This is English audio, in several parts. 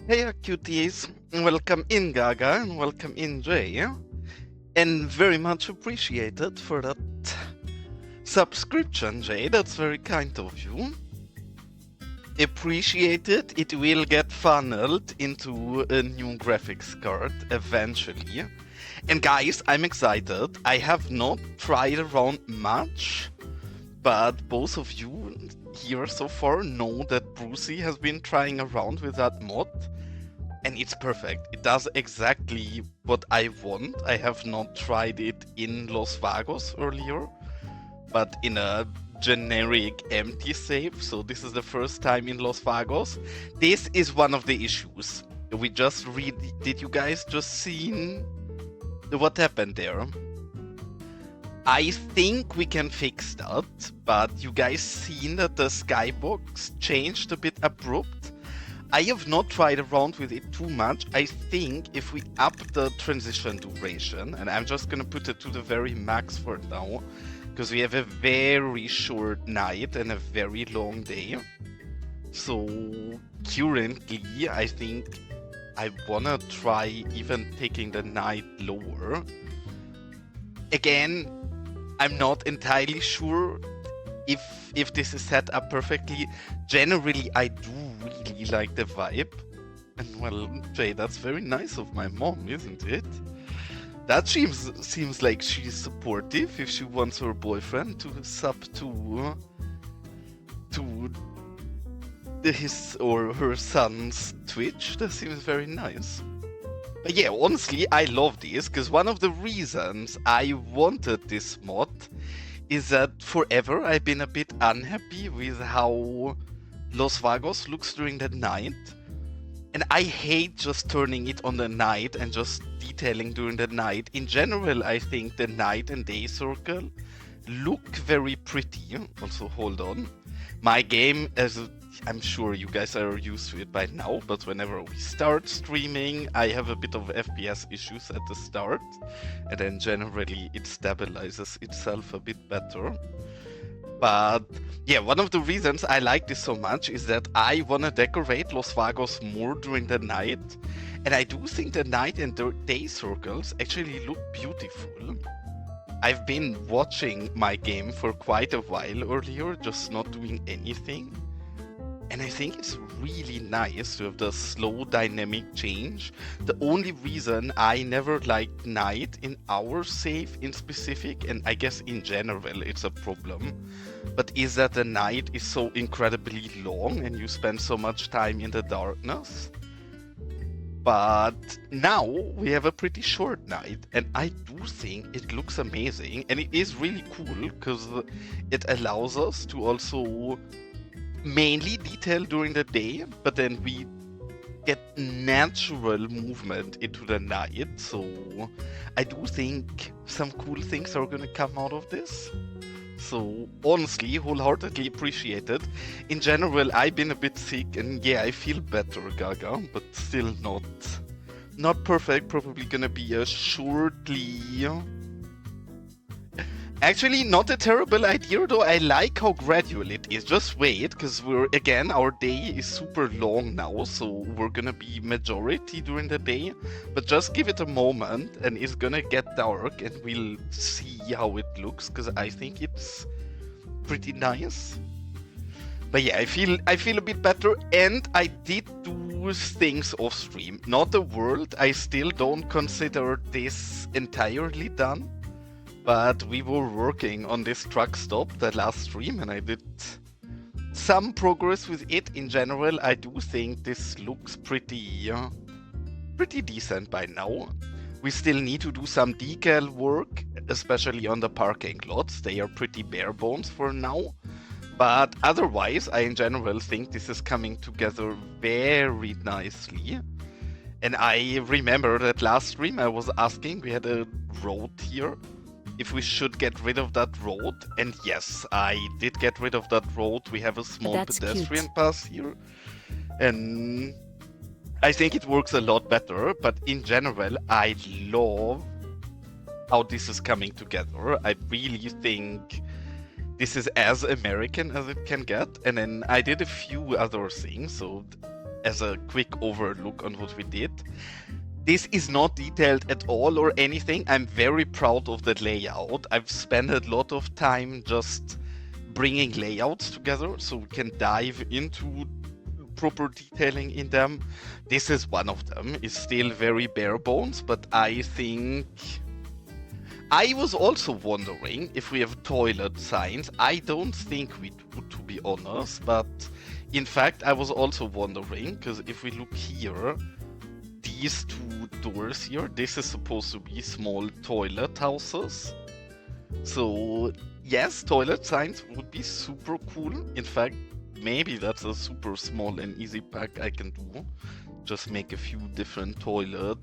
Hey cuties, welcome in Gaga and welcome in Jay. And very much appreciated for that subscription, Jay. That's very kind of you. Appreciate it. It will get funneled into a new graphics card eventually. And guys, I'm excited. I have not tried around much, but both of you here so far know that Brucey has been trying around with that mod. And it's perfect. It does exactly what I want. I have not tried it in Los Vagos earlier, but in a generic empty save. So this is the first time in Los Vagos. This is one of the issues. We just read. Did you guys just seen what happened there? I think we can fix that, but you guys seen that the skybox changed a bit abrupt? I have not tried around with it too much. I think if we up the transition duration, and I'm just gonna put it to the very max for now, because we have a very short night and a very long day. So currently, I think I wanna try even taking the night lower. Again, I'm not entirely sure if this is set up perfectly. Generally, I do really like the vibe. And well, Jay, that's very nice of my mom, isn't it? That seems like she's supportive if she wants her boyfriend to sub to his or her son's Twitch. That seems very nice. But yeah, honestly, I love this because one of the reasons I wanted this mod is that forever I've been a bit unhappy with how Los Vagos looks during the night. And I hate just turning it on the night and just detailing during the night. In general, I think the night and day circle look very pretty. Also, hold on. My game, as I'm sure you guys are used to it by now, but whenever we start streaming, I have a bit of FPS issues at the start, and then generally it stabilizes itself a bit better. But yeah, one of the reasons I like this so much is that I want to decorate Los Vagos more during the night, and I do think the night and the day circles actually look beautiful. I've been watching my game for quite a while earlier, just not doing anything. And I think it's really nice to have the slow dynamic change. The only reason I never liked night in our save in specific, and I guess in general it's a problem, but is that the night is so incredibly long and you spend so much time in the darkness. But now we have a pretty short night, and I do think it looks amazing, and it is really cool because it allows us to also mainly detail during the day, but then we get natural movement into the night. So I do think some cool things are gonna come out of this. So honestly, wholeheartedly appreciate it. In general, I've been a bit sick, and yeah, I feel better, Gaga, but still not perfect. Probably gonna be a shortly. Actually, not a terrible idea, though. I like how gradual it is. Just wait, because our day is super long now, so we're gonna be majority during the day. But just give it a moment, and it's gonna get dark, and we'll see how it looks, because I think it's pretty nice. But yeah, I feel a bit better, and I did do things off stream. Not the world. I still don't consider this entirely done. But we were working on this truck stop the last stream, and I did some progress with it. In general, I do think this looks pretty decent by now. We still need to do some decal work, especially on the parking lots. They are pretty bare bones for now. But otherwise, I in general think this is coming together very nicely. And I remember that last stream I was asking, we had a road here, if we should get rid of that road. And yes, I did get rid of that road. We have a small pedestrian pass here. And I think it works a lot better. But in general, I love how this is coming together. I really think this is as American as it can get. And then I did a few other things. So as a quick overlook on what we did. This is not detailed at all or anything. I'm very proud of the layout. I've spent a lot of time just bringing layouts together so we can dive into proper detailing in them. This is one of them. It's still very bare bones, but I think... I was also wondering if we have toilet signs. I don't think we do, to be honest, but in fact, I was also wondering, because if we look here, these two doors here, this is supposed to be small toilet houses. So yes, toilet signs would be super cool. In fact, maybe that's a super small and easy pack I can do. Just make a few different toilet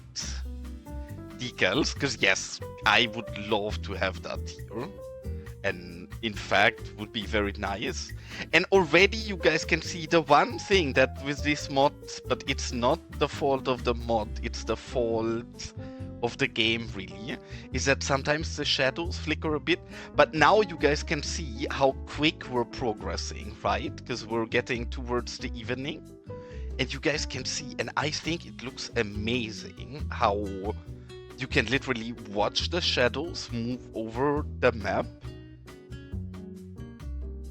decals, because yes, I would love to have that here. And in fact, would be very nice. And already you guys can see the one thing that with this mod, but it's not the fault of the mod, it's the fault of the game really, is that sometimes the shadows flicker a bit. But now you guys can see how quick we're progressing, right? Because we're getting towards the evening. And you guys can see, and I think it looks amazing how you can literally watch the shadows move over the map.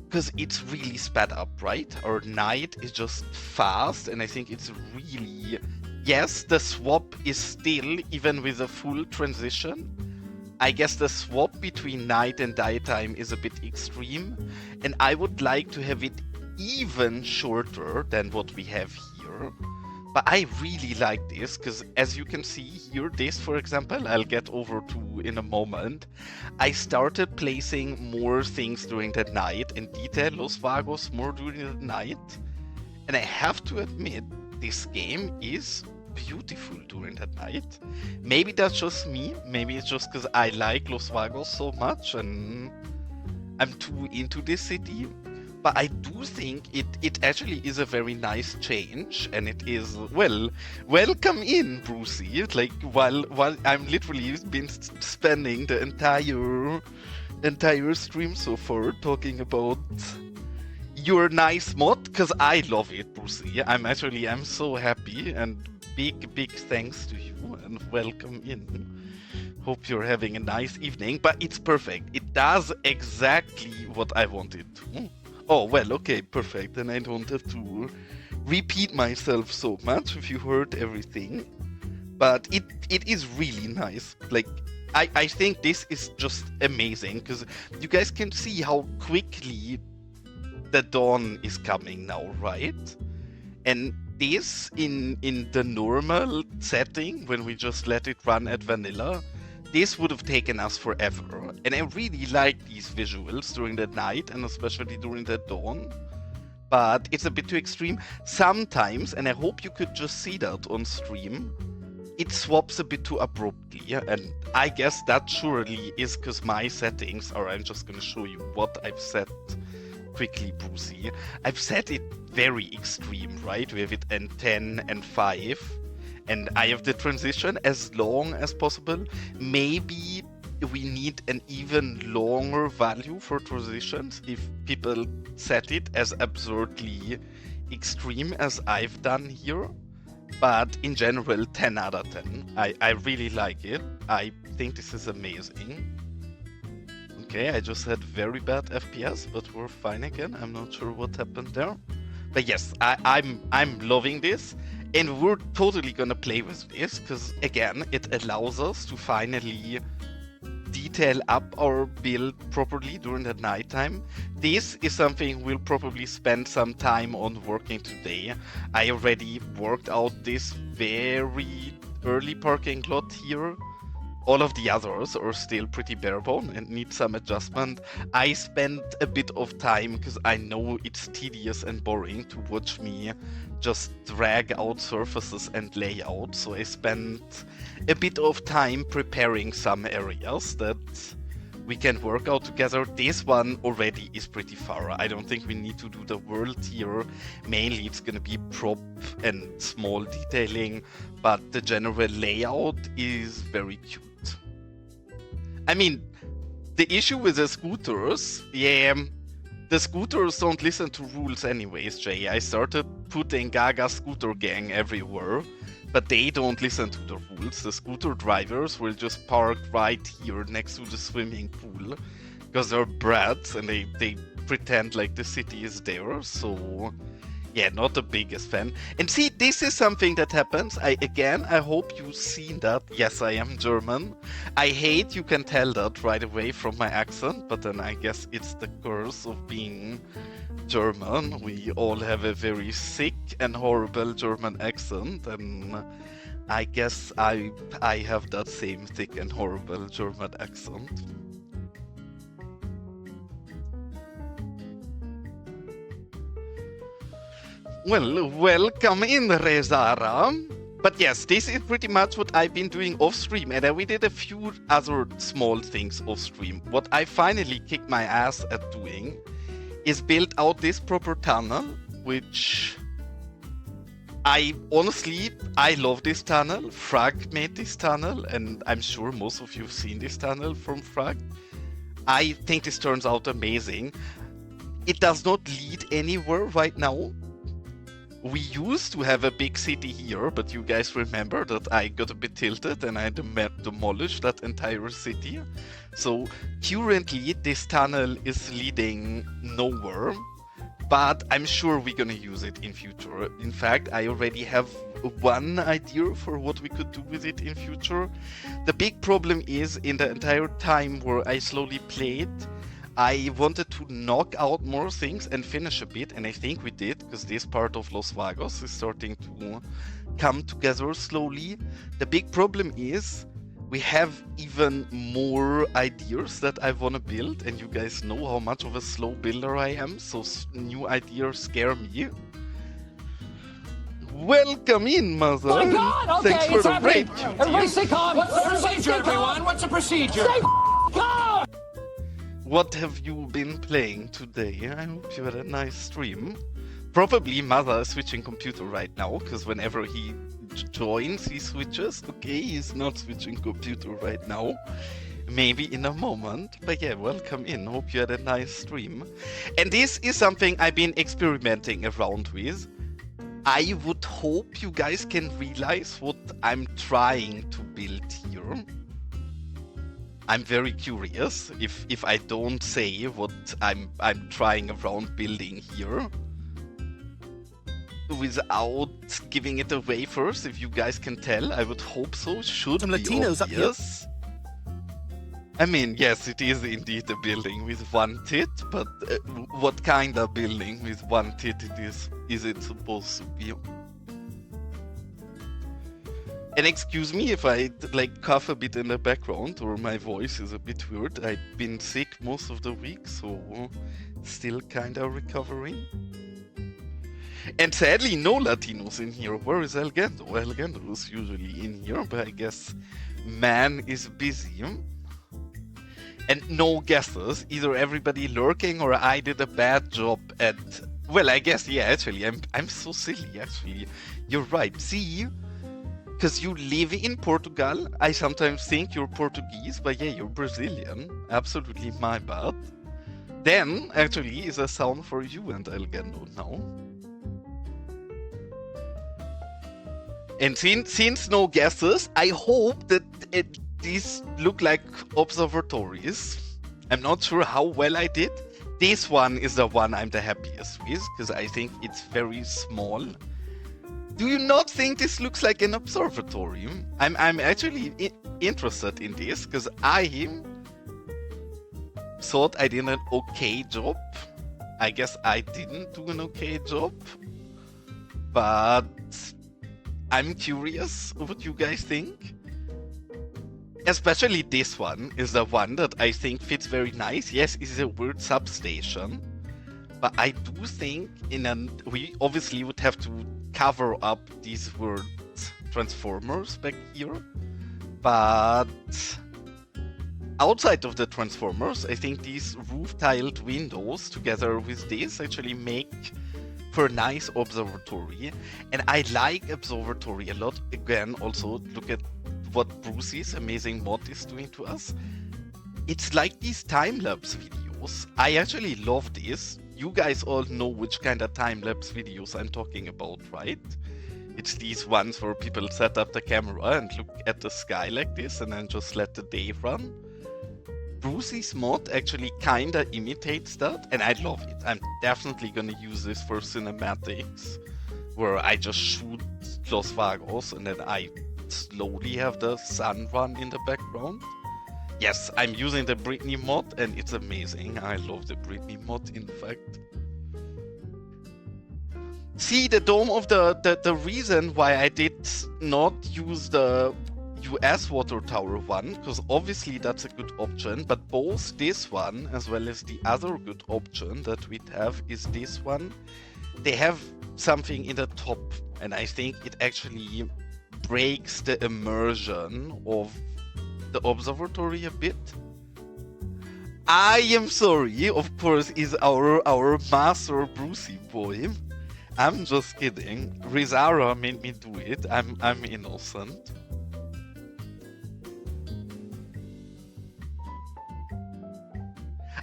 Because it's really sped up, right? Our night is just fast, and I think it's really... Yes, the swap is still, even with a full transition, I guess the swap between night and daytime is a bit extreme, and I would like to have it even shorter than what we have here. But I really like this, because as you can see here, this for example, I'll get over to in a moment. I started placing more things during the night and detail Los Vagos more during the night. And I have to admit, this game is beautiful during the night. Maybe that's just me, maybe it's just because I like Los Vagos so much and I'm too into this city. But I do think it actually is a very nice change, and it is, well, welcome in, Brucey. Like, while I'm literally been spending the entire stream so far talking about your nice mod, because I love it, Brucey. I'm so happy, and big thanks to you, and welcome in. Hope you're having a nice evening, but it's perfect. It does exactly what I wanted to. Oh, well, okay, perfect. Then I don't have to repeat myself so much if you heard everything. But it is really nice. Like, I think this is just amazing, because you guys can see how quickly the dawn is coming now, right? And this, in the normal setting, when we just let it run at vanilla, this would have taken us forever, and I really like these visuals during the night and especially during the dawn, but it's a bit too extreme. Sometimes, and I hope you could just see that on stream, it swaps a bit too abruptly, and I guess that surely is because my settings are, I'm just going to show you what I've set quickly, Brucey. I've set it very extreme, right? We have it in 10 and 5. And I have the transition as long as possible. Maybe we need an even longer value for transitions if people set it as absurdly extreme as I've done here. But in general, 10 out of 10. I really like it. I think this is amazing. Okay, I just had very bad FPS, but we're fine again. I'm not sure what happened there. But yes, I'm loving this. And we're totally gonna play with this, because again, it allows us to finally detail up our build properly during the nighttime. This is something we'll probably spend some time on working today. I already worked out this very early parking lot here. All of the others are still pretty bare bone and need some adjustment. I spent a bit of time because I know it's tedious and boring to watch me just drag out surfaces and layout. So I spent a bit of time preparing some areas that we can work out together. This one already is pretty far. I don't think we need to do the world here. Mainly it's gonna be prop and small detailing, but the general layout is very cute. I mean, the issue with the scooters, yeah, The scooters don't listen to rules anyways, Jay. I started putting Gaga scooter gang everywhere, but they don't listen to the rules. The scooter drivers will just park right here next to the swimming pool because they're brats and they pretend like the city is theirs. So yeah, not the biggest fan. And see, this is something that happens. I hope you've seen that. Yes, I am German. I hate you can tell that right away from my accent, but then I guess it's the curse of being German. We all have a very sick and horrible German accent, and I guess I have that same thick and horrible German accent. Well, welcome in, Rezara. But yes, this is pretty much what I've been doing off stream, and we did a few other small things off stream. What I finally kicked my ass at doing is build out this proper tunnel, which I love this tunnel. Frag made this tunnel, and I'm sure most of you have seen this tunnel from Frag. I think this turns out amazing. It does not lead anywhere right now. We used to have a big city here, but you guys remember that I got a bit tilted and I demolished that entire city. So currently this tunnel is leading nowhere, but I'm sure we're gonna use it in future. In fact, I already have one idea for what we could do with it in future. The big problem is, in the entire time where I slowly played, I wanted to knock out more things and finish a bit, and I think we did, because this part of Los Vagos is starting to come together slowly. The big problem is we have even more ideas that I want to build, and you guys know how much of a slow builder I am, so new ideas scare me. Welcome in, mother. My God! Okay, thanks for it's the happening. raid, Everybody stay calm. What's the procedure, everyone? What's the procedure? Stay calm. What have you been playing today? I hope you had a nice stream. Probably Mother is switching computer right now, because whenever he joins, he switches. Okay, he's not switching computer right now. Maybe in a moment. But yeah, welcome in. Hope you had a nice stream. And this is something I've been experimenting around with. I would hope you guys can realize what I'm trying to build here. I'm very curious if I don't say what I'm trying around building here without giving it away first. If you guys can tell, I would hope so. Should Some be Latinos obvious. I mean, yes, it is indeed a building with one tit, but what kind of building with one tit is it supposed to be? And excuse me if I like cough a bit in the background or my voice is a bit weird. I've been sick most of the week, so still kinda recovering. And sadly, no Latinos in here. Where is Elgando? Elgando is usually in here, but I guess man is busy. And no guesses. Either everybody lurking or I did a bad job at... Well, I guess, yeah, actually, I'm so silly, actually. You're right. See? Because you live in Portugal, I sometimes think you're Portuguese, but yeah, you're Brazilian. Absolutely my bad. Then, actually, is a sound for you and Elgando now. And since no guesses, I hope that these look like observatories. I'm not sure how well I did. This one is the one I'm the happiest with, because I think it's very small. Do you not think this looks like an observatory? I'm actually interested in this, because I thought I did an okay job. I guess I didn't do an okay job. But I'm curious what you guys think. Especially this one is the one that I think fits very nice. Yes, it's a weird substation. But I do think we obviously would have to cover up these weird transformers back here. But outside of the transformers, I think these roof-tiled windows together with this actually make for a nice observatory. And I like observatory a lot. Again, also look at what Brucey's amazing mod is doing to us. It's like these time-lapse videos. Vagos. I actually love this. You guys all know which kind of time-lapse videos I'm talking about, right? It's these ones where people set up the camera and look at the sky like this and then just let the day run. Brucey's mod actually kinda imitates that, and I love it. I'm definitely gonna use this for cinematics, where I just shoot Los Vagos and then I slowly have the sun run in the background. Yes, I'm using the Britney mod and it's amazing. I love the Britney mod, in fact. See, the dome of the reason why I did not use the US water tower one, because obviously that's a good option, but both this one as well as the other good option that we have is this one. They have something in the top, and I think it actually breaks the immersion of the observatory a bit. I am sorry, of course, is our master Brucey boy. I'm just kidding. Rizara made me do it. I'm innocent.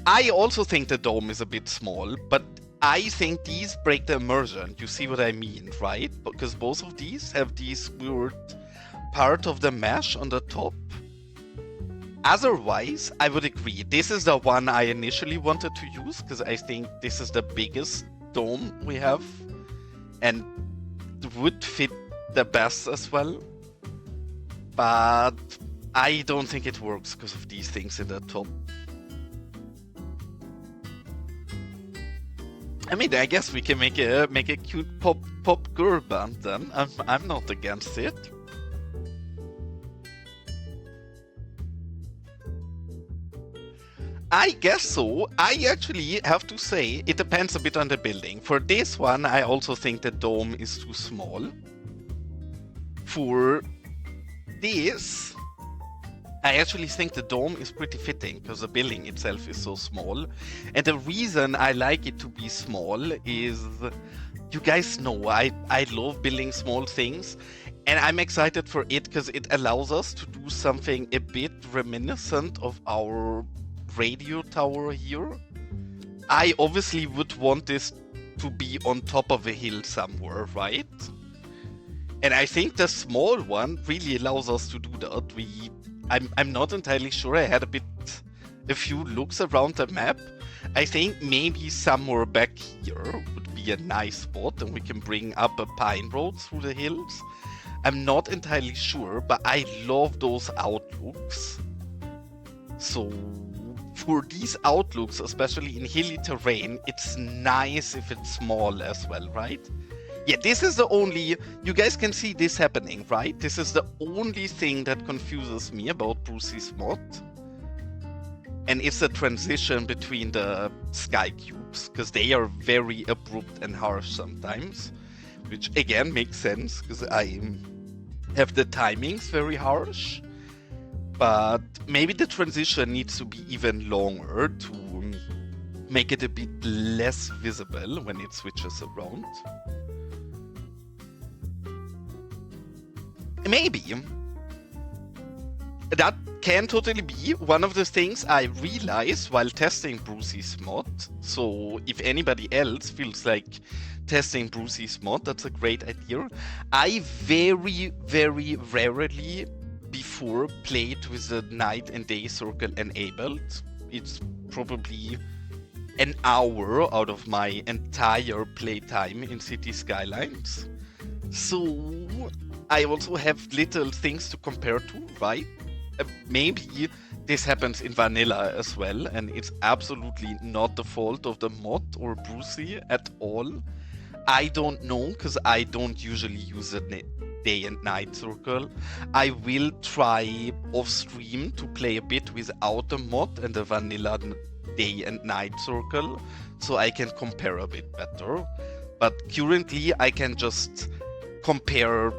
I also think the dome is a bit small, but I think these break the immersion. You see what I mean, right? Because both of these have these weird part of the mesh on the top. Otherwise, I would agree. This is the one I initially wanted to use because I think this is the biggest dome we have and would fit the best as well. But I don't think it works because of these things in the top. I mean, I guess we can make a cute pop girl band then. I'm not against it. I guess so. I actually have to say it depends a bit on the building. For this one, I also think the dome is too small. For this, I actually think the dome is pretty fitting because the building itself is so small. And the reason I like it to be small is, you guys know, I love building small things. And I'm excited for it because it allows us to do something a bit reminiscent of our radio tower here. I obviously would want this to be on top of a hill somewhere, right? And I think the small one really allows us to do that. I'm not entirely sure. I had a few looks around the map. I think maybe somewhere back here would be a nice spot and we can bring up a pine road through the hills. I'm not entirely sure, but I love those outlooks. So for these outlooks, especially in hilly terrain, it's nice if it's small as well, right? Yeah, this is the only... You guys can see this happening, right? This is the only thing that confuses me about Brucey's mod. And it's the transition between the sky cubes, because they are very abrupt and harsh sometimes. Which, again, makes sense, because I have the timings very harsh. But maybe the transition needs to be even longer to make it a bit less visible when it switches around. Maybe. That can totally be one of the things I realized while testing Brucey's mod. So if anybody else feels like testing Brucey's mod, that's a great idea. I very, very rarely before played with the night and day circle enabled. It's probably an hour out of my entire playtime in Cities Skylines. So I also have little things to compare to, right? Maybe this happens in vanilla as well, and it's absolutely not the fault of the mod or Brucey at all. I don't know, because I don't usually use the day and night circle. I will try off stream to play a bit without the mod and the vanilla day and night circle, so I can compare a bit better. But currently I can just compare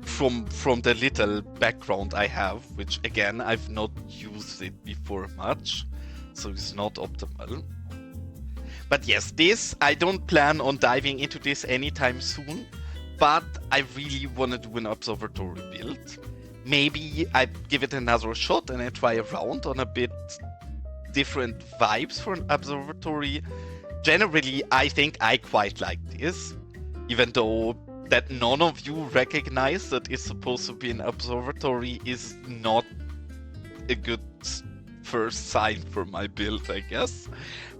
from the little background I have, which again, I've not used it before much, so it's not optimal. But yes, this, I don't plan on diving into this anytime soon, but I really want to do an observatory build. Maybe I give it another shot and I try around on a bit different vibes for an observatory. Generally, I think I quite like this, even though that none of you recognize that it's supposed to be an observatory is not a good first sign for my build, I guess.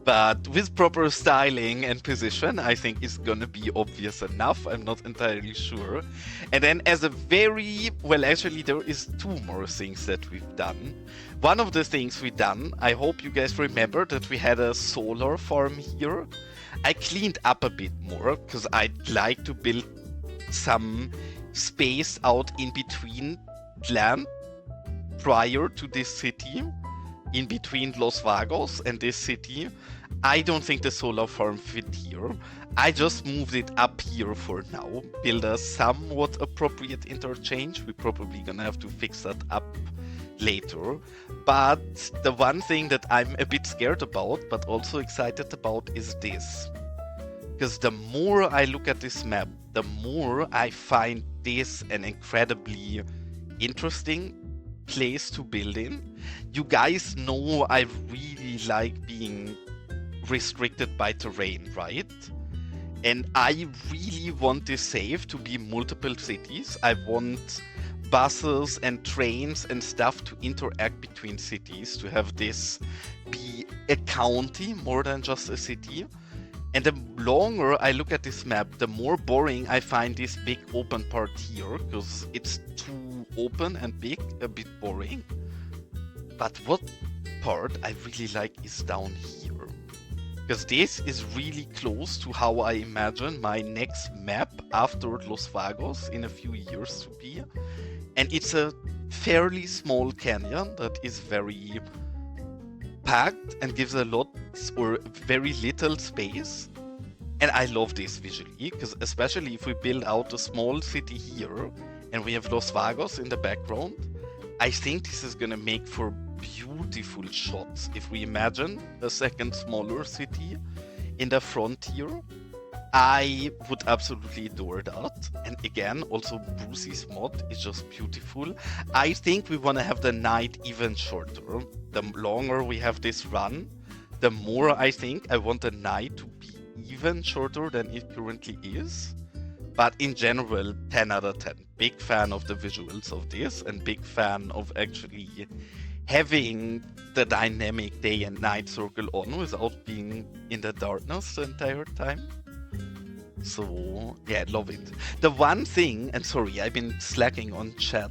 But with proper styling and position, I think it's gonna be obvious enough. I'm not entirely sure. And then as a well, actually there is two more things that we've done. One of the things we've done, I hope you guys remember that we had a solar farm here. I cleaned up a bit more because I'd like to build some space out in between land prior to this city, in between Los Vagos and this city. I don't think the solar farm fit here. I just moved it up here for now, build a somewhat appropriate interchange. We're probably gonna have to fix that up later. But the one thing that I'm a bit scared about, but also excited about, is this. Because the more I look at this map, the more I find this an incredibly interesting place to build in. You guys know I really like being restricted by terrain, right? And I really want this save to be multiple cities. I want buses and trains and stuff to interact between cities, to have this be a county more than just a city. And the longer I look at this map, the more boring I find this big open part here, because it's too open and big, a bit boring. But what part I really like is down here. Because this is really close to how I imagine my next map after Los Vagos in a few years to be. And it's a fairly small canyon that is very packed and gives a lot or very little space. And I love this visually, because especially if we build out a small city here and we have Los Vagos in the background, I think this is gonna make for beautiful shots. If we imagine a second smaller city in the frontier, I would absolutely adore that. And again, also Brucey's mod is just beautiful. I think we want to have the night even shorter. The longer we have this run, the more I think I want the night to be even shorter than it currently is. But in general, 10 out of 10. Big fan of the visuals of this, and big fan of actually having the dynamic day and night circle on without being in the darkness the entire time. So yeah, love it. The one thing, and sorry, I've been slacking on chat.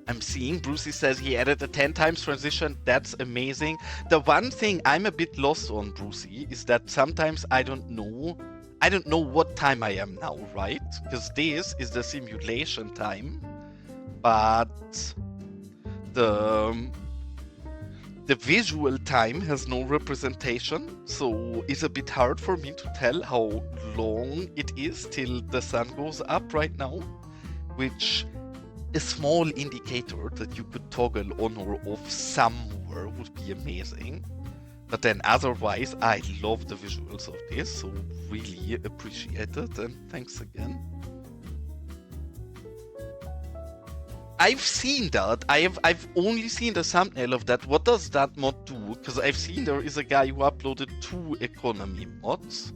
I'm seeing Brucey says he added a 10 times transition. That's amazing. The one thing I'm a bit lost on, Brucey, is that sometimes I don't know what time I am now, right? Because this is the simulation time, but the visual time has no representation, so it's a bit hard for me to tell how long it is till the sun goes up right now, which a small indicator that you could toggle on or off somewhere would be amazing. But then otherwise, I love the visuals of this, so really appreciate it, and thanks again. I've seen that. I've only seen the thumbnail of that. What does that mod do? Because I've seen there is a guy who uploaded 2 economy mods.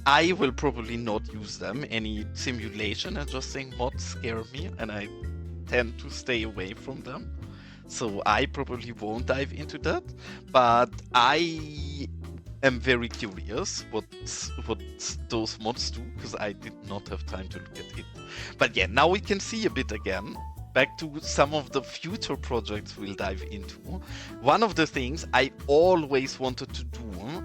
I will probably not use them. Any simulation and just saying mods scare me, and I tend to stay away from them. So I probably won't dive into that. But I am very curious what those mods do, because I did not have time to look at it. But yeah, now we can see a bit again. Back to some of the future projects we'll dive into. One of the things I always wanted to do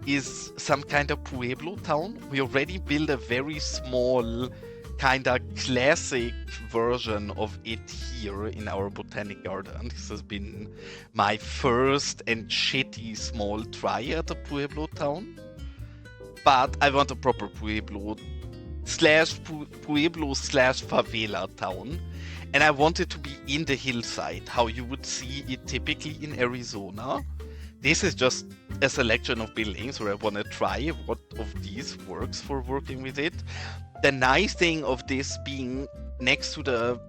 is some kind of Pueblo town. We already built a very small, kind of classic version of it here in our botanic garden. This has been my first and shitty small try at a Pueblo town. But I want a proper Pueblo slash favela town. And I want it to be in the hillside, how you would see it typically in Arizona. This is just a selection of buildings where I want to try what of these works for working with it. The nice thing of this being next to the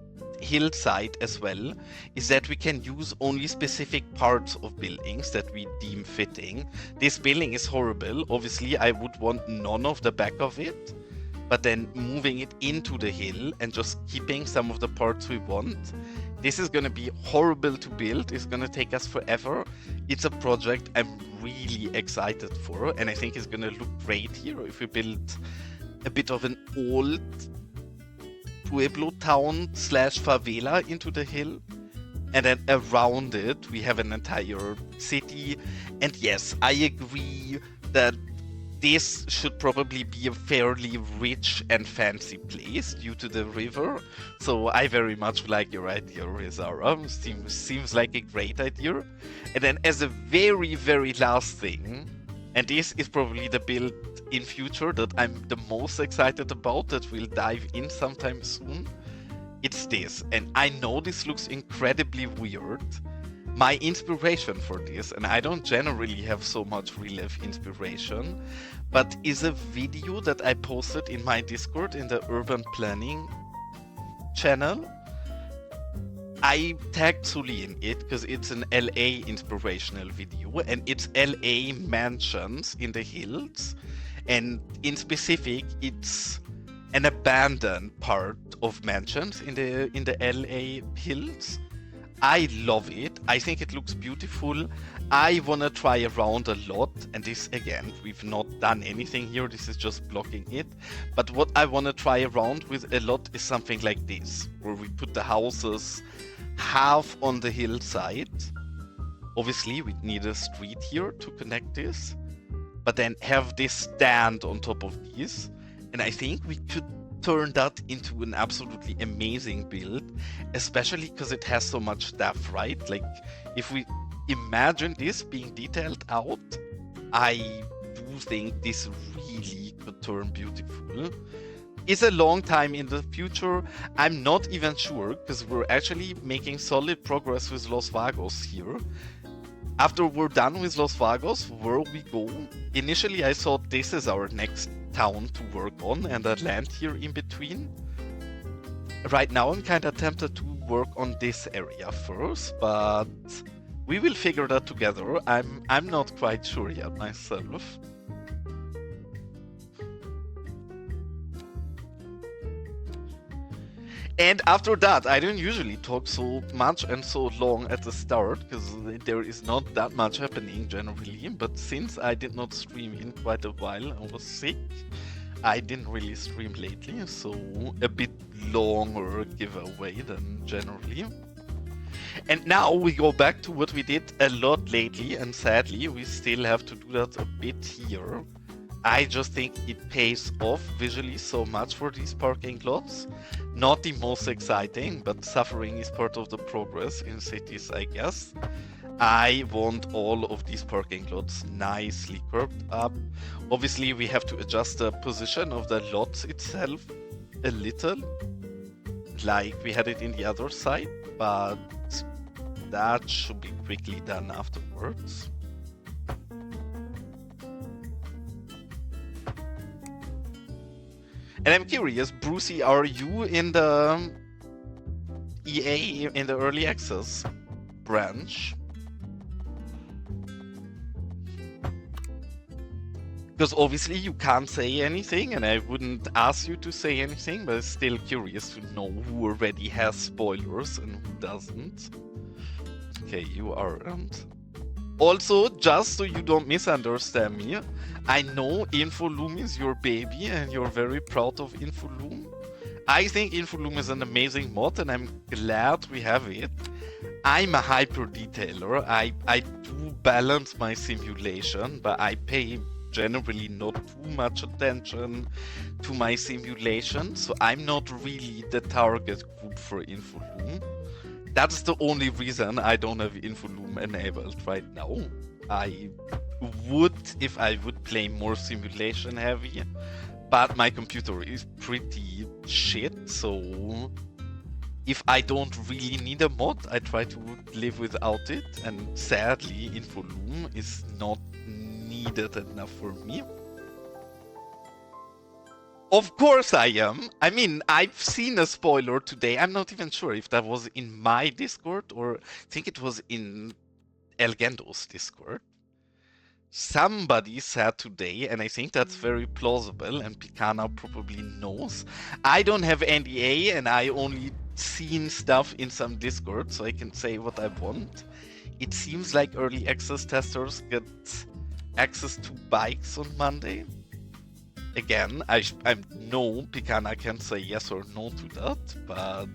hillside as well is that we can use only specific parts of buildings that we deem fitting. This building is horrible. Obviously, I would want none of the back of it, but then moving it into the hill and just keeping some of the parts we want. This is going to be horrible to build. It's going to take us forever. It's a project I'm really excited for, and I think it's going to look great here if we build a bit of an old Pueblo town / favela into the hill. And then around it, we have an entire city. And yes, I agree that this should probably be a fairly rich and fancy place due to the river. So I very much like your idea, Rizara. Seems like a great idea. And then as a very, very last thing, and this is probably the build in future that I'm the most excited about, that we'll dive in sometime soon, it's this. And I know this looks incredibly weird. My inspiration for this, and I don't generally have so much real life inspiration, but is a video that I posted in my Discord in the urban planning channel. I tagged Sully in it because it's an LA inspirational video, and it's LA mansions in the hills, and in specific it's an abandoned part of mansions in the LA hills. I love it. I think it looks beautiful. I want to try around a lot, and this again, we've not done anything here, this is just blocking it. But what I want to try around with a lot is something like this, where we put the houses half on the hillside. Obviously, we need a street here to connect this, but then have this stand on top of these. And I think we could turn that into an absolutely amazing build, especially because it has so much stuff, right? Like, if we imagine this being detailed out, I do think this really could turn beautiful. It's a long time in the future. I'm not even sure, because we're actually making solid progress with Los Vagos here. After we're done with Los Vagos, where we go? Initially, I thought this is our next town to work on, and a land here in between. Right now, I'm kind of tempted to work on this area first, but we will figure that together. I'm not quite sure yet myself. And after that, I don't usually talk so much and so long at the start, because there is not that much happening generally, but since I did not stream in quite a while, I was sick, I didn't really stream lately, so a bit longer giveaway than generally. And now we go back to what we did a lot lately, and sadly we still have to do that a bit here. I just think it pays off visually so much for these parking lots. Not the most exciting, but suffering is part of the progress in cities, I guess. I want all of these parking lots nicely curved up. Obviously, we have to adjust the position of the lots itself a little, like we had it in the other side, but that should be quickly done afterwards. And I'm curious, Brucey, are you in the EA, in the early access branch? Because obviously you can't say anything, and I wouldn't ask you to say anything, but I'm still curious to know who already has spoilers and who doesn't. Okay, you aren't. Also, just so you don't misunderstand me, I know Infoloom is your baby and you're very proud of Infoloom. I think Infoloom is an amazing mod and I'm glad we have it. I'm a hyper detailer. I do balance my simulation, but I pay generally not too much attention to my simulation, so I'm not really the target group for Infoloom. That's the only reason I don't have Infoloom enabled right now. I would if I would play more simulation heavy, but my computer is pretty shit, so if I don't really need a mod, I try to live without it, and sadly Infoloom is not needed enough for me. Of course I am. I mean, I've seen a spoiler today. I'm not even sure if that was in my Discord or I think it was in Elgendo's Discord. Somebody said today, and I think that's very plausible, and Picana probably knows. I don't have NDA, and I only seen stuff in some Discord, so I can say what I want. It seems like early access testers get access to bikes on Monday. Again, I know Picana can say yes or no to that, but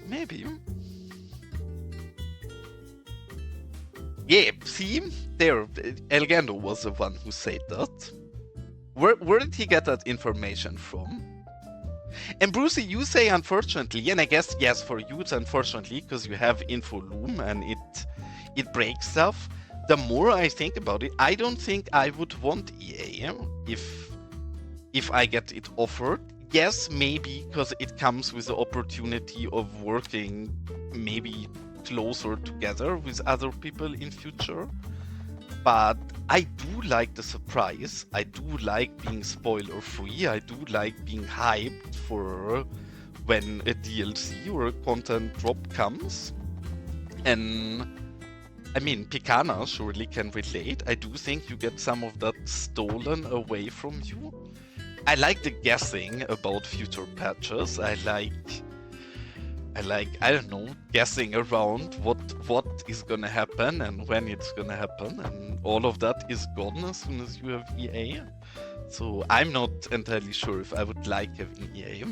maybe. Yeah, see? There, Elgando was the one who said that. Where did he get that information from? And Brucey, you say unfortunately, and I guess yes, for you it's unfortunately, because you have InfoLoom and it breaks stuff. The more I think about it, I don't think I would want EA if I get it offered. Yes, maybe because it comes with the opportunity of working maybe closer together with other people in future. But I do like the surprise. I do like being spoiler free. I do like being hyped for when a DLC or a content drop comes. And I mean, Picana surely can relate. I do think you get some of that stolen away from you. I like the guessing about future patches. I like, I don't know, guessing around what is gonna happen and when it's gonna happen, and all of that is gone as soon as you have EA. So I'm not entirely sure if I would like having EA.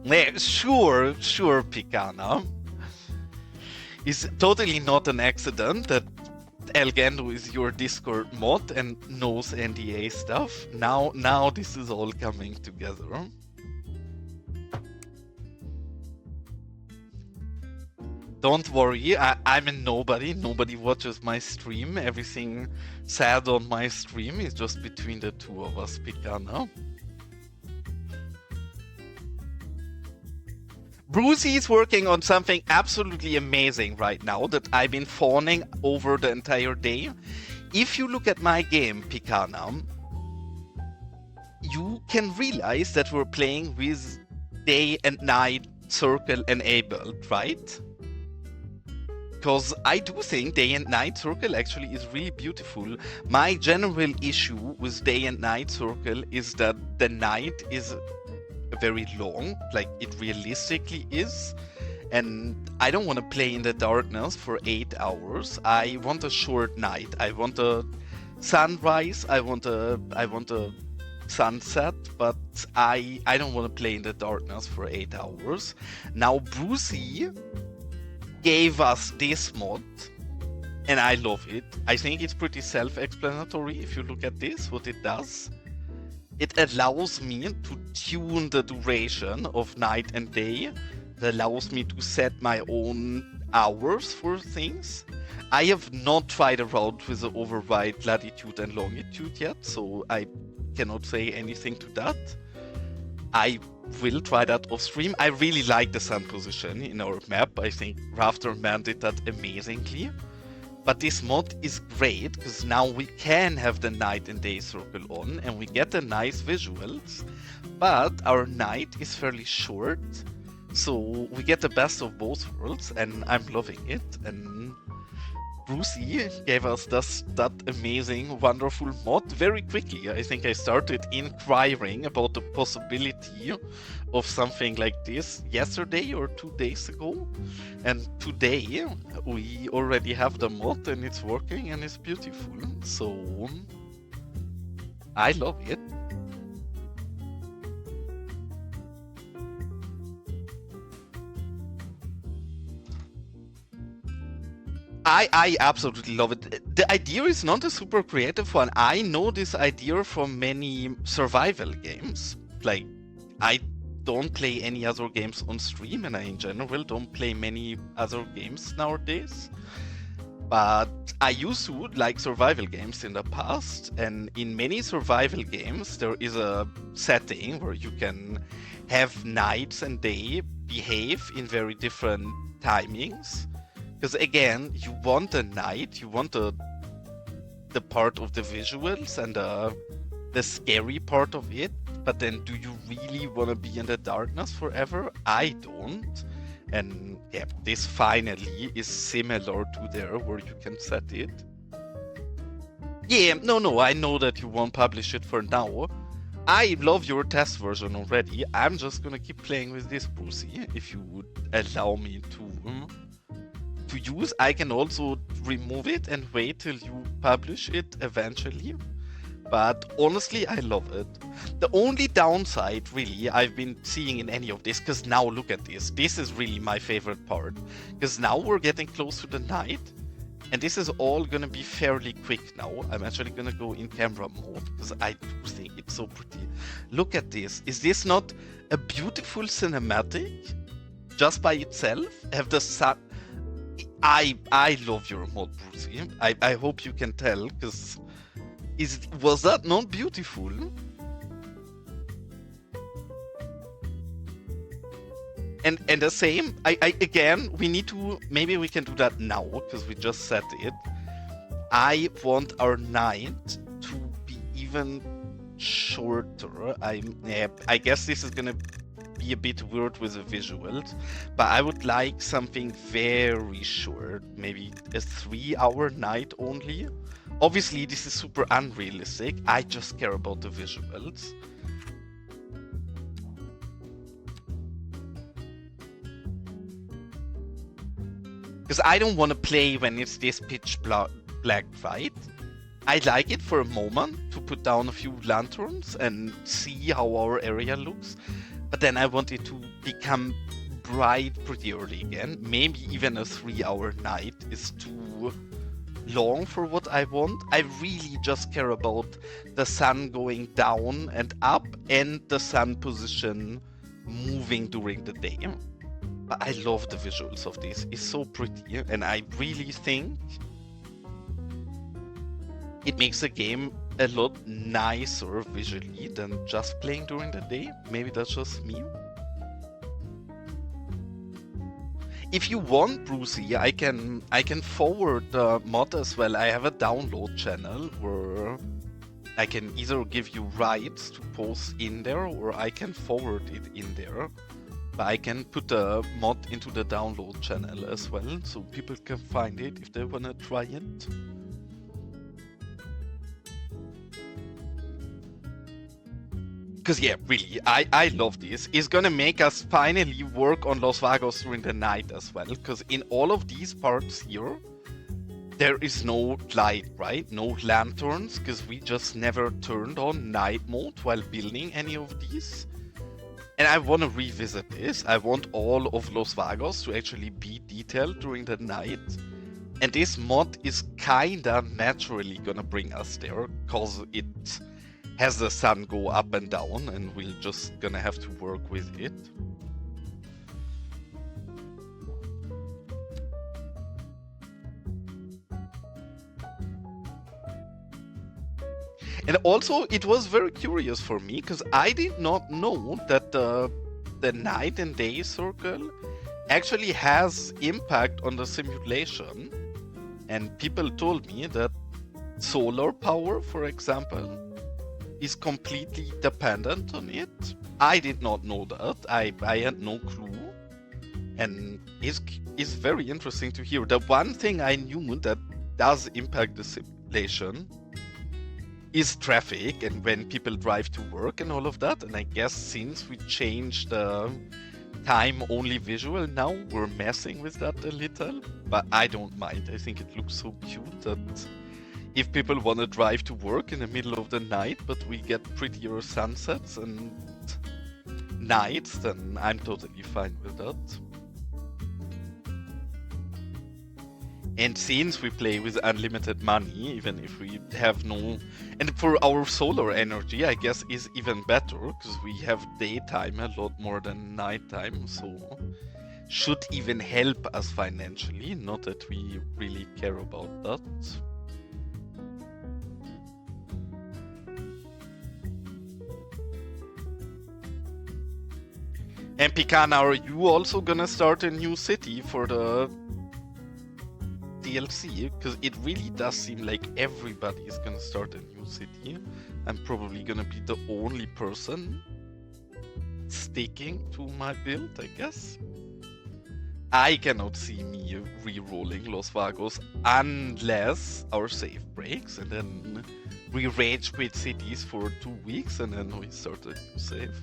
Yeah, sure, Picana. It's totally not an accident that Elgando is your Discord mod and knows NDA stuff. Now this is all coming together. Don't worry, I'm a nobody. Nobody watches my stream. Everything said on my stream is just between the two of us, Picana. Brucey is working on something absolutely amazing right now that I've been fawning over the entire day. If you look at my game, Picana, you can realize that we're playing with day and night circle enabled, right? Because I do think day and night circle actually is really beautiful. My general issue with day and night circle is that the night is very long, like it realistically is, and I don't want to play in the darkness for 8 hours. I want a short night. I want a sunrise. I want a sunset, but I don't want to play in the darkness for 8 hours. Now Brucey gave us this mod, and I love it. I think it's pretty self-explanatory if you look at this, what it does. It allows me to tune the duration of night and day. It allows me to set my own hours for things. I have not tried around with the override latitude and longitude yet, so I cannot say anything to that. I will try that off stream. I really like the sun position in our map. I think Rafterman did that amazingly. But this mod is great because now we can have the night and day circle on and we get the nice visuals, but our night is fairly short, so we get the best of both worlds, and I'm loving it. And Brucey gave us that amazing, wonderful mod very quickly. I think I started inquiring about the possibility of something like this yesterday or 2 days ago. And today we already have the mod and it's working and it's beautiful. So I love it. I absolutely love it. The idea is not a super creative one. I know this idea from many survival games. Like, I don't play any other games on stream, and I in general don't play many other games nowadays. But I used to like survival games in the past, and in many survival games there is a setting where you can have nights and day behave in very different timings. Because again, you want a night, you want a the part of the visuals and the scary part of it, but then do you really want to be in the darkness forever? I don't. And yeah, this finally is similar to there where you can set it. Yeah, no, I know that you won't publish it for now. I love your test version already. I'm just gonna keep playing with this, Brucey, if you would allow me to use. I can also remove it and wait till you publish it eventually. But honestly, I love it. The only downside, really, I've been seeing in any of this, because now look at this. This is really my favorite part. Because now we're getting close to the night. And this is all gonna be fairly quick now. I'm actually gonna go in camera mode, because I do think it's so pretty. Look at this. Is this not a beautiful cinematic? Just by itself? Have the sun... I love your mod, Brucey. I hope you can tell, because... Was that not beautiful? And the same, again, we need to, maybe we can do that now, because we just set it. I want our night to be even shorter. I guess this is gonna be a bit weird with the visuals, but I would like something very short, maybe a 3-hour night only. Obviously, this is super unrealistic. I just care about the visuals. Because I don't want to play when it's this pitch black, right? I like it for a moment to put down a few lanterns and see how our area looks. But then I want it to become bright pretty early again. Maybe even a 3-hour night is too long for what I want. I really just care about the sun going down and up and the sun position moving during the day. But I love the visuals of this. It's so pretty, and I really think it makes the game a lot nicer visually than just playing during the day. Maybe that's just me. If you want, Brucey, I can forward the mod as well. I have a download channel where I can either give you rights to post in there, or I can forward it in there. But I can put the mod into the download channel as well, so people can find it if they wanna try it. Because yeah, really, I love this. It's gonna make us finally work on Los Vagos during the night as well. Because in all of these parts here, there is no light, right? No lanterns, because we just never turned on night mode while building any of these. And I want to revisit this. I want all of Los Vagos to actually be detailed during the night. And this mod is kinda naturally gonna bring us there, because it has the sun go up and down, and we're just gonna have to work with it. And also, it was very curious for me, because I did not know that the night and day circle actually has impact on the simulation. And people told me that solar power, for example, is completely dependent on it. I did not know that. I had no clue. And it's very interesting to hear. The one thing I knew that does impact the simulation is traffic and when people drive to work and all of that. And I guess since we changed the time only visual now, we're messing with that a little. But I don't mind. I think it looks so cute that if people want to drive to work in the middle of the night, but we get prettier sunsets and nights, then I'm totally fine with that. And since we play with unlimited money, even if we have no... And for our solar energy, I guess, is even better, because we have daytime a lot more than nighttime, so should even help us financially, not that we really care about that. And Picana, are you also gonna start a new city for the DLC, because it really does seem like everybody is gonna start a new city. I'm probably gonna be the only person sticking to my build, I guess. I cannot see me re-rolling Los Vagos unless our save breaks, and then we rage quit cities for 2 weeks, and then we start a new save.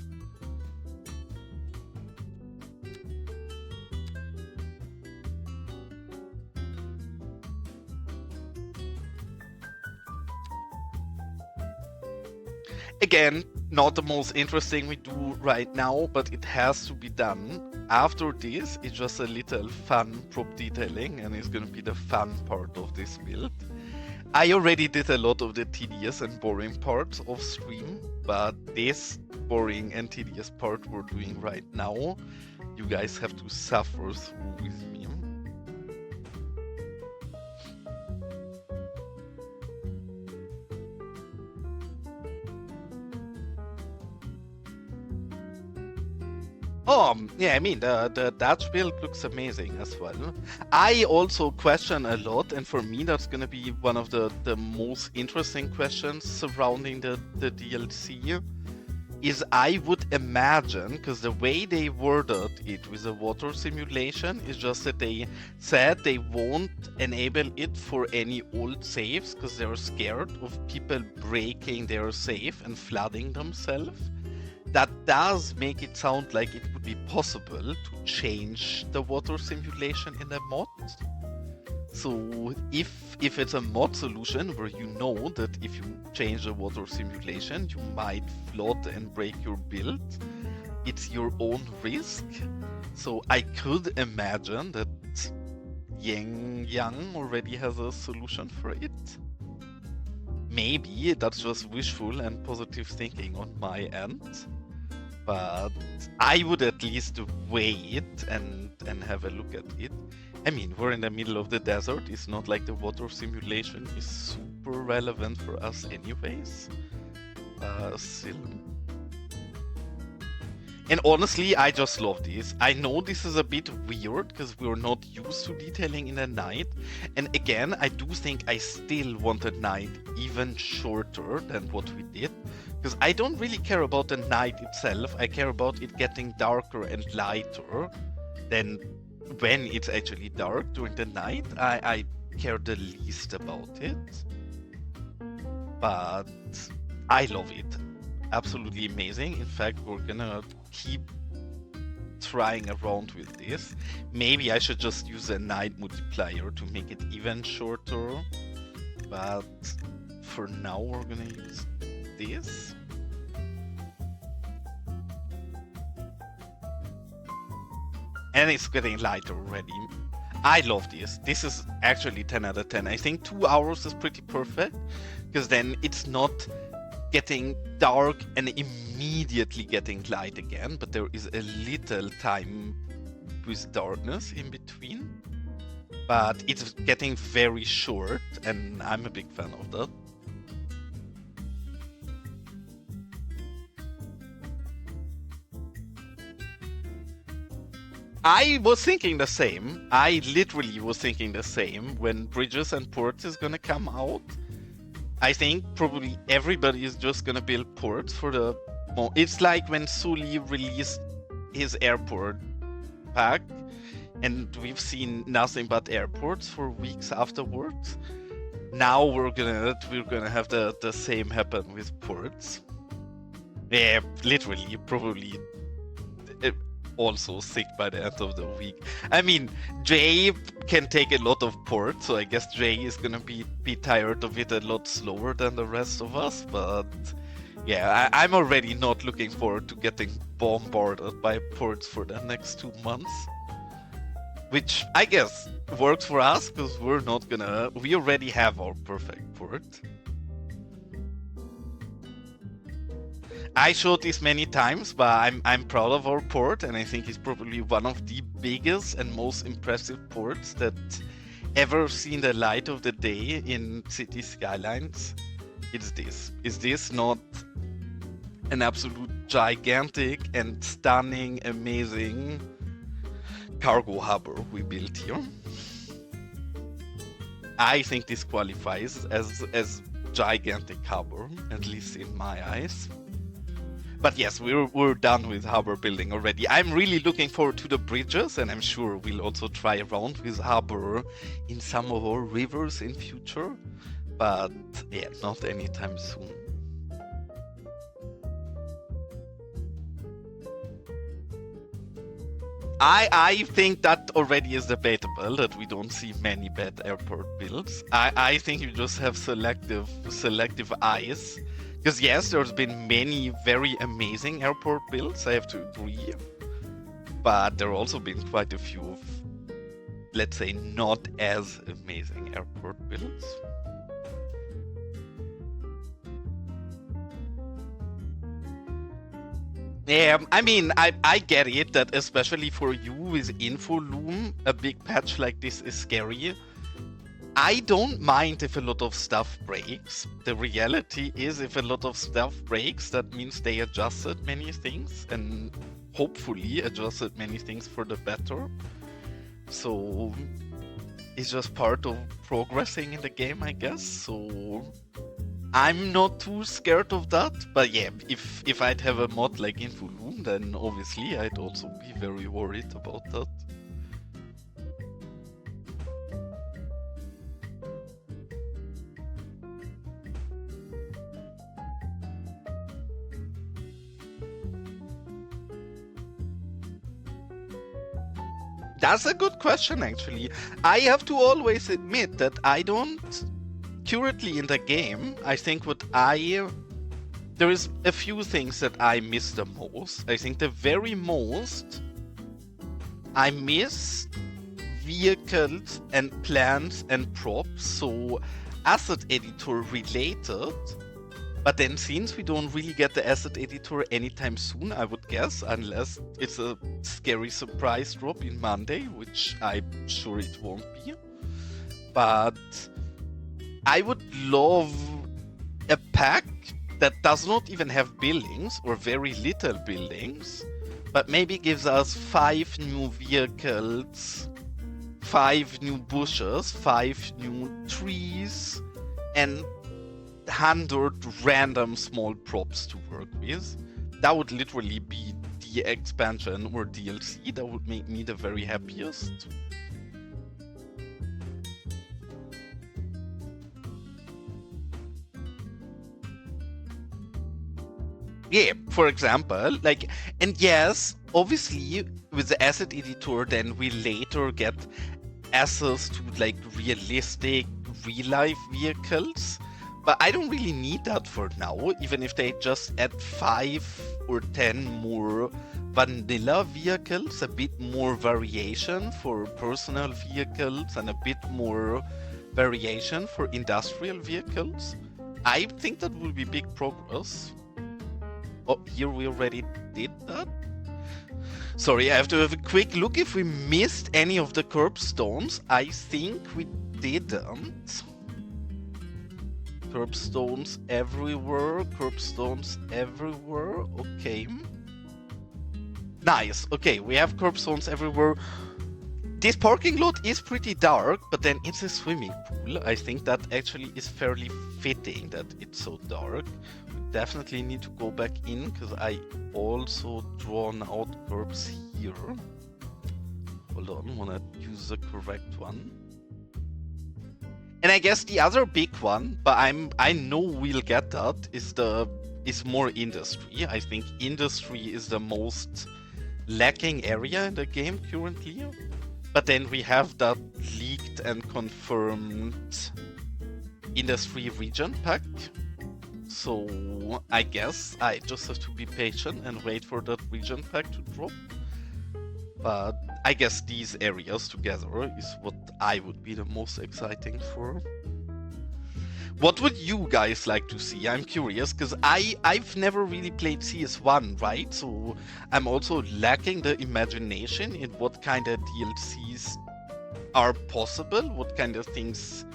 Again, not the most interesting we do right now, but it has to be done. After this, it's just a little fun prop detailing, and it's gonna be the fun part of this build. I already did a lot of the tedious and boring parts off stream, but this boring and tedious part we're doing right now, you guys have to suffer through with me. Oh, yeah, I mean, the Dutch build looks amazing as well. I also question a lot, and for me that's gonna be one of the most interesting questions surrounding the DLC, is I would imagine, because the way they worded it with the water simulation is just that they said they won't enable it for any old saves, because they're scared of people breaking their save and flooding themselves. That does make it sound like it would be possible to change the water simulation in a mod. So if it's a mod solution where you know that if you change the water simulation, you might flood and break your build, it's your own risk. So I could imagine that Yang already has a solution for it. Maybe that's just wishful and positive thinking on my end. But I would at least wait and have a look at it. I mean, we're in the middle of the desert. It's not like the water simulation is super relevant for us anyways. Still. And honestly, I just love this. I know this is a bit weird because we're not used to detailing in a night. And again, I do think I still want a night even shorter than what we did. Because I don't really care about the night itself. I care about it getting darker and lighter than when it's actually dark during the night. I care the least about it. But I love it. Absolutely amazing. In fact, we're gonna keep trying around with this. Maybe I should just use a night multiplier to make it even shorter. But for now, we're gonna use this. And it's getting lighter already. I love this. This is actually 10 out of 10. I think 2 hours is pretty perfect, because then it's not getting dark and immediately getting light again, but there is a little time with darkness in between. But it's getting very short, and I'm a big fan of that. I was thinking the same. I literally was thinking the same when Bridges and Ports is gonna come out. I think probably everybody is just gonna build ports for the... It's like when Sully released his airport pack, and we've seen nothing but airports for weeks afterwards. Now we're gonna have the same happen with ports. Yeah, literally, probably also sick by the end of the week. I mean, Jay can take a lot of ports, so I guess Jay is gonna be tired of it a lot slower than the rest of us, but yeah, I'm already not looking forward to getting bombarded by ports for the next 2 months. Which I guess works for us, because we already have our perfect port. I showed this many times, but I'm proud of our port, and I think it's probably one of the biggest and most impressive ports that ever seen the light of the day in Cities Skylines. It's this. Is this not an absolute gigantic and stunning, amazing cargo harbor we built here? I think this qualifies as gigantic harbor, at least in my eyes. But yes, we're done with harbor building already. I'm really looking forward to the bridges, and I'm sure we'll also try around with harbor in some of our rivers in future. But yeah, not anytime soon. I think that already is debatable, that we don't see many bad airport builds. I think you just have selective eyes. Because yes, there's been many very amazing airport builds, I have to agree. But there have also been quite a few of, let's say, not as amazing airport builds. Yeah, I mean, I get it that especially for you with InfoLoom, a big patch like this is scary. I don't mind if a lot of stuff breaks. The reality is, if a lot of stuff breaks, that means they adjusted many things and hopefully adjusted many things for the better. So it's just part of progressing in the game, I guess. So I'm not too scared of that, but yeah, if I'd have a mod like InfoLoom, then obviously I'd also be very worried about that. That's a good question, actually. I have to always admit that I don't currently in the game, I think there is a few things that I miss the most. I think the very most I miss vehicles and plans and props, so asset editor related. But then since we don't really get the asset editor anytime soon, I would guess, unless it's a scary surprise drop in Monday, which I'm sure it won't be. But I would love a pack that does not even have buildings or very little buildings, but maybe gives us 5 new vehicles, 5 new bushes, 5 new trees, and 100 random small props to work with. That would literally be the expansion or DLC that would make me the very happiest. Yeah, for example, like, and yes, obviously with the asset editor, then we later get access to like realistic real life vehicles, but I don't really need that for now, even if they just add 5 or 10 more vanilla vehicles, a bit more variation for personal vehicles and a bit more variation for industrial vehicles. I think that will be big progress. Oh, here we already did that. Sorry, I have to have a quick look if we missed any of the curbstones. I think we didn't. Curbstones everywhere, curbstones everywhere, okay. Nice, okay, we have curbstones everywhere. This parking lot is pretty dark, but then it's a swimming pool. I think that actually is fairly fitting that it's so dark. We definitely need to go back in, because I also drawn out curbs here. Hold on, I wanna use the correct one. And I guess the other big one, but I know we'll get that, is more industry. I think industry is the most lacking area in the game currently. But then we have that leaked and confirmed industry region pack. So I guess I just have to be patient and wait for that region pack to drop. But I guess these areas together is what I would be the most exciting for. What would you guys like to see? I'm curious, because I've never really played CS1, right? So I'm also lacking the imagination in what kind of DLCs are possible, what kind of things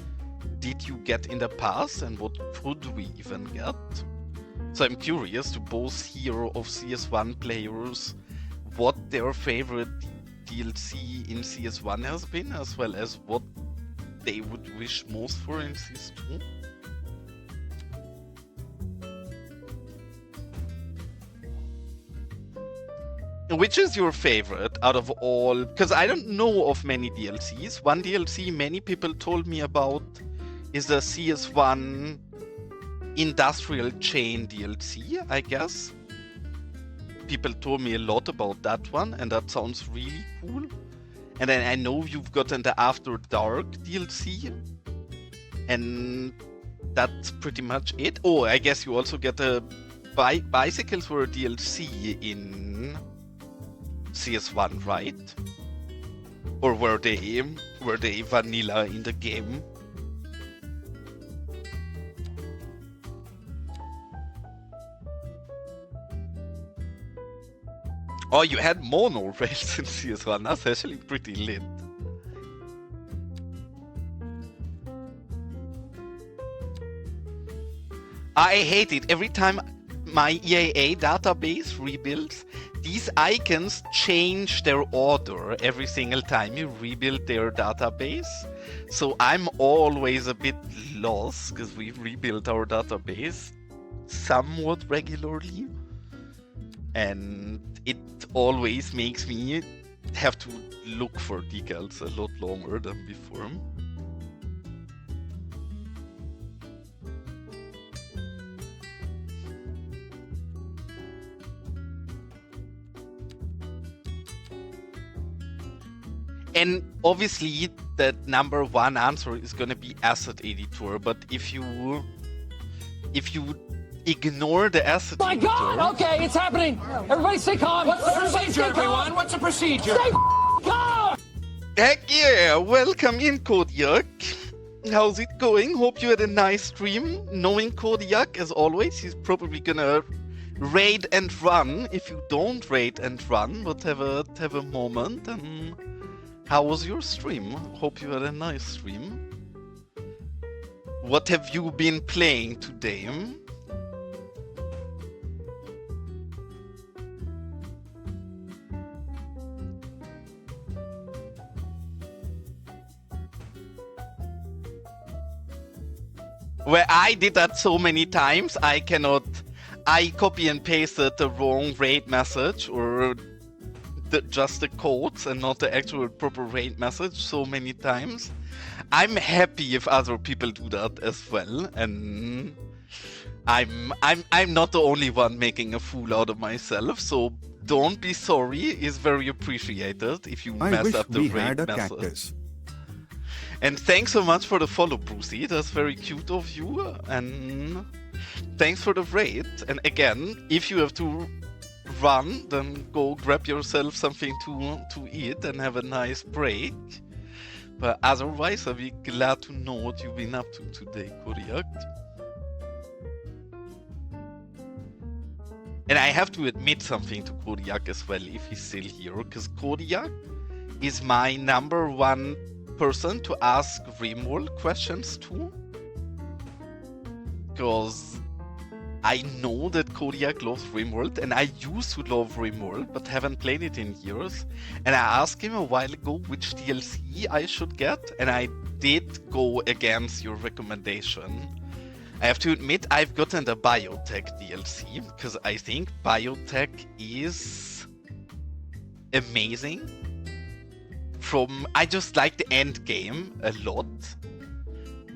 did you get in the past, and what could we even get? So I'm curious to both hear of CS1 players what their favorite DLC in CS1 has been, as well as what they would wish most for in Season 2? Which is your favorite out of all? Because I don't know of many DLCs. One DLC many people told me about is the CS1 Industrial Chain DLC, I guess. People told me a lot about that one, and that sounds really cool. And then I know you've gotten the After Dark DLC, and that's pretty much it. Oh, I guess you also get the bicycles were a DLC in CS1, right? Or were they vanilla in the game? Oh, you had mono rails in CS1. That's actually pretty lit. I hate it. Every time my EAA database rebuilds, these icons change their order every single time you rebuild their database. So I'm always a bit lost because we rebuilt our database somewhat regularly. And it always makes me have to look for decals a lot longer than before. And obviously the number one answer is gonna be asset editor, but if you ignore the asset My editor, God! Okay, it's happening. Everybody stay calm. What's the Everybody procedure, stay calm. everyone? What's the procedure? Stay calm. heck yeah! Welcome in, Kodiak. How's it going? Hope you had a nice stream. Knowing Kodiak, as always, he's probably gonna raid and run. If you don't raid and run, but have a moment. And how was your stream? Hope you had a nice stream. What have you been playing today? Where I did that so many times, I copy and pasted the wrong raid message or just the codes and not the actual proper raid message so many times. I'm happy if other people do that as well, and I'm not the only one making a fool out of myself, so don't be sorry. It's very appreciated if you mess up the raid message. Cactus. And thanks so much for the follow, Brucey. That's very cute of you. And thanks for the raid. And again, if you have to run, then go grab yourself something to eat and have a nice break. But otherwise, I'll be glad to know what you've been up to today, Kodiak. And I have to admit something to Kodiak as well, if he's still here, because Kodiak is my number one person to ask RimWorld questions to, because I know that Kodiak loves RimWorld, and I used to love RimWorld, but haven't played it in years. And I asked him a while ago which DLC I should get, and I did go against your recommendation. I have to admit, I've gotten the Biotech DLC, because I think Biotech is amazing. I just like the end game a lot,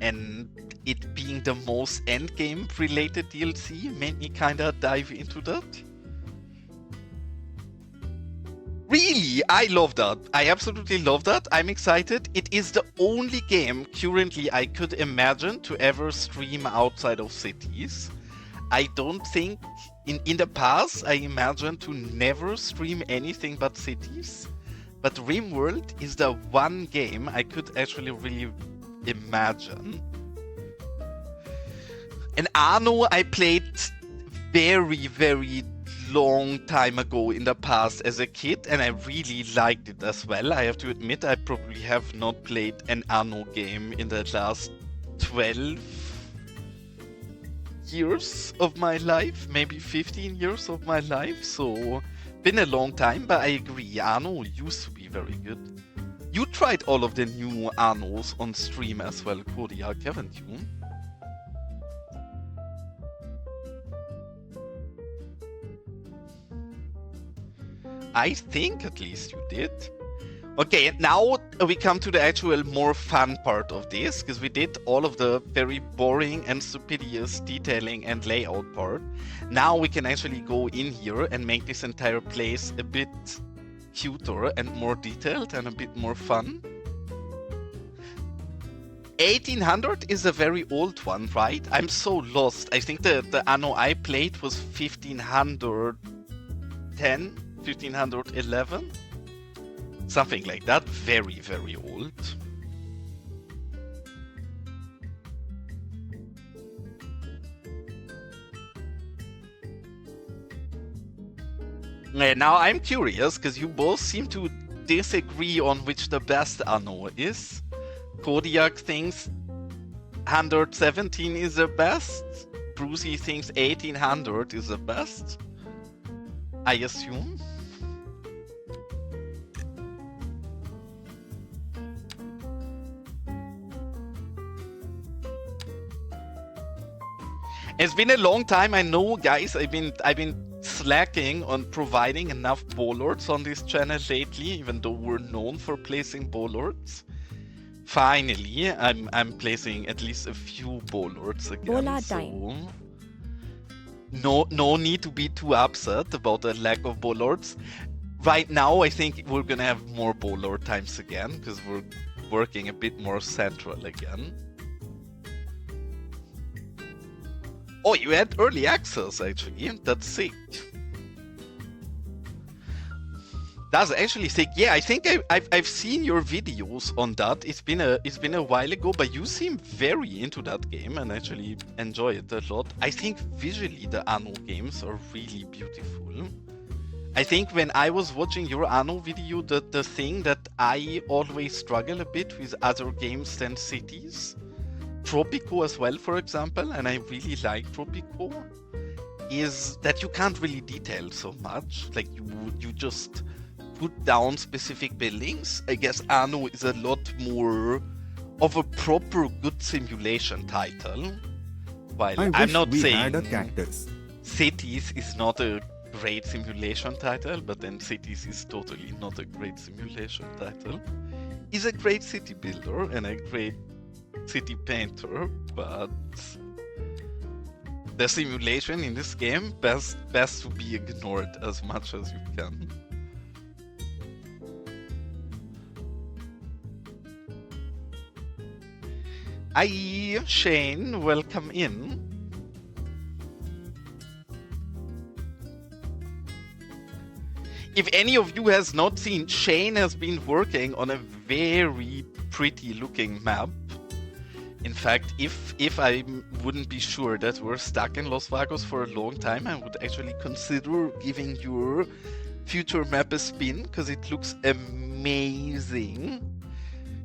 and it being the most end game related DLC made me kinda dive into that. Really, I love that. I absolutely love that. I'm excited. It is the only game currently I could imagine to ever stream outside of Cities. I don't think in the past I imagined to never stream anything but Cities. But RimWorld is the one game I could actually really imagine. And Anno I played very, very long time ago in the past as a kid, and I really liked it as well. I have to admit, I probably have not played an Anno game in the last 12 years of my life, maybe 15 years of my life, so been a long time, but I agree, Anno used to be very good. You tried all of the new Annos on stream as well, Kodiak, haven't you? I think at least you did. Okay, now we come to the actual more fun part of this, because we did all of the very boring and stupidious detailing and layout part. Now we can actually go in here and make this entire place a bit cuter and more detailed and a bit more fun. 1800 is a very old one, right? I'm so lost. I think the anno I played was 1510, 1511? Something like that. Very, very old. Now I'm curious, because you both seem to disagree on which the best anno is. Kodiak thinks 117 is the best. Brucey thinks 1800 is the best. I assume. It's been a long time, I know, guys. I've been slacking on providing enough bollards on this channel lately, even though we're known for placing bollards. Finally, I'm placing at least a few bollards again. So no need to be too upset about the lack of bollards. Right now, I think we're gonna have more bollard times again, because we're working a bit more central again. Oh, you had early access, actually. That's sick. That's actually sick. Yeah, I think I've seen your videos on that. It's been a while ago, but you seem very into that game and actually enjoy it a lot. I think visually the Anno games are really beautiful. I think when I was watching your Anno video, the thing that I always struggle a bit with other games than Cities, Tropico as well, for example, and I really like Tropico, is that you can't really detail so much. Like you just put down specific buildings. I guess Anno is a lot more of a proper good simulation title. While I'm not saying Cities is not a great simulation title, but then Cities is totally not a great simulation title. It's a great city builder and a great city painter, but the simulation in this game best to be ignored as much as you can. Hi, Shane, welcome in. If any of you has not seen, Shane has been working on a very pretty looking map. In fact, if I wouldn't be sure that we're stuck in Los Vagos for a long time, I would actually consider giving your future map a spin, because it looks amazing.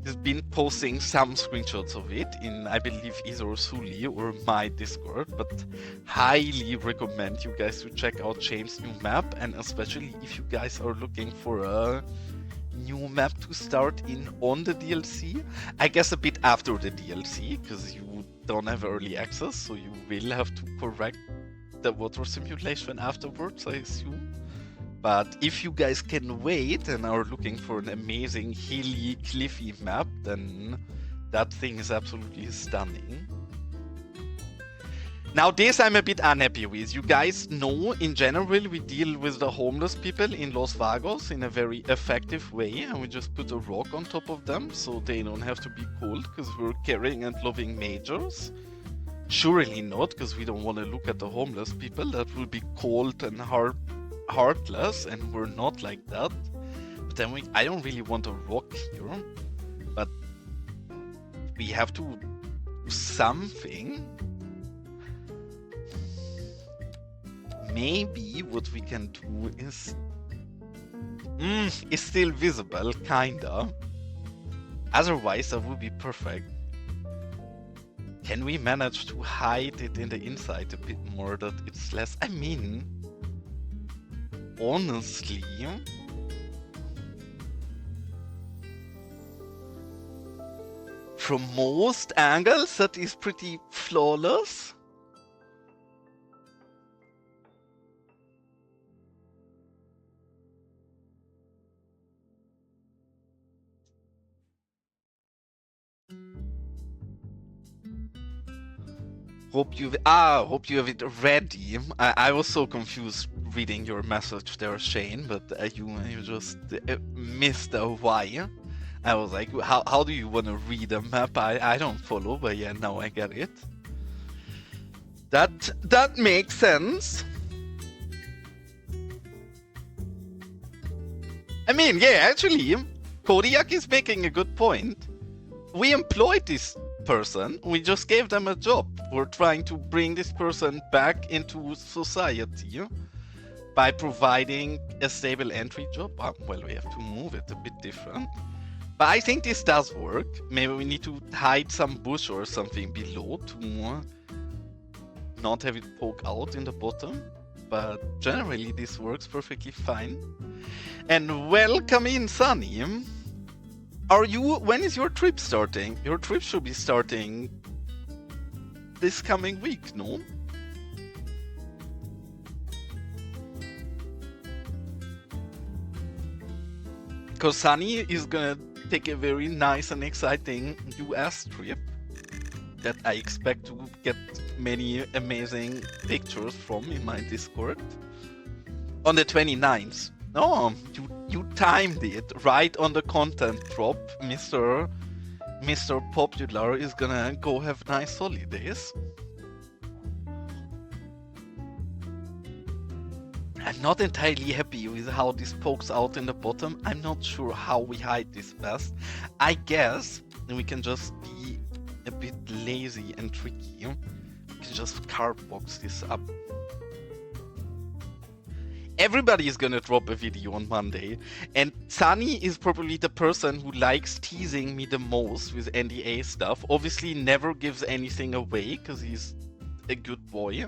He's been posting some screenshots of it in, I believe, either Suli or my Discord, but highly recommend you guys to check out Shane's new map, and especially if you guys are looking for a new map to start in on the DLC. I guess a bit after the DLC, because you don't have early access, so you will have to correct the water simulation afterwards, I assume. But if you guys can wait and are looking for an amazing hilly, cliffy map, then that thing is absolutely stunning. Now this I'm a bit unhappy with. You guys know, in general, we deal with the homeless people in Los Vagos in a very effective way, and we just put a rock on top of them so they don't have to be cold, because we're caring and loving majors. Surely not, because we don't want to look at the homeless people. That will be cold and heartless, and we're not like that. But then I don't really want a rock here, but we have to do something. Maybe what we can do is... it's still visible, kinda. Otherwise, that would be perfect. Can we manage to hide it in the inside a bit more, that it's less... I mean... honestly... from most angles, that is pretty flawless. Hope you have it ready. I was so confused reading your message there, Shane, but you just missed a why. I was like, how do you want to read a map? I don't follow, but yeah, now I get it. That makes sense. I mean, yeah, actually, Kodiak is making a good point. We employed this person, we just gave them a job. We're trying to bring this person back into society by providing a stable entry job. Well, we have to move it a bit different. But I think this does work. Maybe we need to hide some bush or something below to not have it poke out in the bottom. But generally this works perfectly fine. And welcome in, Sunny. When is your trip starting? Your trip should be starting this coming week, no? Because Sunny is gonna take a very nice and exciting US trip that I expect to get many amazing pictures from in my Discord on the 29th. No, you timed it right on the content drop. Mr. Popular is gonna go have nice holidays. I'm not entirely happy with how this pokes out in the bottom. I'm not sure how we hide this best. I guess we can just be a bit lazy and tricky. We can just cardbox this up. Everybody is gonna drop a video on Monday, and Sunny is probably the person who likes teasing me the most with NDA stuff. Obviously never gives anything away, because he's a good boy.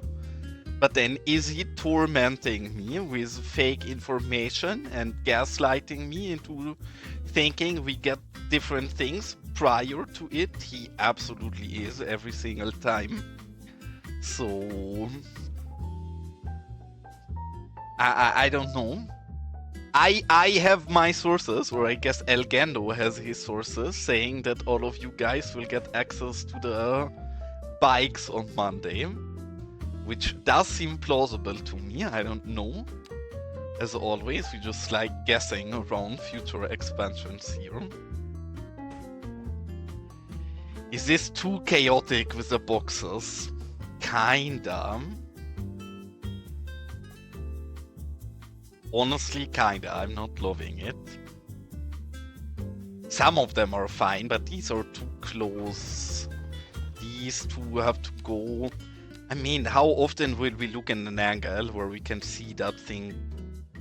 But then is he tormenting me with fake information and gaslighting me into thinking we get different things prior to it? He absolutely is every single time. So I don't know. I have my sources, or I guess Elgando has his sources, saying that all of you guys will get access to the bikes on Monday, which does seem plausible to me. I don't know. As always, we just like guessing around future expansions here. Is this too chaotic with the boxes? Kinda. Honestly, kinda. I'm not loving it. Some of them are fine, but these are too close. These two have to go. I mean, how often will we look in an angle where we can see that thing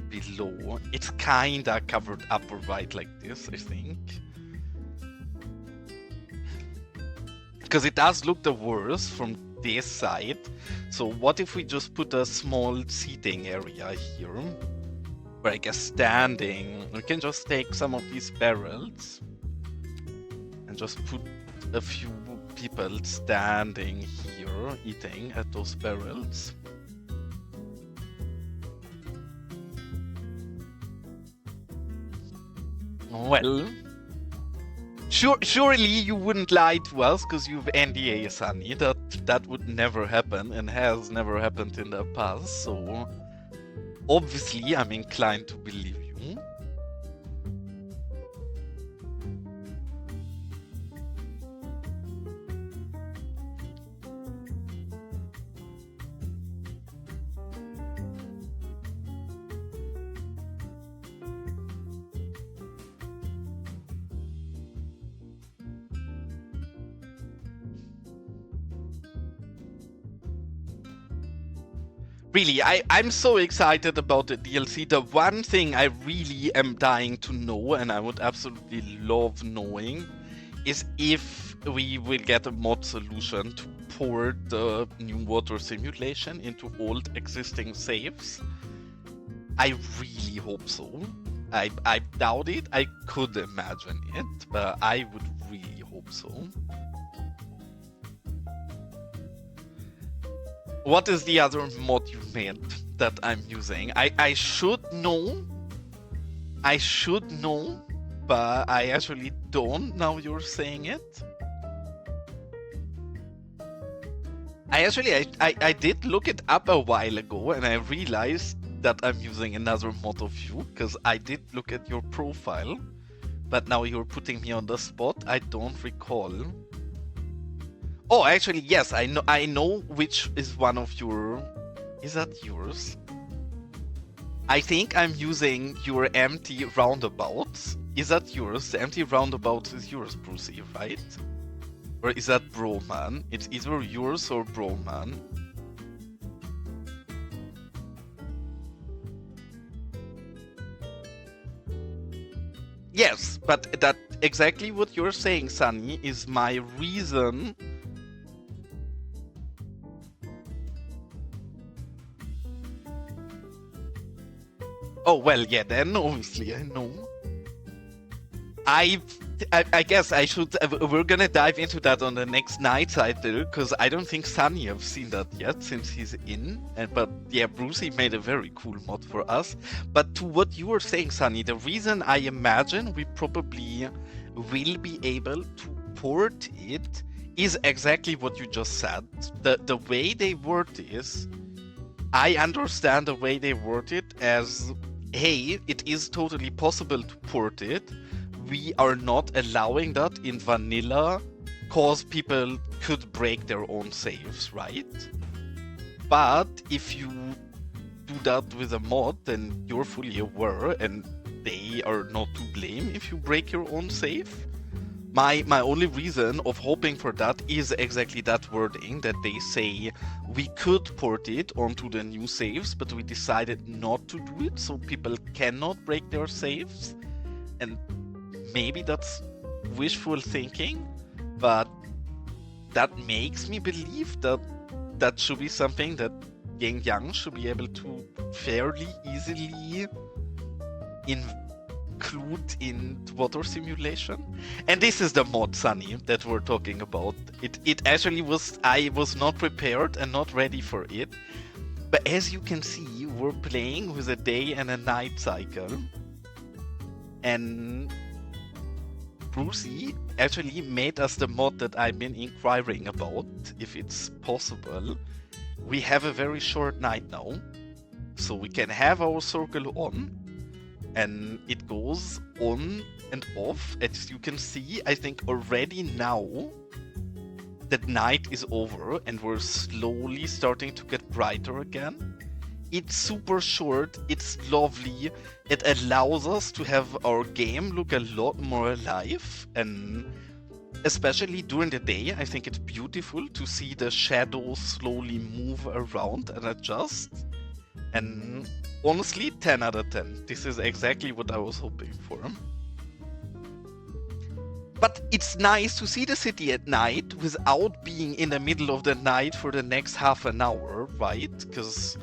below? It's kinda covered up right like this, I think. Because it does look the worst from this side. So what if we just put a small seating area here? Where I guess standing, we can just take some of these barrels and just put a few people standing here eating at those barrels. Well, surely you wouldn't lie to us because you've NDA, Sunny. That would never happen and has never happened in the past, so obviously I'm inclined to believe you. Really, I'm so excited about the DLC. The one thing I really am dying to know, and I would absolutely love knowing, is if we will get a mod solution to port the new water simulation into old existing saves. I really hope so. I doubt it. I could imagine it, but I would really hope hope so. What is the other mod you made that I'm using? I should know. I should know, but I actually don't now you're saying it. I did look it up a while ago and I realized that I'm using another mod of you because I did look at your profile, but now you're putting me on the spot. I don't recall. Oh, actually, yes, I know which is one of your... Is that yours? I think I'm using your empty roundabouts. Is that yours? The empty roundabouts is yours, Brucey, right? Or is that Broman? It's either yours or Broman. Yes, but that exactly what you're saying, Sunny, is my reason. Oh, well, yeah, then obviously I know. I guess I should. We're gonna dive into that on the next night title because I don't think Sunny have seen that yet since he's in. But yeah, Brucey made a very cool mod for us. But to what you were saying, Sunny, the reason I imagine we probably will be able to port it is exactly what you just said. The way they word this, I understand the way they word it as, hey, it is totally possible to port it. We are not allowing that in vanilla cause people could break their own saves, right? But if you do that with a mod, then you're fully aware and they are not to blame if you break your own save. My only reason of hoping for that is exactly that wording, that they say we could port it onto the new saves, but we decided not to do it so people cannot break their saves. And maybe that's wishful thinking, but that makes me believe that that should be something that Yang Yang should be able to fairly easily include in water simulation. And this is the mod, Sunny, that we're talking about. It actually was, I was not prepared and not ready for it. But as you can see, we're playing with a day and a night cycle. And Brucey actually made us the mod that I've been inquiring about, if it's possible. We have a very short night now, so we can have our circle on, and it goes on and off. As you can see, I think already now that night is over and we're slowly starting to get brighter again. It's super short, it's lovely, it allows us to have our game look a lot more alive, and especially during the day, I think it's beautiful to see the shadows slowly move around and adjust. And honestly, 10 out of 10. This is exactly what I was hoping for. But it's nice to see the city at night without being in the middle of the night for the next half an hour, right? Because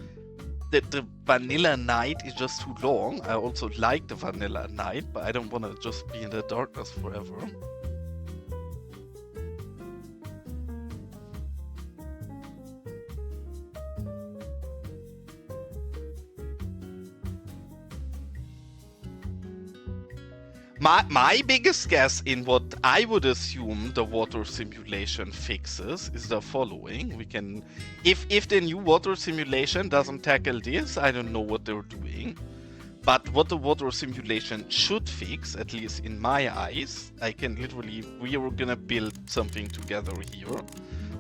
the vanilla night is just too long. I also like the vanilla night, but I don't want to just be in the darkness forever. My biggest guess in what I would assume the water simulation fixes is the following. We can, if the new water simulation doesn't tackle this, I don't know what they're doing. But what the water simulation should fix, at least in my eyes, I can literally, we are gonna build something together here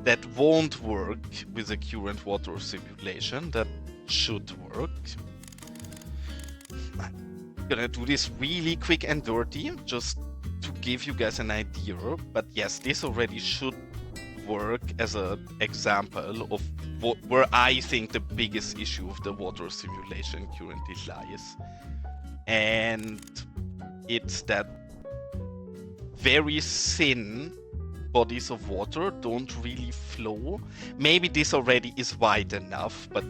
that won't work with the current water simulation, that should work. Gonna do this really quick and dirty just to give you guys an idea, but yes, this already should work as an example of where I think the biggest issue of the water simulation currently lies. And it's that very thin bodies of water don't really flow. Maybe this already is wide enough, but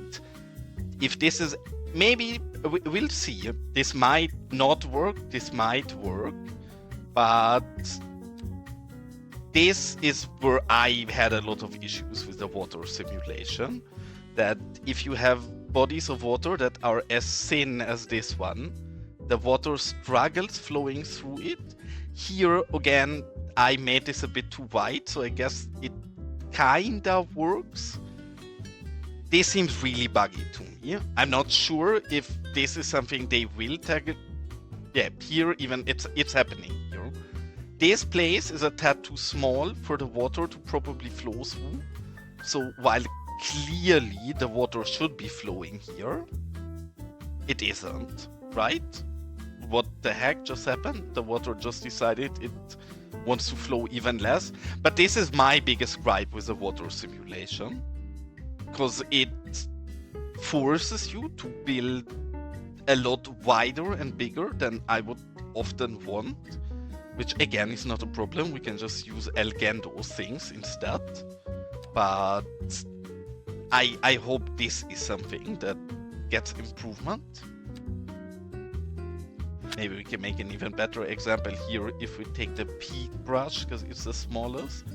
if this is, maybe we'll see. This might not work, this might work, but this is where I had a lot of issues with the water simulation. That if you have bodies of water that are as thin as this one, the water struggles flowing through it. Here, again, I made this a bit too wide, so I guess it kinda works. This seems really buggy to me. I'm not sure if this is something they will tackle. Yeah, here even it's happening here. This place is a tad too small for the water to probably flow through. So while clearly the water should be flowing here, it isn't, right? What the heck just happened? The water just decided it wants to flow even less. But this is my biggest gripe with the water simulation, because it forces you to build a lot wider and bigger than I would often want, which again is not a problem. We can just use Elgendo things instead. But I hope this is something that gets improvement. Maybe we can make an even better example here if we take the peak brush, because it's the smallest.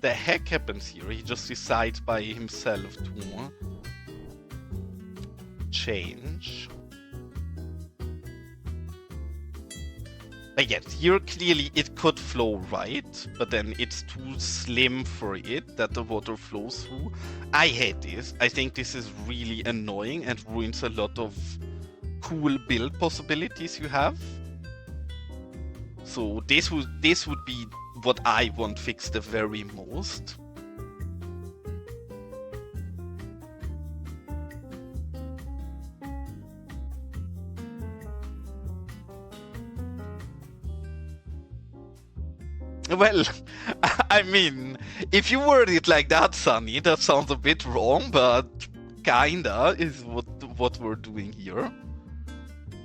The heck happens here? He just decides by himself to change. But yes, here clearly it could flow right, but then it's too slim for it that the water flows through. I hate this. I think this is really annoying and ruins a lot of cool build possibilities you have. So this would be what I want fixed the very most. Well, I mean, if you word it like that, Sunny, that sounds a bit wrong, but kinda is what we're doing here.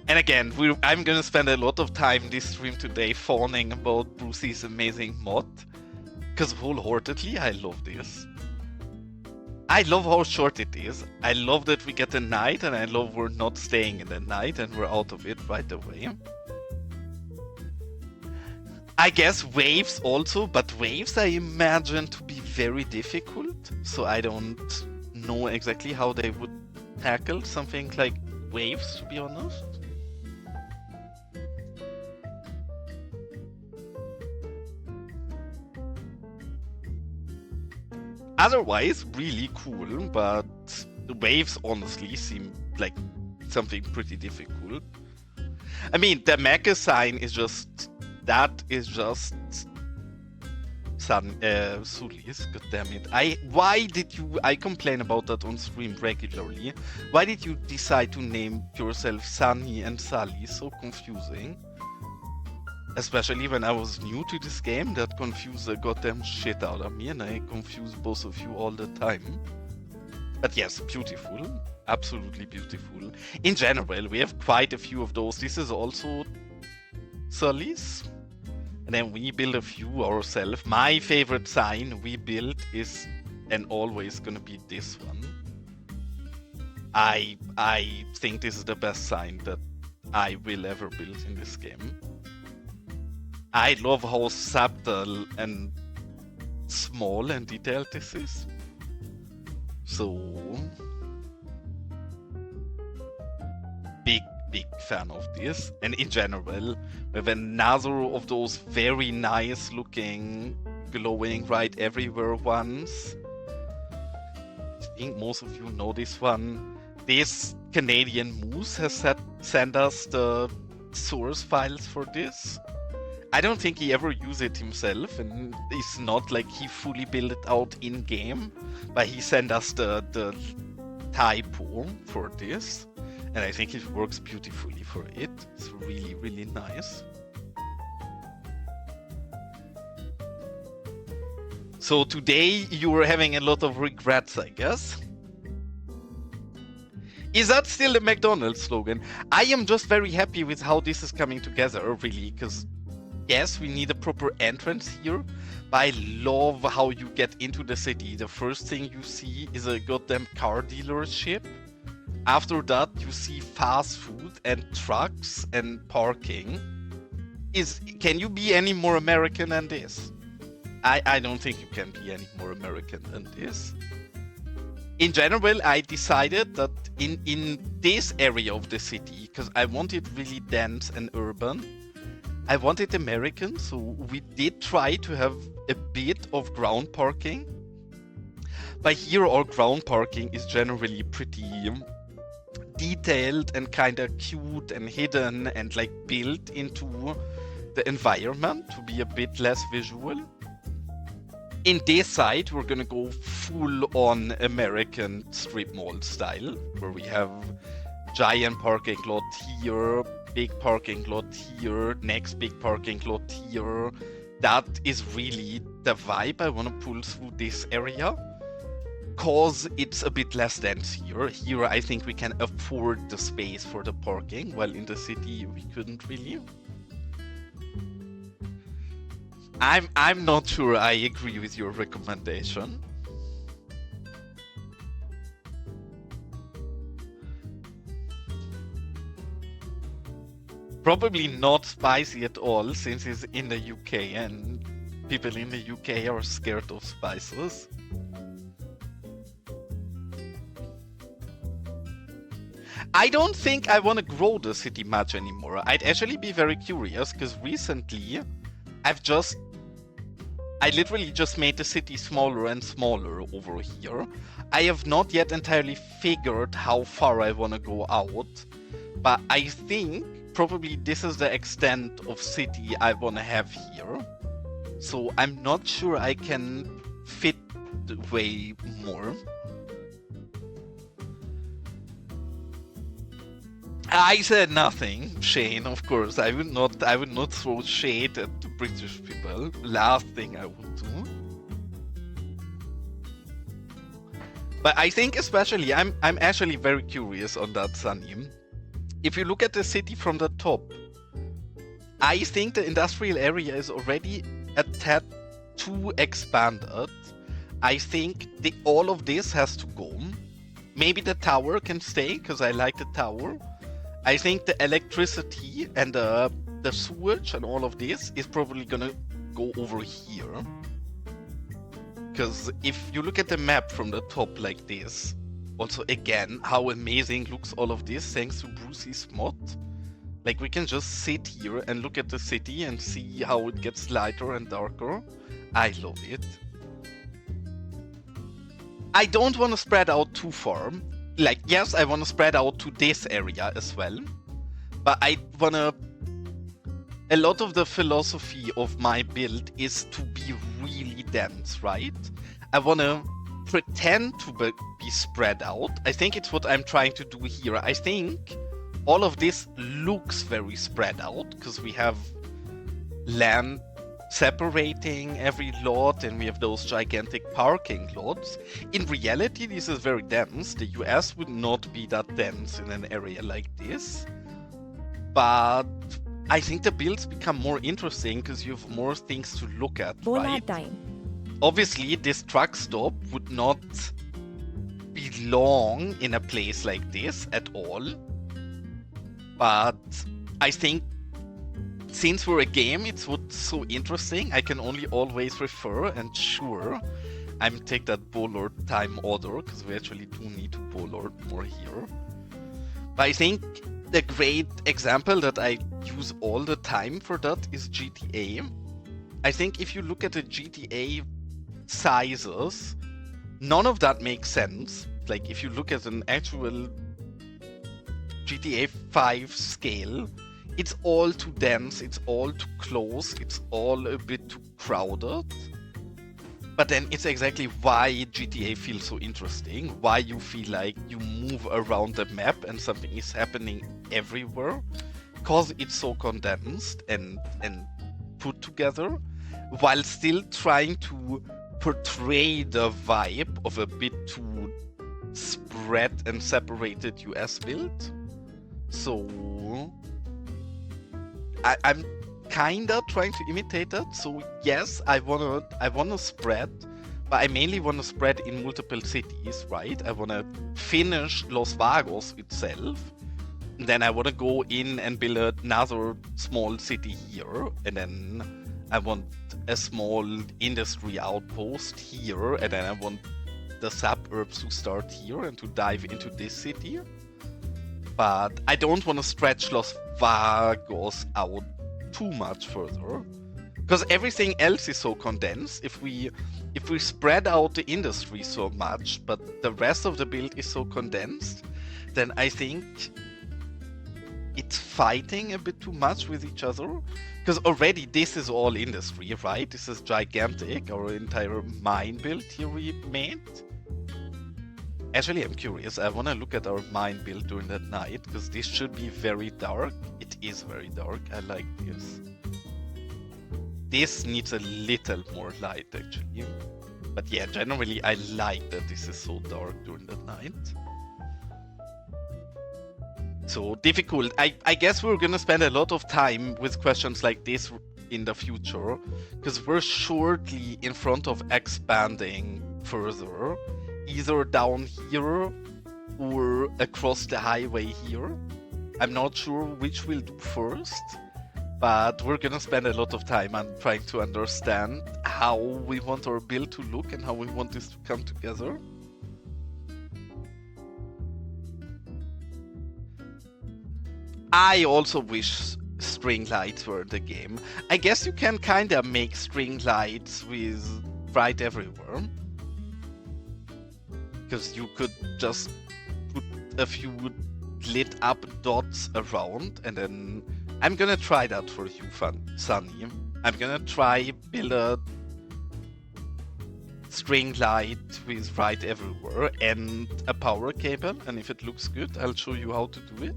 And again, I'm gonna spend a lot of time this stream today fawning about Brucey's amazing mod, because wholeheartedly I love this. I love how short it is. I love that we get a night, and I love we're not staying in the night and we're out of it right away. I guess waves also, but waves I imagine to be very difficult, so I don't know exactly how they would tackle something like waves, to be honest. Otherwise, really cool, but the waves honestly seem like something pretty difficult. I mean, the mecha sign is just... That is just Sulis, goddammit. I complain about that on stream regularly. Why did you decide to name yourself Sunny and Sally? So confusing. Especially when I was new to this game, that confused the goddamn shit out of me, and I confuse both of you all the time. But yes, beautiful. Absolutely beautiful. In general, we have quite a few of those. This is also Sully's. And then we build a few ourselves. My favorite sign we built is and always gonna be this one. I think this is the best sign that I will ever build in this game. I love how subtle and small and detailed this is. So big fan of this. And in general, we have another of those very nice looking glowing right everywhere ones. I think most of you know this one. This Canadian Moose has sent us the source files for this. I don't think he ever used it himself, and it's not like he fully built it out in game, but he sent us the typo for this. And I think it works beautifully for it. It's really, really nice. So today you are having a lot of regrets, I guess. Is that still the McDonald's slogan? I am just very happy with how this is coming together, really, because yes, we need a proper entrance here, but I love how you get into the city. The first thing you see is a goddamn car dealership. After that, you see fast food and trucks and parking. Can you be any more American than this? I don't think you can be any more American than this. In general, I decided that in this area of the city, because I wanted really dense and urban, I wanted American, so we did try to have a bit of ground parking. But here, all ground parking is generally pretty detailed and kind of cute and hidden and like built into the environment to be a bit less visual. In this side, we're gonna go full on American strip mall style, where we have giant parking lot here, big parking lot here, next big parking lot here. That is really the vibe I want to pull through this area, cause it's a bit less dense here. Here I think we can afford the space for the parking, while in the city we couldn't really. I'm not sure I agree with your recommendation. Probably not spicy at all, since it's in the UK and people in the UK are scared of spices. I don't think I want to grow the city much anymore. I'd actually be very curious, because recently I literally just made the city smaller and smaller over here. I have not yet entirely figured how far I want to go out, but I think probably this is the extent of city I want to have here. So I'm not sure I can fit way more. I said nothing, Shane, of course. I would not throw shade at the British people. Last thing I would do. But I think especially, I'm actually very curious on that, Sunny. If you look at the city from the top, I think the industrial area is already a tad too expanded. I think all of this has to go. Maybe the tower can stay, because I like the tower. I think the electricity and the sewage and all of this is probably gonna go over here. Because if you look at the map from the top like this, also again, how amazing looks all of this thanks to Brucey's mod. Like, we can just sit here and look at the city and see how it gets lighter and darker. I love it. I don't want to spread out too far. Like, yes, I want to spread out to this area as well, but I want to... A lot of the philosophy of my build is to be really dense, right? I want to pretend to be spread out. I think it's what I'm trying to do here. I think all of this looks very spread out, because we have land separating every lot, and we have those gigantic parking lots. In reality, this is very dense. The US would not be that dense in an area like this. But I think the builds become more interesting because you have more things to look at, right? Time. Obviously, this truck stop would not belong in a place like this at all. But I think since we're a game, it's what's so interesting. I can only always refer, and sure, I'm take that Bollard time order, because we actually do need to Bollard more here. But I think the great example that I use all the time for that is GTA. I think if you look at the GTA sizes, none of that makes sense. Like, if you look at an actual GTA 5 scale, it's all too dense, it's all too close, it's all a bit too crowded. But then it's exactly why GTA feels so interesting, why you feel like you move around the map and something is happening everywhere, because it's so condensed and put together, while still trying to portray the vibe of a bit too spread and separated US build. So I'm kinda trying to imitate that. So yes, I wanna spread, but I mainly wanna spread in multiple cities, right? I wanna finish Los Vagos itself, and then I wanna go in and build another small city here, and then I want a small industry outpost here, and then I want the suburbs to start here and to dive into this city. But I don't want to stretch Los Vagos out too much further, because everything else is so condensed. If we spread out the industry so much, but the rest of the build is so condensed, then I think it's fighting a bit too much with each other. Because already this is all industry, right? This is gigantic. Our entire mine build here we made. Actually, I'm curious. I want to look at our mine build during that night, because this should be very dark. It is very dark. I like this. This needs a little more light, actually. But yeah, generally, I like that this is so dark during the night. So difficult. I guess we're gonna spend a lot of time with questions like this in the future, because we're shortly in front of expanding further, either down here or across the highway here. I'm not sure which we'll do first, but we're gonna spend a lot of time on trying to understand how we want our build to look and how we want this to come together. I also wish string lights were in the game. I guess you can kinda make string lights with right everywhere. Because you could just put a few lit up dots around, and then I'm gonna try that for you, Sunny. I'm gonna try build a string light with right everywhere and a power cable, and if it looks good, I'll show you how to do it.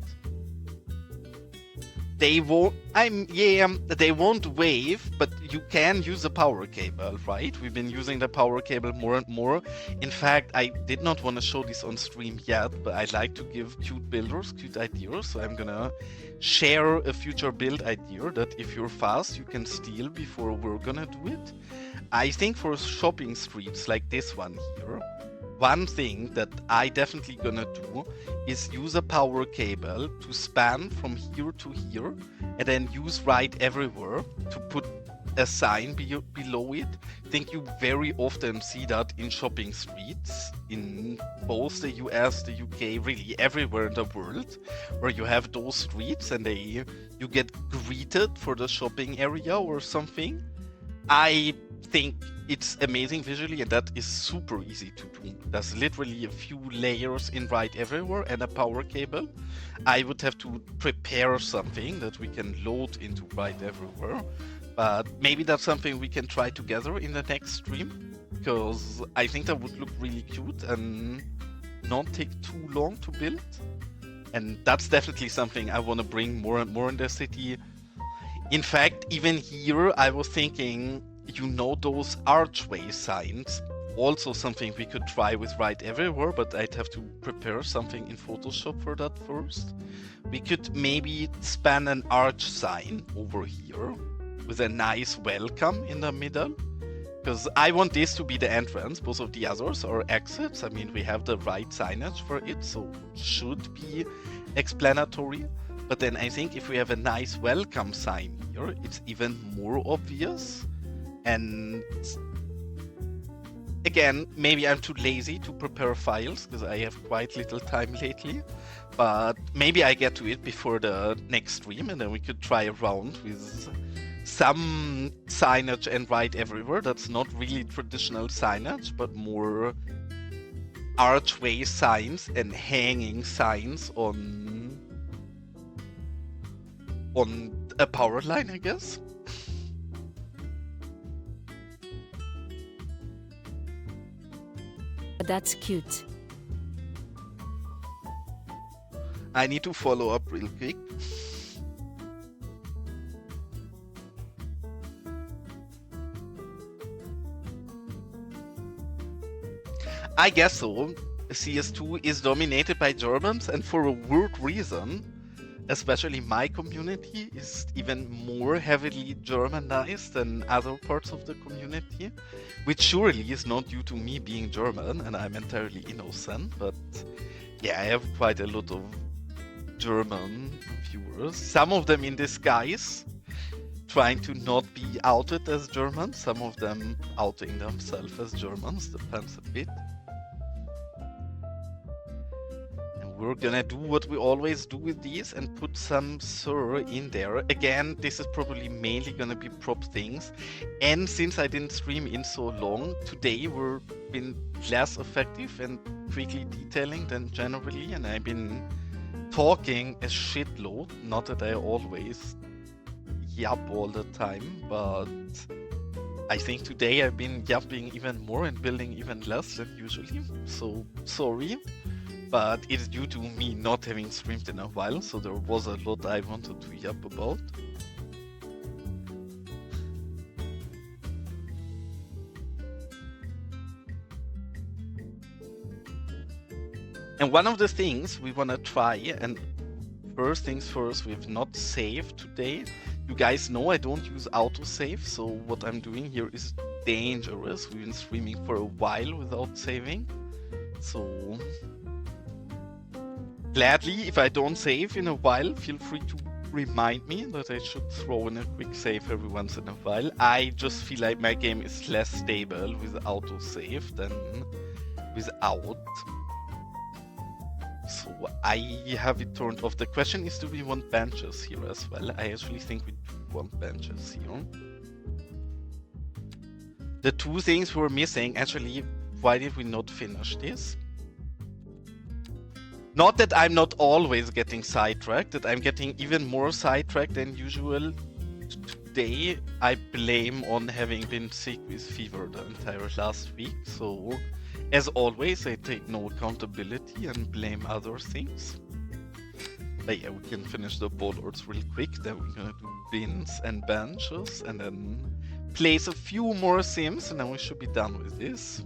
They won't. They won't wave, but you can use a power cable, right? We've been using the power cable more and more. In fact, I did not want to show this on stream yet, but I'd like to give cute builders cute ideas. So I'm gonna share a future build idea that if you're fast, you can steal before we're gonna do it. I think for shopping streets like this one here, one thing that I definitely gonna do is use a power cable to span from here to here, and then use right everywhere to put a sign below it. I think you very often see that in shopping streets in both the US, the UK, really everywhere in the world, where you have those streets and you get greeted for the shopping area or something. I think it's amazing visually, and that is super easy to do. There's literally a few layers in right everywhere and a power cable. I would have to prepare something that we can load into right everywhere, but maybe that's something we can try together in the next stream, because I think that would look really cute and not take too long to build. And that's definitely something I want to bring more and more in the city. In fact, even here, I was thinking, you know, those archway signs, also something we could try with right everywhere, but I'd have to prepare something in Photoshop for that first. We could maybe span an arch sign over here with a nice welcome in the middle, because I want this to be the entrance. Both of the others are exits. I mean, we have the right signage for it, so it should be explanatory. But then I think if we have a nice welcome sign here, it's even more obvious. And again, maybe I'm too lazy to prepare files because I have quite little time lately. But maybe I get to it before the next stream, and then we could try around with some signage and right everywhere. That's not really traditional signage, but more archway signs and hanging signs on a power line, I guess. That's cute. I need to follow up real quick. I guess so. CS2 is dominated by Germans, and for a weird reason. Especially my community is even more heavily Germanized than other parts of the community, which surely is not due to me being German and I'm entirely innocent, but yeah, I have quite a lot of German viewers, some of them in disguise, trying to not be outed as German. Some of them outing themselves as Germans, depends a bit. And we're gonna do what we always do with these and put some sir in there. Again, this is probably mainly gonna be prop things. And since I didn't stream in so long, today we're been less effective and quickly detailing than generally, and I've been talking a shitload. Not that I always yap all the time, but I think today I've been yapping even more and building even less than usually. So sorry, but it's due to me not having streamed in a while, so there was a lot I wanted to yap about. And one of the things we want to try, and first things first, we've not saved today. You guys know I don't use autosave, so what I'm doing here is dangerous. We've been streaming for a while without saving. So gladly, if I don't save in a while, feel free to remind me that I should throw in a quick save every once in a while. I just feel like my game is less stable with autosave than without. So I have it turned off. The question is, do we want benches here as well? I actually think we do want benches here. The two things we're missing, actually, why did we not finish this? Not that I'm not always getting sidetracked, that I'm getting even more sidetracked than usual. Today, I blame on having been sick with fever the entire last week, so as always, I take no accountability and blame other things. But yeah, we can finish the bollards real quick, then we're gonna do bins and benches, and then place a few more sims, and then we should be done with this.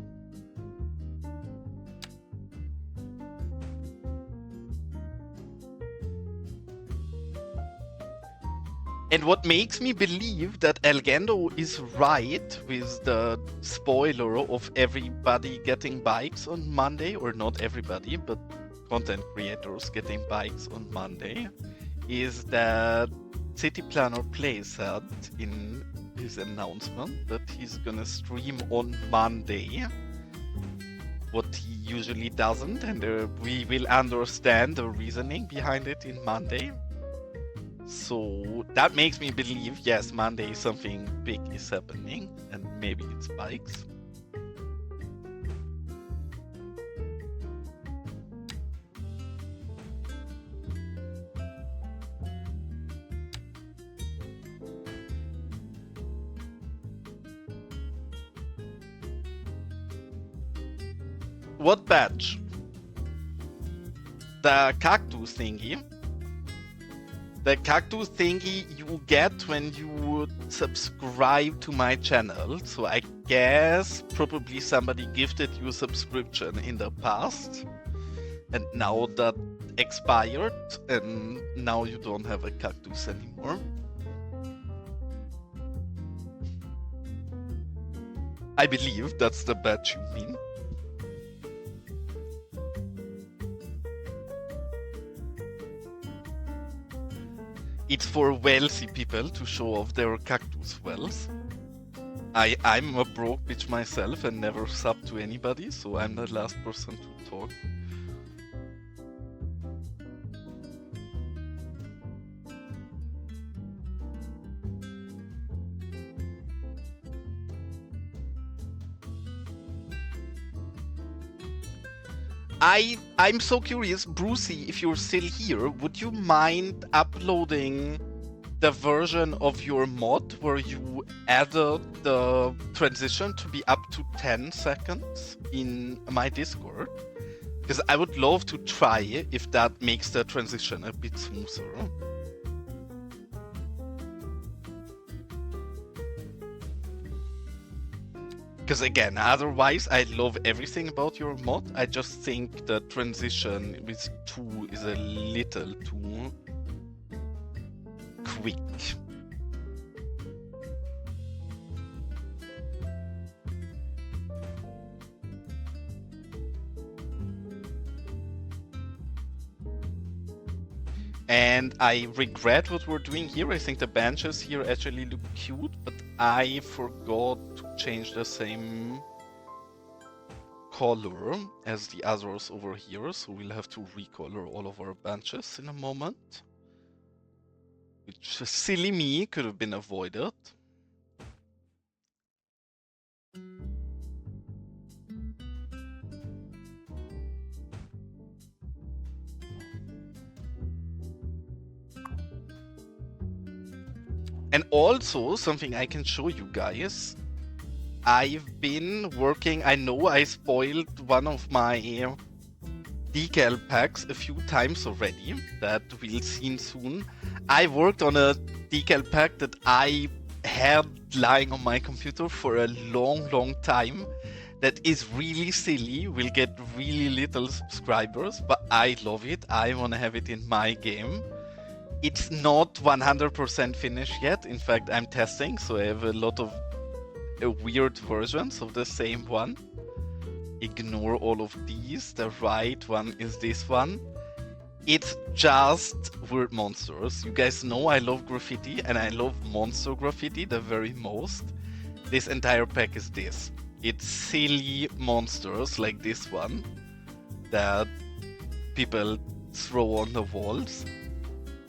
And what makes me believe that Elgando is right with the spoiler of everybody getting bikes on Monday, or not everybody, but content creators getting bikes on Monday, is that City Planner Play said in his announcement that he's gonna stream on Monday, what he usually doesn't, and we will understand the reasoning behind it in Monday. So that makes me believe, yes, Monday something big is happening, and maybe it's bikes. What badge? The cactus thingy. The cactus thingy you get when you subscribe to my channel. So I guess probably somebody gifted you a subscription in the past. And now that expired, and now you don't have a cactus anymore. I believe that's the badge you mean. It's for wealthy people to show off their cactus wealth. I'm a broke bitch myself and never sub to anybody, so I'm the last person to talk. I'm so curious, Brucey, if you're still here, would you mind uploading the version of your mod where you added the transition to be up to 10 seconds in my Discord? Because I would love to try if that makes the transition a bit smoother. Because again, otherwise I love everything about your mod. I just think the transition with 2 is a little too quick. And I regret what we're doing here. I think the benches here actually look cute, but I forgot to change the same color as the others over here. So we'll have to recolor all of our benches in a moment. Which, silly me, could have been avoided. And also, something I can show you guys. I've been working, I know I spoiled one of my decal packs a few times already, that we'll see soon. I worked on a decal pack that I had lying on my computer for a long time. That is really silly, will get really little subscribers, but I love it. I want to have it in my game. It's not 100% finished yet. In fact, I'm testing, so I have a lot of weird versions of the same one. Ignore all of these. The right one is this one. It's just weird monsters. You guys know I love graffiti, and I love monster graffiti the very most. This entire pack is this. It's silly monsters like this one that people throw on the walls.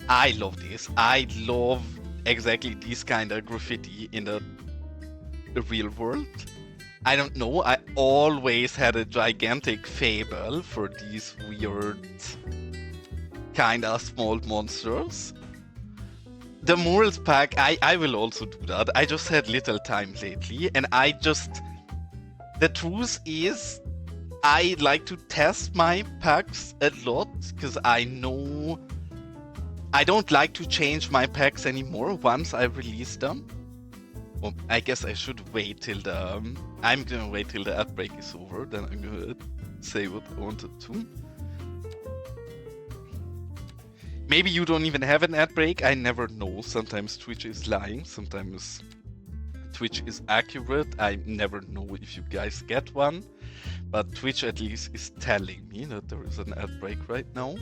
I love this. I love exactly this kind of graffiti in the real world. I don't know, I always had a gigantic fable for these weird kind of small monsters. The murals pack, I will also do that. I just had little time lately, and the truth is, I like to test my packs a lot, because I know I don't like to change my packs anymore once I release them. Well, I guess I should wait till I'm gonna wait till the ad break is over, then I'm gonna say what I wanted to. Maybe you don't even have an ad break, I never know. Sometimes Twitch is lying, sometimes Twitch is accurate. I never know if you guys get one, but Twitch at least is telling me that there is an ad break right now.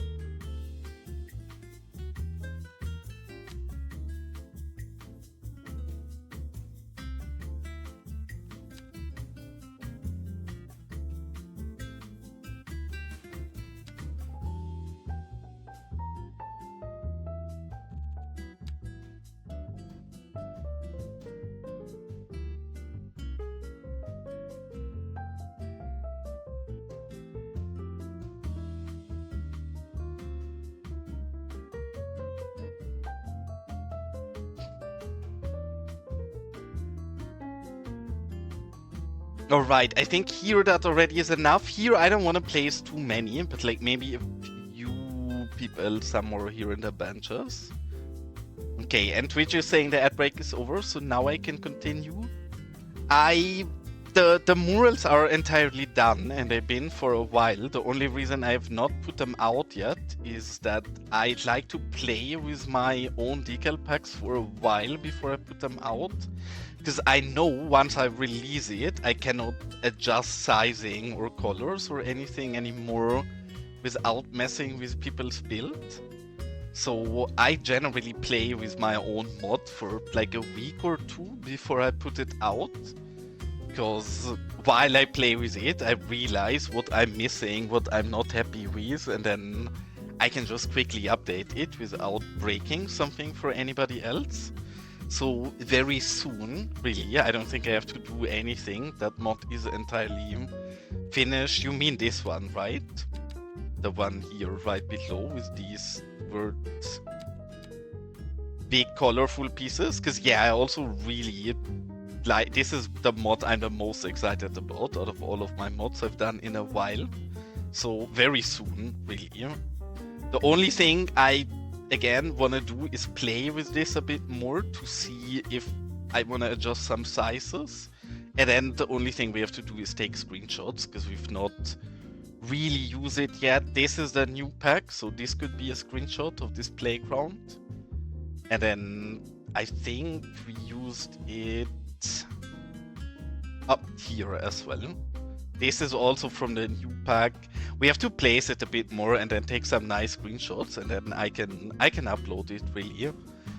Alright, I think here that already is enough. Here I don't want to place too many, but like maybe a few people somewhere here in the benches. Okay, and Twitch is saying the ad break is over, so now I can continue. The murals are entirely done, and they've been for a while. The only reason I have not put them out yet is that I'd like to play with my own decal packs for a while before I put them out. Because I know once I release it, I cannot adjust sizing or colors or anything anymore without messing with people's build. So I generally play with my own mod for like a week or two before I put it out. Because while I play with it, I realize what I'm missing, what I'm not happy with, and then I can just quickly update it without breaking something for anybody else. So very soon, really, I don't think I have to do anything. That mod is entirely finished. You mean this one, right? The one here right below with these words. Big colorful pieces. Because yeah, I also really like, this is the mod I'm the most excited about out of all of my mods I've done in a while. So very soon, really. The only thing I again want to do is play with this a bit more to see if I want to adjust some sizes. And then the only thing we have to do is take screenshots, because we've not really used it yet. This is the new pack, so this could be a screenshot of this playground. And then I think we used it up here as well. This is also from the new pack. We have to place it a bit more and then take some nice screenshots, and then I can upload it really.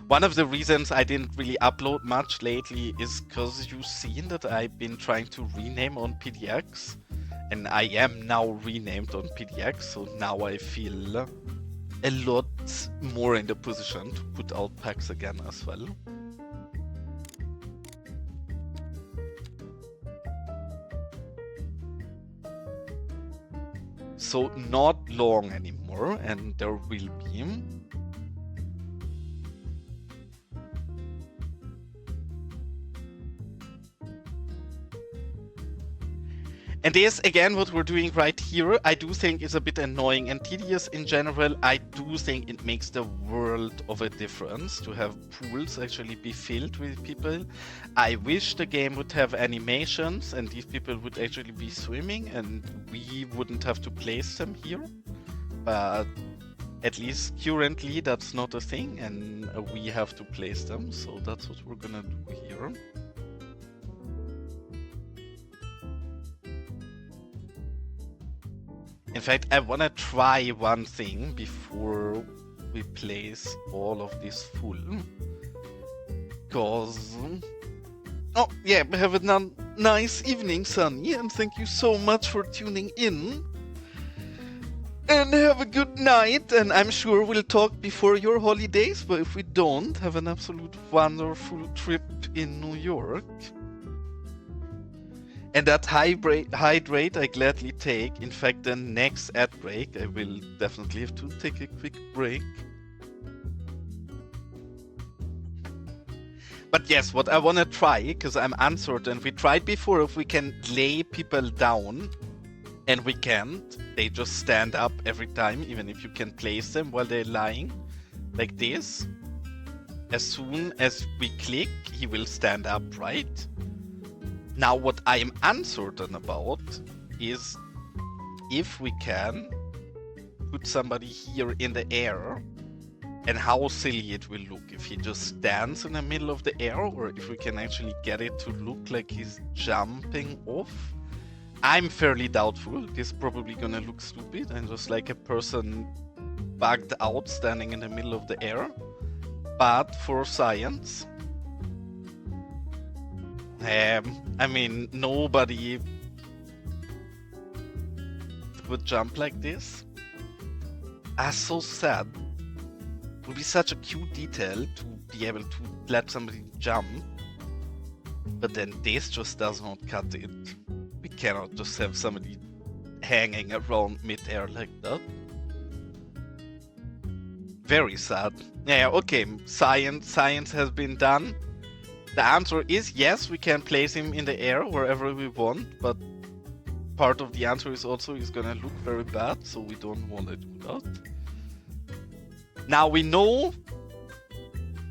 One of the reasons I didn't really upload much lately is because you've seen that I've been trying to rename on PDX, and I am now renamed on PDX, so now I feel a lot more in the position to put out packs again as well. So not long anymore, and there will be and this, again, what we're doing right here, I do think is a bit annoying and tedious in general. I do think it makes the world of a difference to have pools actually be filled with people. I wish the game would have animations and these people would actually be swimming and we wouldn't have to place them here. But at least currently that's not a thing and we have to place them. So that's what we're gonna do here. In fact, I want to try one thing before we place all of this full. Because... Oh, yeah, have a nice evening, Sunny, and thank you so much for tuning in. And have a good night, and I'm sure we'll talk before your holidays, but if we don't, have an absolute wonderful trip in New York. And that hydrate I gladly take. In fact, the next ad break, I will definitely have to take a quick break. But yes, what I want to try, because I'm uncertain, we tried before if we can lay people down, and we can't. They just stand up every time, even if you can place them while they're lying, like this. As soon as we click, he will stand up, right? Now, what I am uncertain about is if we can put somebody here in the air and how silly it will look if he just stands in the middle of the air or if we can actually get it to look like he's jumping off. I'm fairly doubtful. It's probably gonna look stupid and just like a person bugged out standing in the middle of the air. But for science... I mean, nobody would jump like this. So sad. It would be such a cute detail to be able to let somebody jump. But then this just does not cut it. We cannot just have somebody hanging around mid-air like that. Very sad. Yeah, okay, science has been done. The answer is yes, we can place him in the air wherever we want, but part of the answer is also he's gonna look very bad, so we don't want to do that. Now we know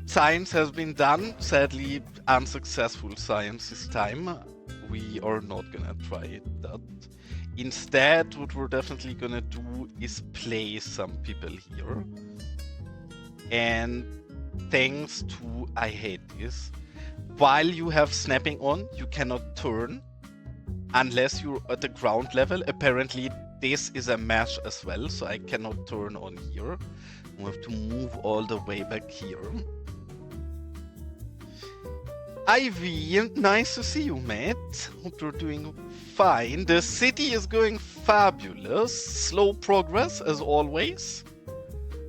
science has been done, sadly unsuccessful science this time. We are not gonna try that. Instead, what we're definitely gonna do is place some people here. And thanks to, I hate this, while you have snapping on, you cannot turn unless you're at the ground level. Apparently, this is a match as well, so I cannot turn on here. We have to move all the way back here. Ivy, nice to see you, mate. Hope you're doing fine. The city is going fabulous. Slow progress, as always.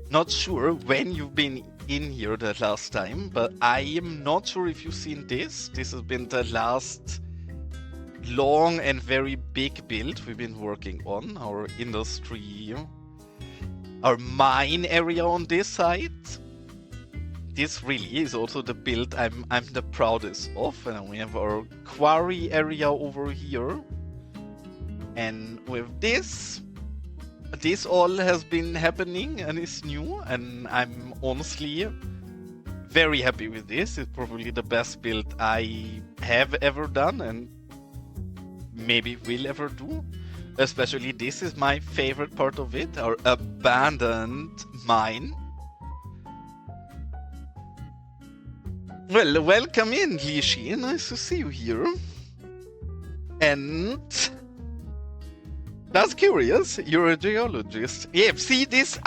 Not sure when you've been in here the last time, but I am not sure if you've seen this. This has been the last long and very big build we've been working on. Our industry, our mine area on this side. This really is also the build I'm the proudest of. And we have our quarry area over here. And with this all has been happening and is new, and I'm honestly very happy with this. It's probably the best build I have ever done and maybe will ever do. Especially this is my favorite part of it, our abandoned mine. Well, welcome in, Lishi. Nice to see you here. And That's curious. You're a geologist. Yeah, see this,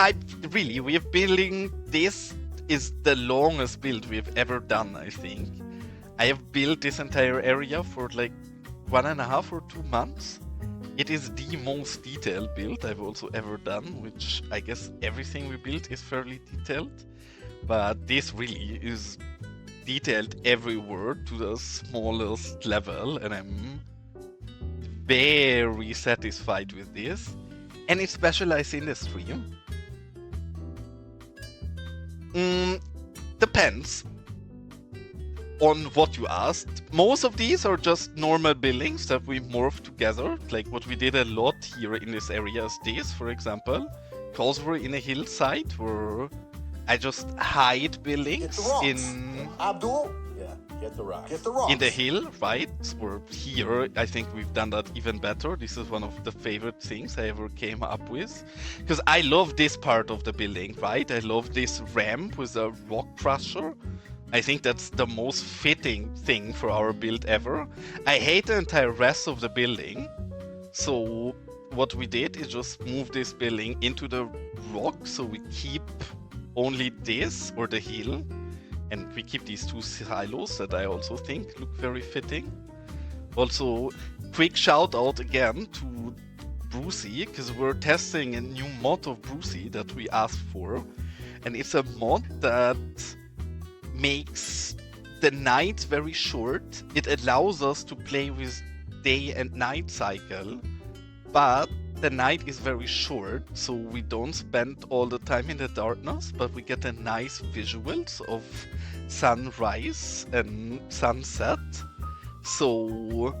we're building, this is the longest build we've ever done, I think. I have built this entire area for like 1.5 or 2 months. It is the most detailed build I've also ever done, which I guess everything we built is fairly detailed. But this really is detailed everywhere to the smallest level, and I'm very satisfied with this. Any specialized industry? Depends on what you asked. Most of these are just normal buildings that we morphed together. Like what we did a lot here in this area is this, for example. Because we're in a hillside where I just hide buildings in... Abdul? Yeah, get the rocks. Get the rocks. In the hill, right? Or here, I think we've done that even better. This is one of the favorite things I ever came up with. Because I love this part of the building, right? I love this ramp with a rock crusher. I think that's the most fitting thing for our build ever. I hate the entire rest of the building. So what we did is just move this building into the rock. So we keep only this, or the hill. And we keep these two silos that I also think look very fitting. Also, quick shout out again to Brucey, because we're testing a new mod of Brucey that we asked for. And it's a mod that makes the night very short. It allows us to play with day and night cycle, but the night is very short, so we don't spend all the time in the darkness, but we get a nice visuals of sunrise and sunset. So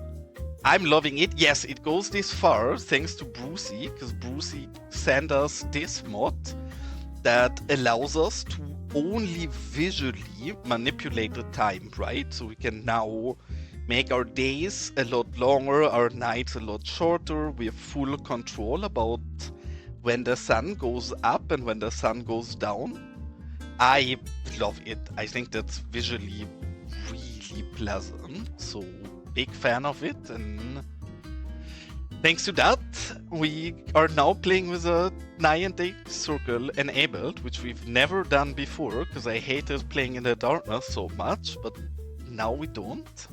I'm loving it. Yes, it goes this far thanks to Brucey, because Brucey sent us this mod that allows us to only visually manipulate the time, right? So we can now make our days a lot longer, our nights a lot shorter. We have full control about when the sun goes up and when the sun goes down. I love it. I think that's visually really pleasant. So big fan of it, and thanks to that, we are now playing with a night and day circle enabled, which we've never done before, because I hated playing in the darkness so much, but now we don't.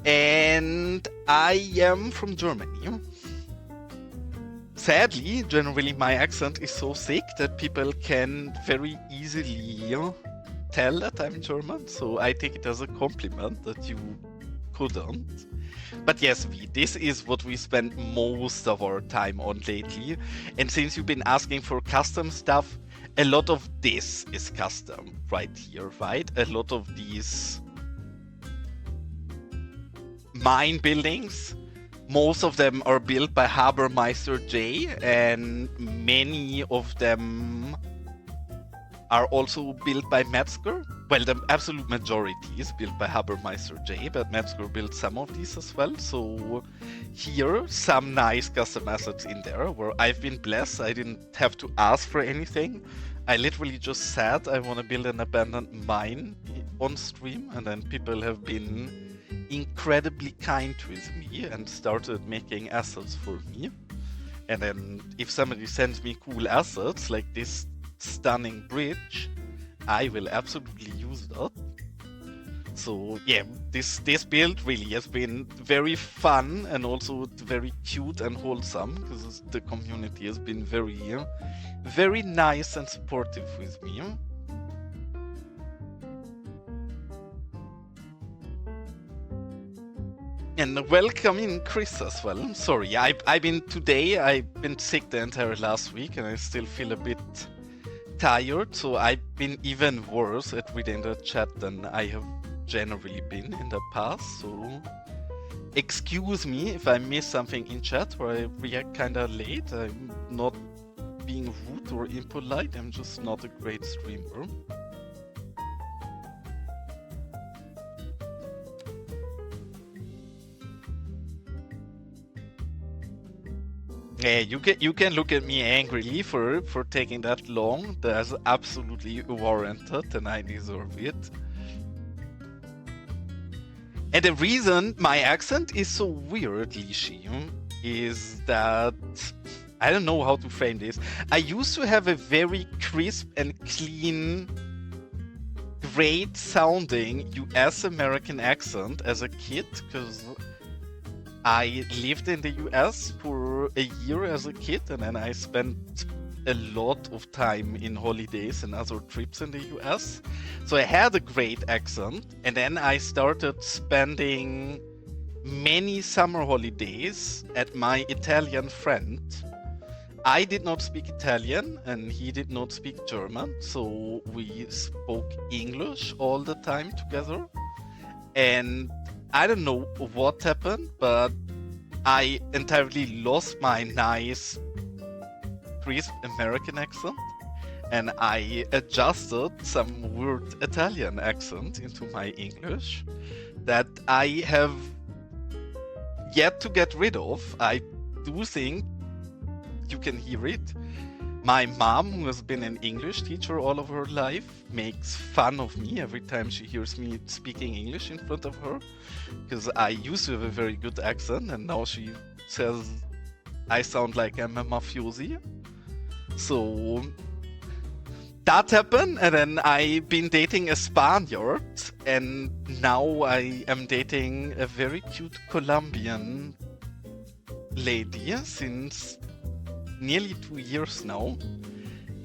And I am from Germany. Sadly, generally my accent is so thick that people can very easily tell that I'm German, so I take it as a compliment that you couldn't. But yes, this is what we spend most of our time on lately. And since you've been asking for custom stuff, a lot of this is custom right here, right? A lot of these mine buildings, most of them are built by Habermeister J, and many of them are also built by Metzger. Well, the absolute majority is built by Habermeister J, but Metzger built some of these as well. So here, some nice custom assets in there where I've been blessed. I didn't have to ask for anything. I literally just said I want to build an abandoned mine on stream, and then people have been incredibly kind with me and started making assets for me. And then if somebody sends me cool assets like this stunning bridge, I will absolutely use that. So yeah, this build really has been very fun and also very cute and wholesome, because the community has been very nice and supportive with me. And welcome in Chris as well. Sorry, I've been sick the entire last week and I still feel a bit tired, so I've been even worse at reading the chat than I have generally been in the past. So excuse me if I miss something in chat or I react kinda late. I'm not being rude or impolite, I'm just not a great streamer. Yeah, you can look at me angrily for taking that long. That's absolutely warranted, and I deserve it. And the reason my accent is so weird, Lishi, is that I don't know how to frame this. I used to have a very crisp and clean, great sounding US American accent as a kid, because I lived in the US for a year as a kid, and then I spent a lot of time in holidays and other trips in the US. So I had a great accent, and then I started spending many summer holidays at my Italian friend. I did not speak Italian and he did not speak German, so we spoke English all the time together. And I don't know what happened, but I entirely lost my nice, crisp American accent, and I adjusted some weird Italian accent into my English that I have yet to get rid of. I do think you can hear it. My mom, who has been an English teacher all of her life, makes fun of me every time she hears me speaking English in front of her, because I used to have a very good accent, and now she says I sound like I'm a mafiosi. So that happened, and then I've been dating a Spaniard, and now I am dating a very cute Colombian lady since nearly 2 years now,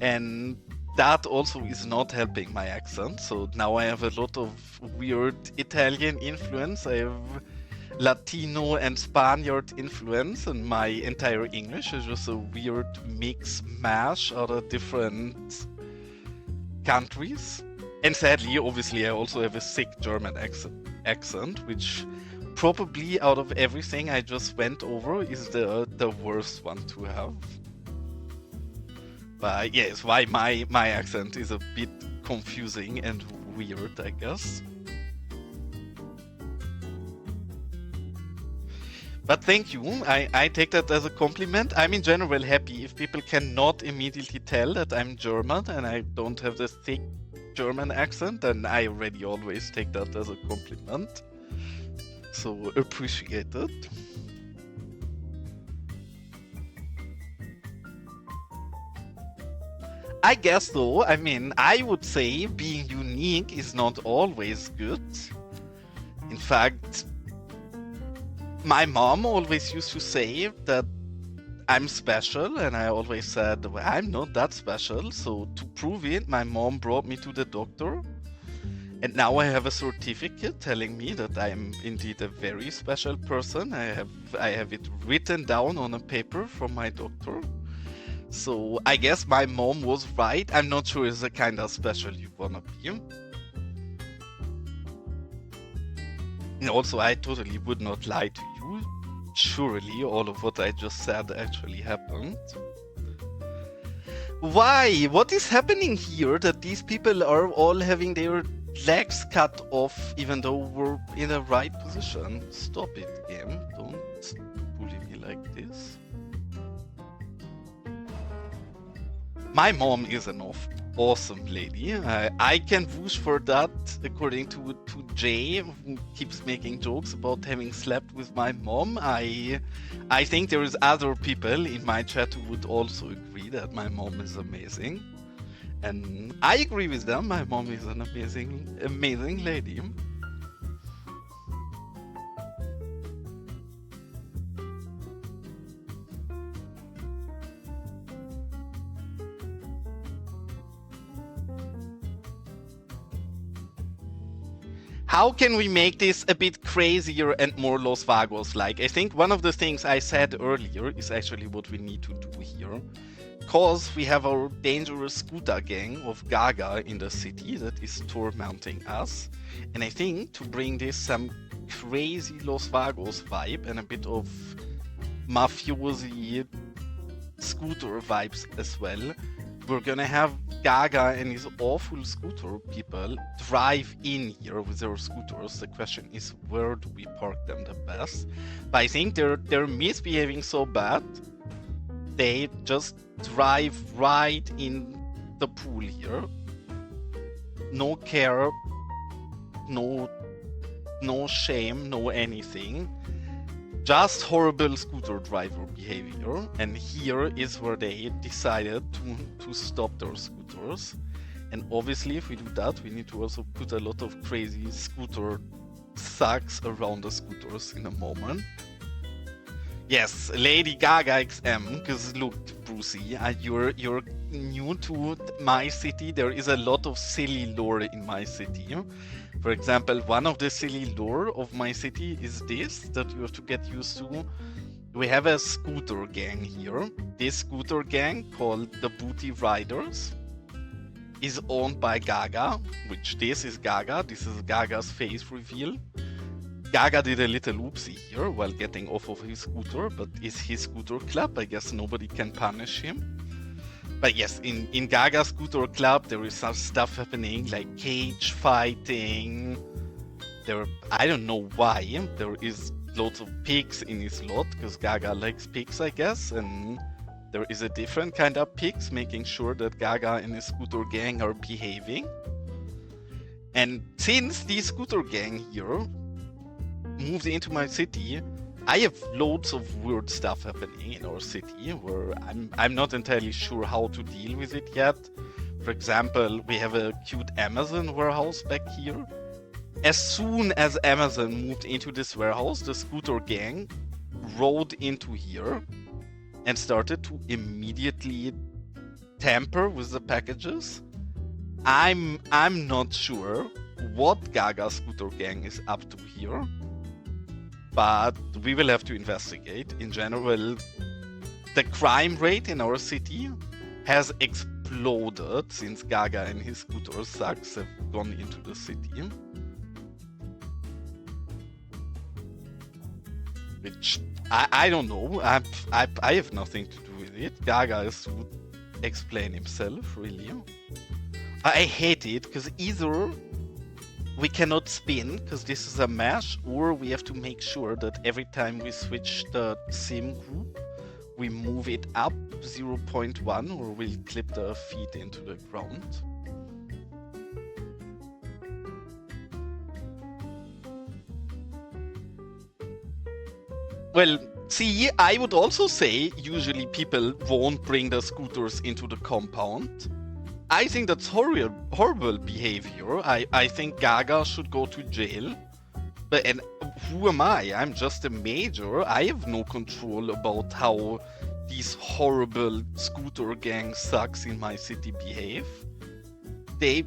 and that also is not helping my accent. So now I have a lot of weird Italian influence. I have Latino and Spaniard influence, and my entire English is just a weird mix mash out of different countries. And sadly, obviously, I also have a sick German accent, which probably out of everything I just went over is the worst one to have. But yes, why my accent is a bit confusing and weird, I guess. But thank you, I take that as a compliment. I'm in general happy if people cannot immediately tell that I'm German and I don't have the thick German accent, then I already always take that as a compliment. So appreciate it. I guess though, I mean, I would say being unique is not always good. In fact, my mom always used to say that I'm special, and I always said, well, I'm not that special. So to prove it, my mom brought me to the doctor, and now I have a certificate telling me that I'm indeed a very special person. I have it written down on a paper from my doctor. So I guess my mom was right. I'm not sure it's the kind of special you wanna be. And also, I totally would not lie to you. Surely all of what I just said actually happened. Why? What is happening here that these people are all having their legs cut off even though we're in the right position? Stop it, game. Don't bully me like this. My mom is an awesome lady. I can vouch for that, according to Jay, who keeps making jokes about having slept with my mom. I think there is other people in my chat who would also agree that my mom is amazing. And I agree with them. My mom is an amazing lady. How can we make this a bit crazier and more Los Vagos-like? I think one of the things I said earlier is actually what we need to do here. Because we have our dangerous scooter gang of Gaga in the city that is tormenting us. And I think to bring this some crazy Los Vagos vibe and a bit of mafiosi scooter vibes as well, we're gonna have Gaga and his awful scooter people drive in here with their scooters. The question is, where do we park them the best? But I think they're misbehaving so bad, they just drive right in the pool here. No care, no no shame, no anything. Just horrible scooter driver behavior. And here is where they decided to stop their scooters. And obviously, if we do that, we need to also put a lot of crazy scooter thugs around the scooters in a moment. Yes, Lady Gaga XM, because look, Brucey, you're new to my city. There is a lot of silly lore in my city. For example, one of the silly lore of my city is this, that you have to get used to. We have a scooter gang here. This scooter gang, called the Booty Riders, is owned by Gaga, which this is Gaga. This is Gaga's face reveal. Gaga did a little oopsie here while getting off of his scooter, but it's his scooter club. I guess nobody can punish him. But yes, in Gaga's scooter club, there is some stuff happening like cage fighting. I don't know why. There is lots of pigs in his lot, because Gaga likes pigs, I guess. And there is a different kind of pigs, making sure that Gaga and his scooter gang are behaving. And since the scooter gang here moved into my city, I have loads of weird stuff happening in our city where I'm not entirely sure how to deal with it yet. For example, we have a cute Amazon warehouse back here. As soon as Amazon moved into this warehouse, the scooter gang rode into here and started to immediately tamper with the packages. I'm not sure what Gaga scooter gang is up to here, but we will have to investigate. In general, the crime rate in our city has exploded since Gaga and his scooter thugs have gone into the city. Which, I don't know, I have nothing to do with it. Gaga is to explain himself, really. I hate it, because either we cannot spin, because this is a mesh, or we have to make sure that every time we switch the sim group, we move it up 0.1, or we'll clip the feet into the ground. Well, see, I would also say usually people won't bring the scooters into the compound. I think that's horrible behavior. I think Gaga should go to jail. And who am I? I'm just a major. I have no control about how these horrible scooter gang thugs in my city behave. They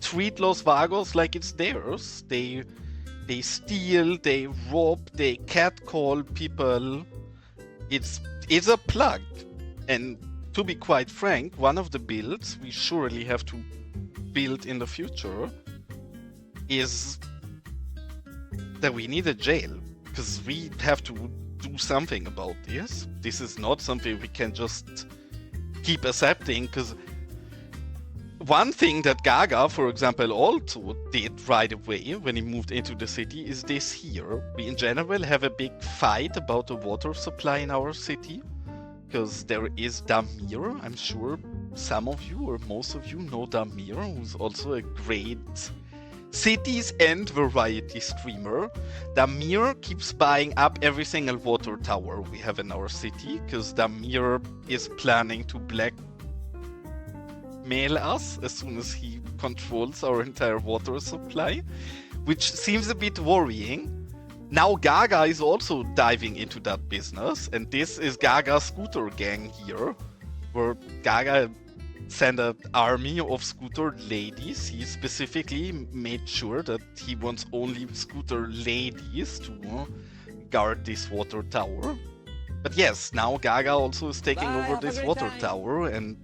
treat Los Vagos like it's theirs. They steal, they rob, they catcall people. It's a plug. And to be quite frank, one of the builds we surely have to build in the future is that we need a jail, because we have to do something about this. This is not something we can just keep accepting, because one thing that Gaga, for example, also did right away when he moved into the city is this here. We in general have a big fight about the water supply in our city, because there is Damir. I'm sure some of you or most of you know Damir, who's also a great cities and variety streamer. Damir keeps buying up every single water tower we have in our city, because Damir is planning to blackmail us as soon as he controls our entire water supply, which seems a bit worrying. Now Gaga is also diving into that business, and this is Gaga's scooter gang here, where Gaga sent an army of scooter ladies. He specifically made sure that he wants only scooter ladies to guard this water tower. But yes, now Gaga also is taking over this water tower and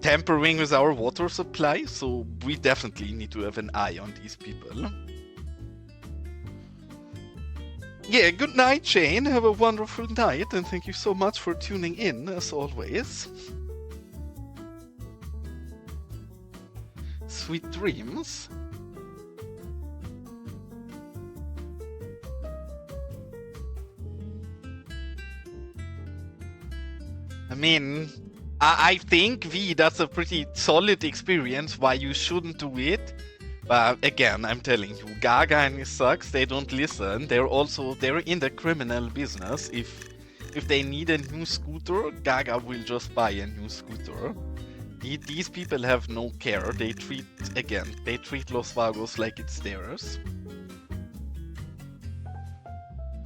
tampering with our water supply, so we definitely need to have an eye on these people. Yeah, good night, Shane. Have a wonderful night, and thank you so much for tuning in, as always. Sweet dreams. I mean, I think, V, that's a pretty solid experience why you shouldn't do it. But again, I'm telling you, Gaga and his sucks, they don't listen. They're in the criminal business. If they need a new scooter, Gaga will just buy a new scooter. These people have no care. They treat Los Vagos like it's theirs.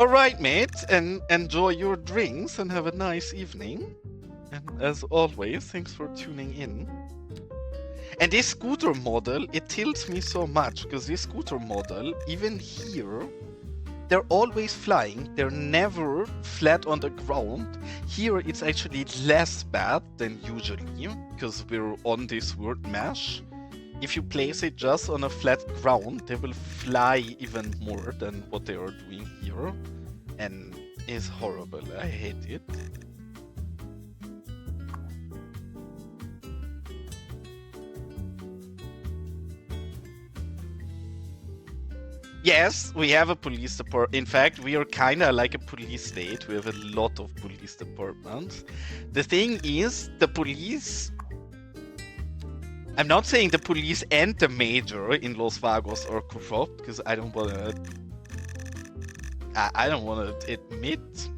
Alright, mate, and enjoy your drinks and have a nice evening. And as always, thanks for tuning in. And this scooter model, it tilts me so much, because this scooter model, even here, they're always flying. They're never flat on the ground. Here, it's actually less bad than usually, because we're on this weird mesh. If you place it just on a flat ground, they will fly even more than what they are doing here. And it's horrible. I hate it. Yes, we have a police department. In fact, we are kind of like a police state. We have a lot of police departments. The thing is, the police... I'm not saying the police and the mayor in Los Vagos are corrupt, because I don't want to admit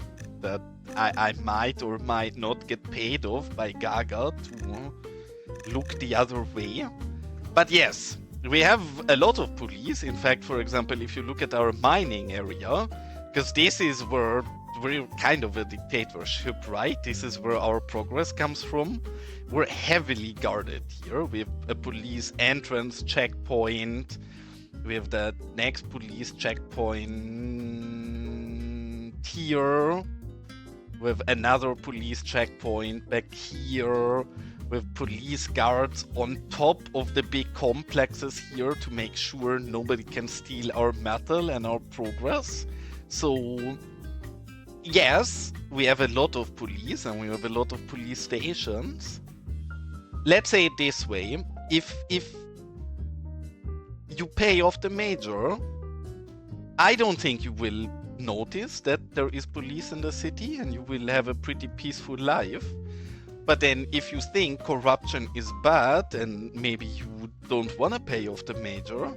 that I might or might not get paid off by Gaga to look the other way. But yes, we have a lot of police. In fact, for example, if you look at our mining area, because this is where we're kind of a dictatorship, right? This is where our progress comes from. We're heavily guarded here. We have a police entrance checkpoint. We have the next police checkpoint here. We have another police checkpoint back here. With police guards on top of the big complexes here to make sure nobody can steal our metal and our progress. So, yes, we have a lot of police and we have a lot of police stations. Let's say it this way, if you pay off the mayor, I don't think you will notice that there is police in the city and you will have a pretty peaceful life. But then if you think corruption is bad and maybe you don't want to pay off the mayor,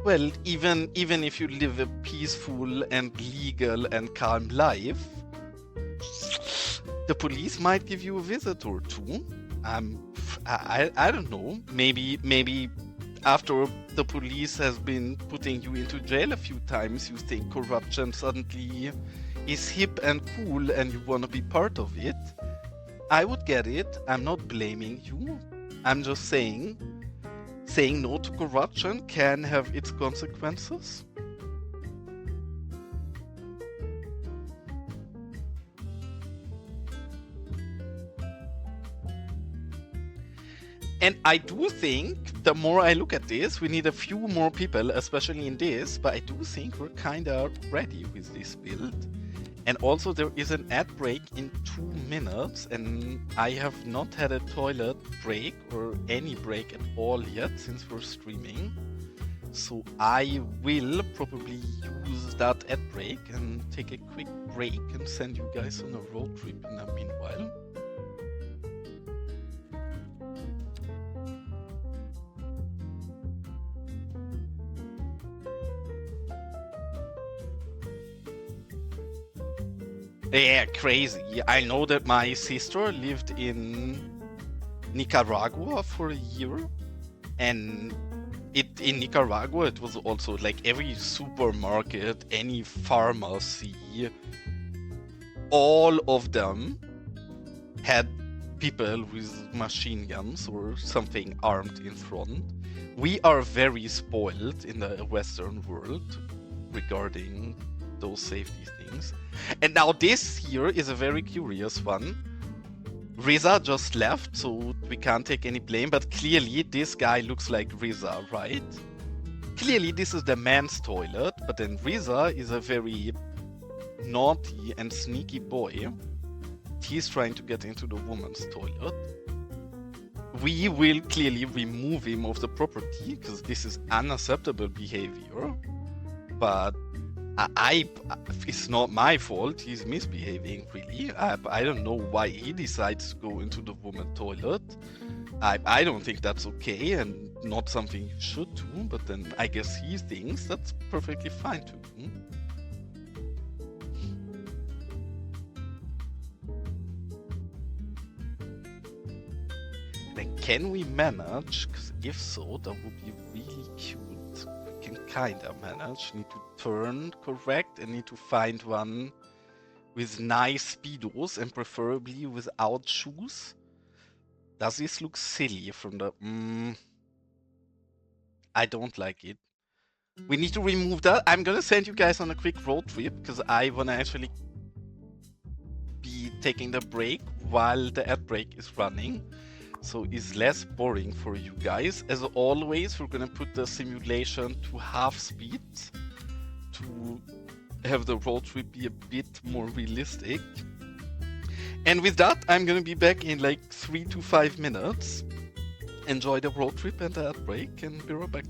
well, even if you live a peaceful and legal and calm life, the police might give you a visit or two. I don't know. Maybe after the police has been putting you into jail a few times, you think corruption suddenly is hip and cool and you want to be part of it. I would get it. I'm not blaming you. I'm just saying no to corruption can have its consequences. And I do think, the more I look at this, we need a few more people, especially in this, but I do think we're kind of ready with this build. And also there is an ad break in 2 minutes, and I have not had a toilet break or any break at all yet since we're streaming. So I will probably use that ad break and take a quick break and send you guys on a road trip in the meanwhile. Yeah, crazy. I know that my sister lived in Nicaragua for a year, and in Nicaragua it was also like every supermarket, any pharmacy, all of them had people with machine guns or something armed in front. We are very spoiled in the Western world regarding those safety things. And now this here is a very curious one. Riza just left, so we can't take any blame, but clearly this guy looks like Riza, right? Clearly this is the man's toilet, but then Riza is a very naughty and sneaky boy. He's trying to get into the woman's toilet. We will clearly remove him of the property, because this is unacceptable behavior. But it's not my fault. He's misbehaving, really. I don't know why he decides to go into the woman's toilet. I don't think that's okay, and not something you should do, but then I guess he thinks that's perfectly fine to do. Then can we manage? Because if so, that would be really cute. We can kinda manage. Need to turn correct and need to find one with nice speedos and preferably without shoes. Does this look silly from the... I don't like it. We need to remove that. I'm gonna send you guys on a quick road trip because I wanna actually be taking the break while the ad break is running. So it's less boring for you guys. As always, we're gonna put the simulation to half speed to have the road trip be a bit more realistic. And with that, I'm gonna be back in like 3 to 5 minutes. Enjoy the road trip and the ad break, and be right back.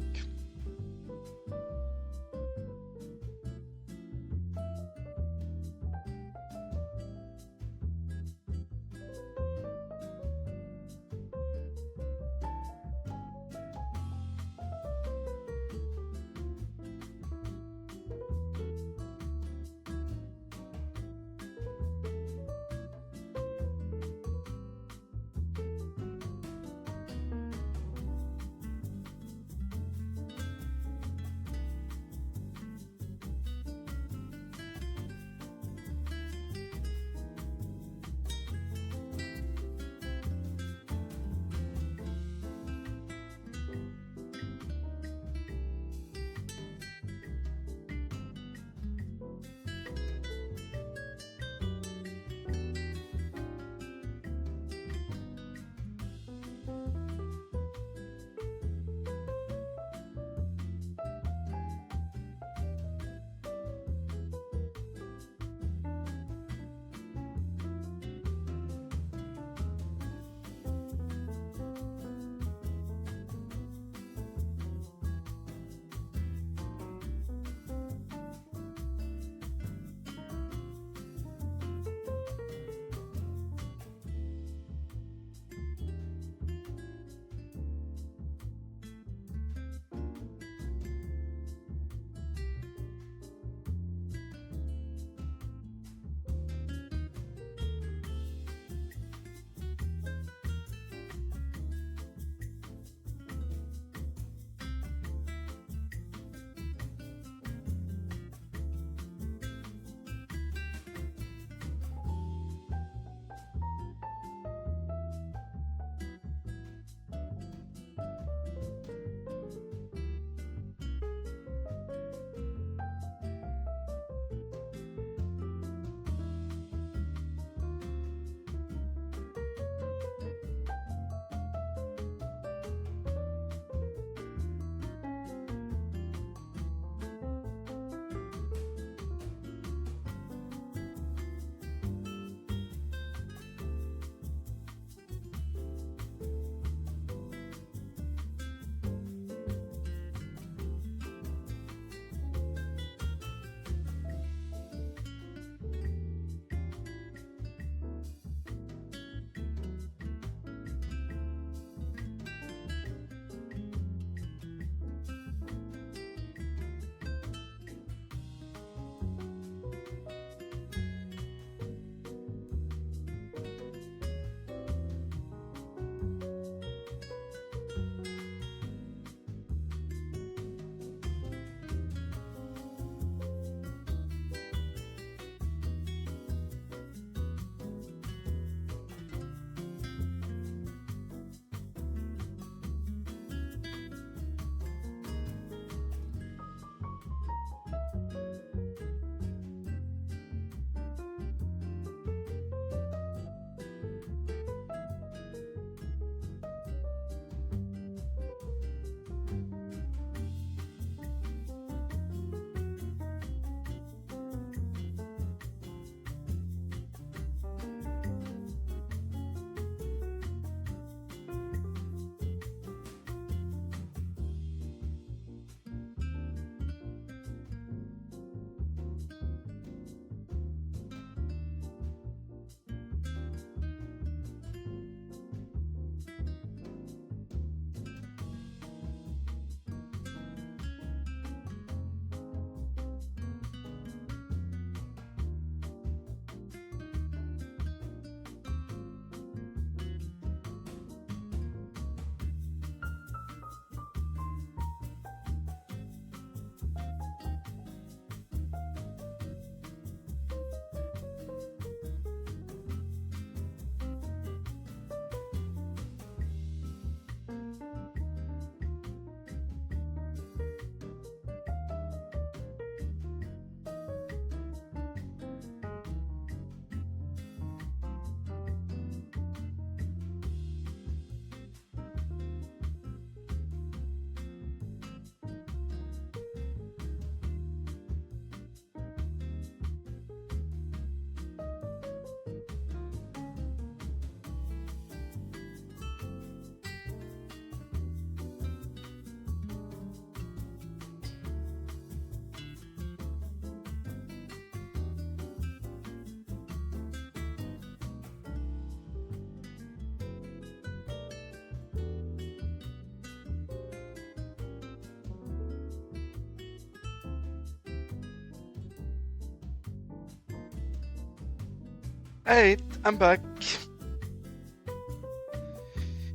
Alright, I'm back.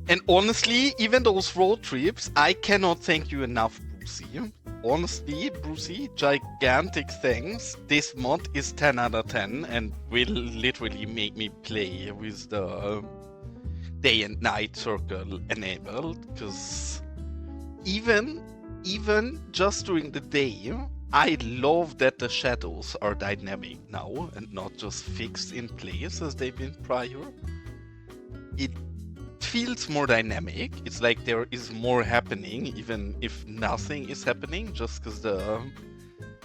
And honestly, even those road trips, I cannot thank you enough, Brucey. Honestly, Brucey, gigantic thanks. This mod is 10 out of 10 and will literally make me play with the day and night circle enabled. Because even just during the day, I love that the shadows are dynamic now and not just fixed in place as they've been prior. It feels more dynamic. It's like there is more happening, even if nothing is happening, just because the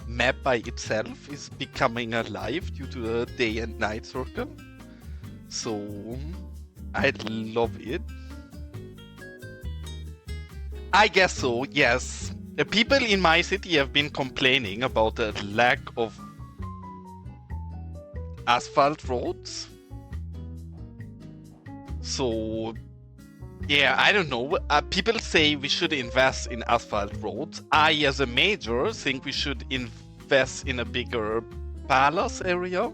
map by itself is becoming alive due to the day and night circle. So I love it. I guess so, yes. The people in my city have been complaining about the lack of asphalt roads. So yeah, I don't know. People say we should invest in asphalt roads. I, as a major, think we should invest in a bigger palace area.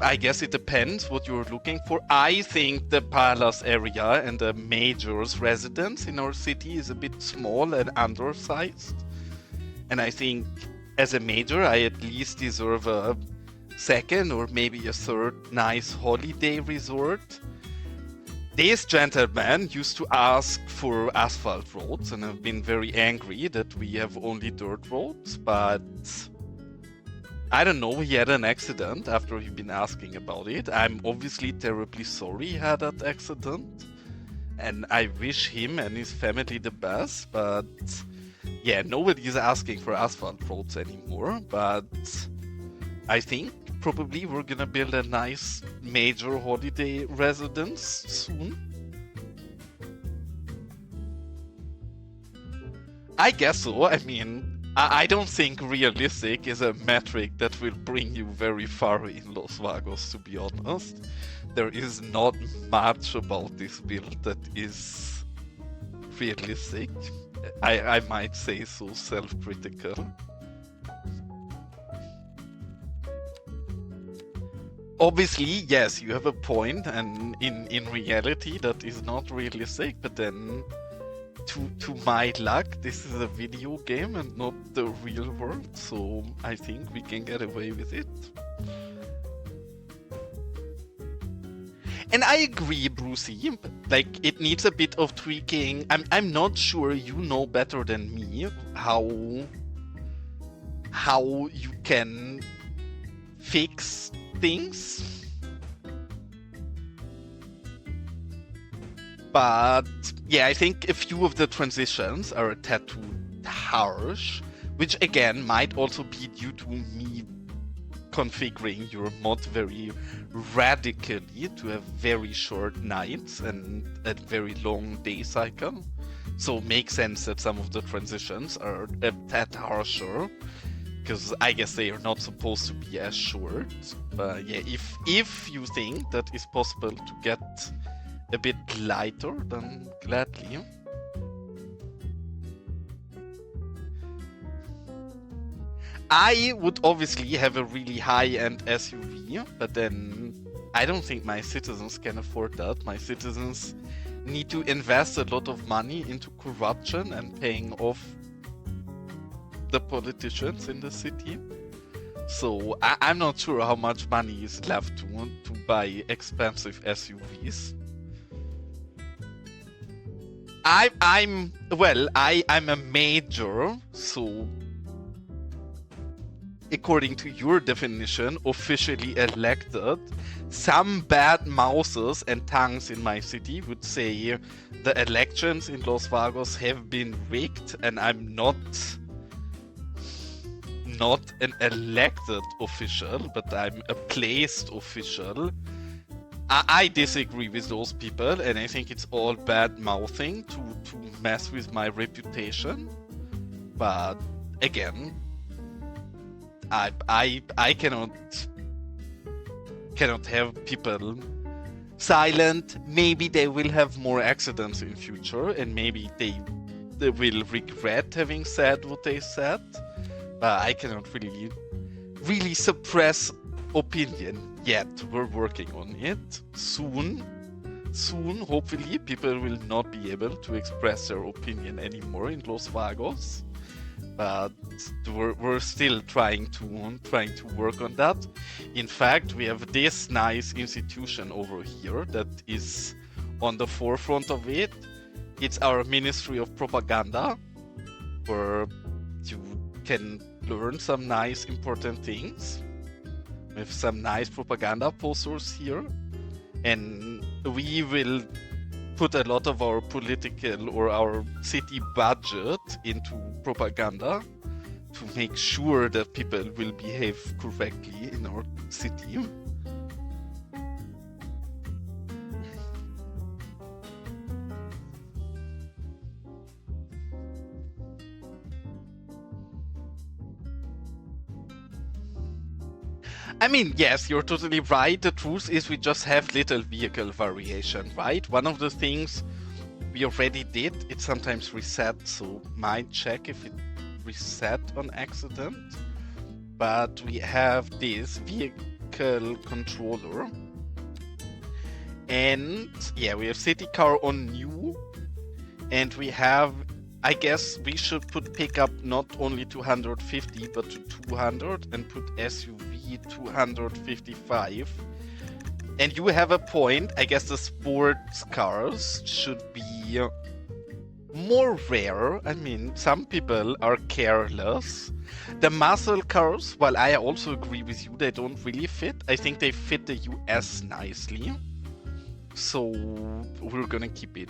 I guess it depends what you're looking for. I think the palace area and the major's residence in our city is a bit small and undersized. And I think as a major, I at least deserve a second or maybe a third nice holiday resort. These gentlemen used to ask for asphalt roads and have been very angry that we have only dirt roads, but I don't know, he had an accident after he'd been asking about it. I'm obviously terribly sorry he had that accident, and I wish him and his family the best, but yeah, nobody's asking for asphalt roads anymore, but I think probably we're gonna build a nice major holiday residence soon. I guess so. I mean, I don't think realistic is a metric that will bring you very far in Los Vagos, to be honest. There is not much about this build that is realistic. I might say so, self-critical. Obviously, yes, you have a point, and in reality that is not realistic, but then to my luck, this is a video game and not the real world, so I think we can get away with it. And I agree, Brucey, like it needs a bit of tweaking. I'm not sure, you know better than me how you can fix things. But yeah, I think a few of the transitions are a tad too harsh, which again might also be due to me configuring your mod very radically to have very short nights and a very long day cycle. So it makes sense that some of the transitions are a tad harsher, because I guess they are not supposed to be as short. But yeah, if you think that is possible to get a bit lighter, then gladly. I would obviously have a really high-end SUV, but then I don't think my citizens can afford that. My citizens need to invest a lot of money into corruption and paying off the politicians in the city. So I'm not sure how much money is left to buy expensive SUVs. I'm a major, so according to your definition, officially elected. Some bad mouses and tongues in my city would say the elections in Los Vagos have been rigged, and I'm not an elected official, but I'm a placed official. I disagree with those people, and I think it's all bad mouthing to mess with my reputation. But again, I cannot have people silent. Maybe they will have more accidents in future, and maybe they will regret having said what they said. But I cannot really suppress opinion. yet. We're working on it. Soon, hopefully, people will not be able to express their opinion anymore in Los Vagos. But we're still trying to work on that. In fact, we have this nice institution over here that is on the forefront of it. It's our Ministry of Propaganda, where you can learn some nice important things with some nice propaganda posters here, and we will put a lot of our political or our city budget into propaganda to make sure that people will behave correctly in our city. I mean, yes, you're totally right. The truth is we just have little vehicle variation, right? One of the things we already did, it sometimes resets, so might check if it reset on accident. But we have this vehicle controller. And yeah, we have city car on new. And we have, I guess we should put pickup not only 250 but to 200 and put SUV 255. And you have a point. I guess the sports cars should be more rare. I mean, some people are careless. The muscle cars, while I also agree with you, they don't really fit. I think they fit the US nicely. So we're gonna keep it.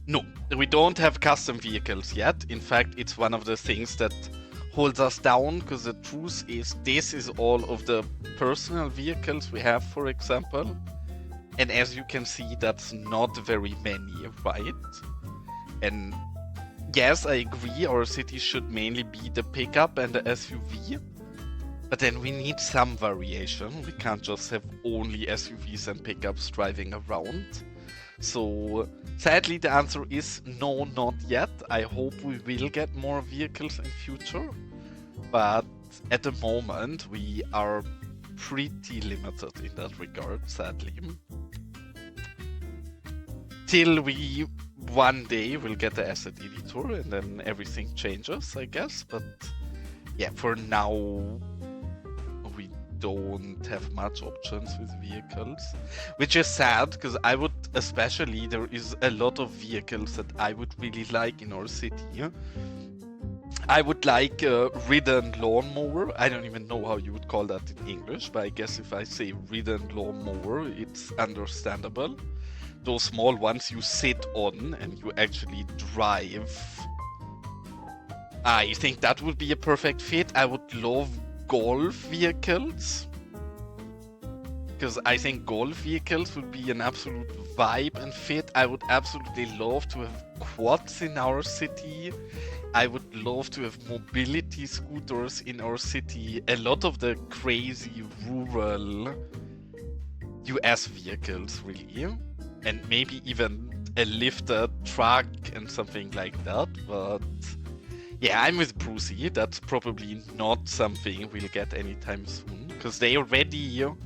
No, we don't have custom vehicles yet. In fact, it's one of the things that holds us down, because the truth is this is all of the personal vehicles we have, for example. And as you can see, that's not very many, right? And yes, I agree, our city should mainly be the pickup and the SUV. But then we need some variation. We can't just have only SUVs and pickups driving around. So sadly the answer is no, not yet. I hope we will get more vehicles in future, but at the moment we are pretty limited in that regard, sadly. Till we one day will get the asset editor and then everything changes, I guess. But yeah, for now we don't have much options with vehicles, which is sad, because I would, especially, there is a lot of vehicles that I would really like in our city. I would like a ridden lawnmower. I don't even know how you would call that in English, but I guess if I say ridden lawnmower, it's understandable. Those small ones you sit on and you actually drive. I think that would be a perfect fit. I would love golf vehicles, because I think golf vehicles would be an absolute vibe and fit. I would absolutely love to have quads in our city. I would love to have mobility scooters in our city. A lot of the crazy rural US vehicles, really. And maybe even a lifted truck and something like that. But yeah, I'm with Brucey. That's probably not something we'll get anytime soon, because they already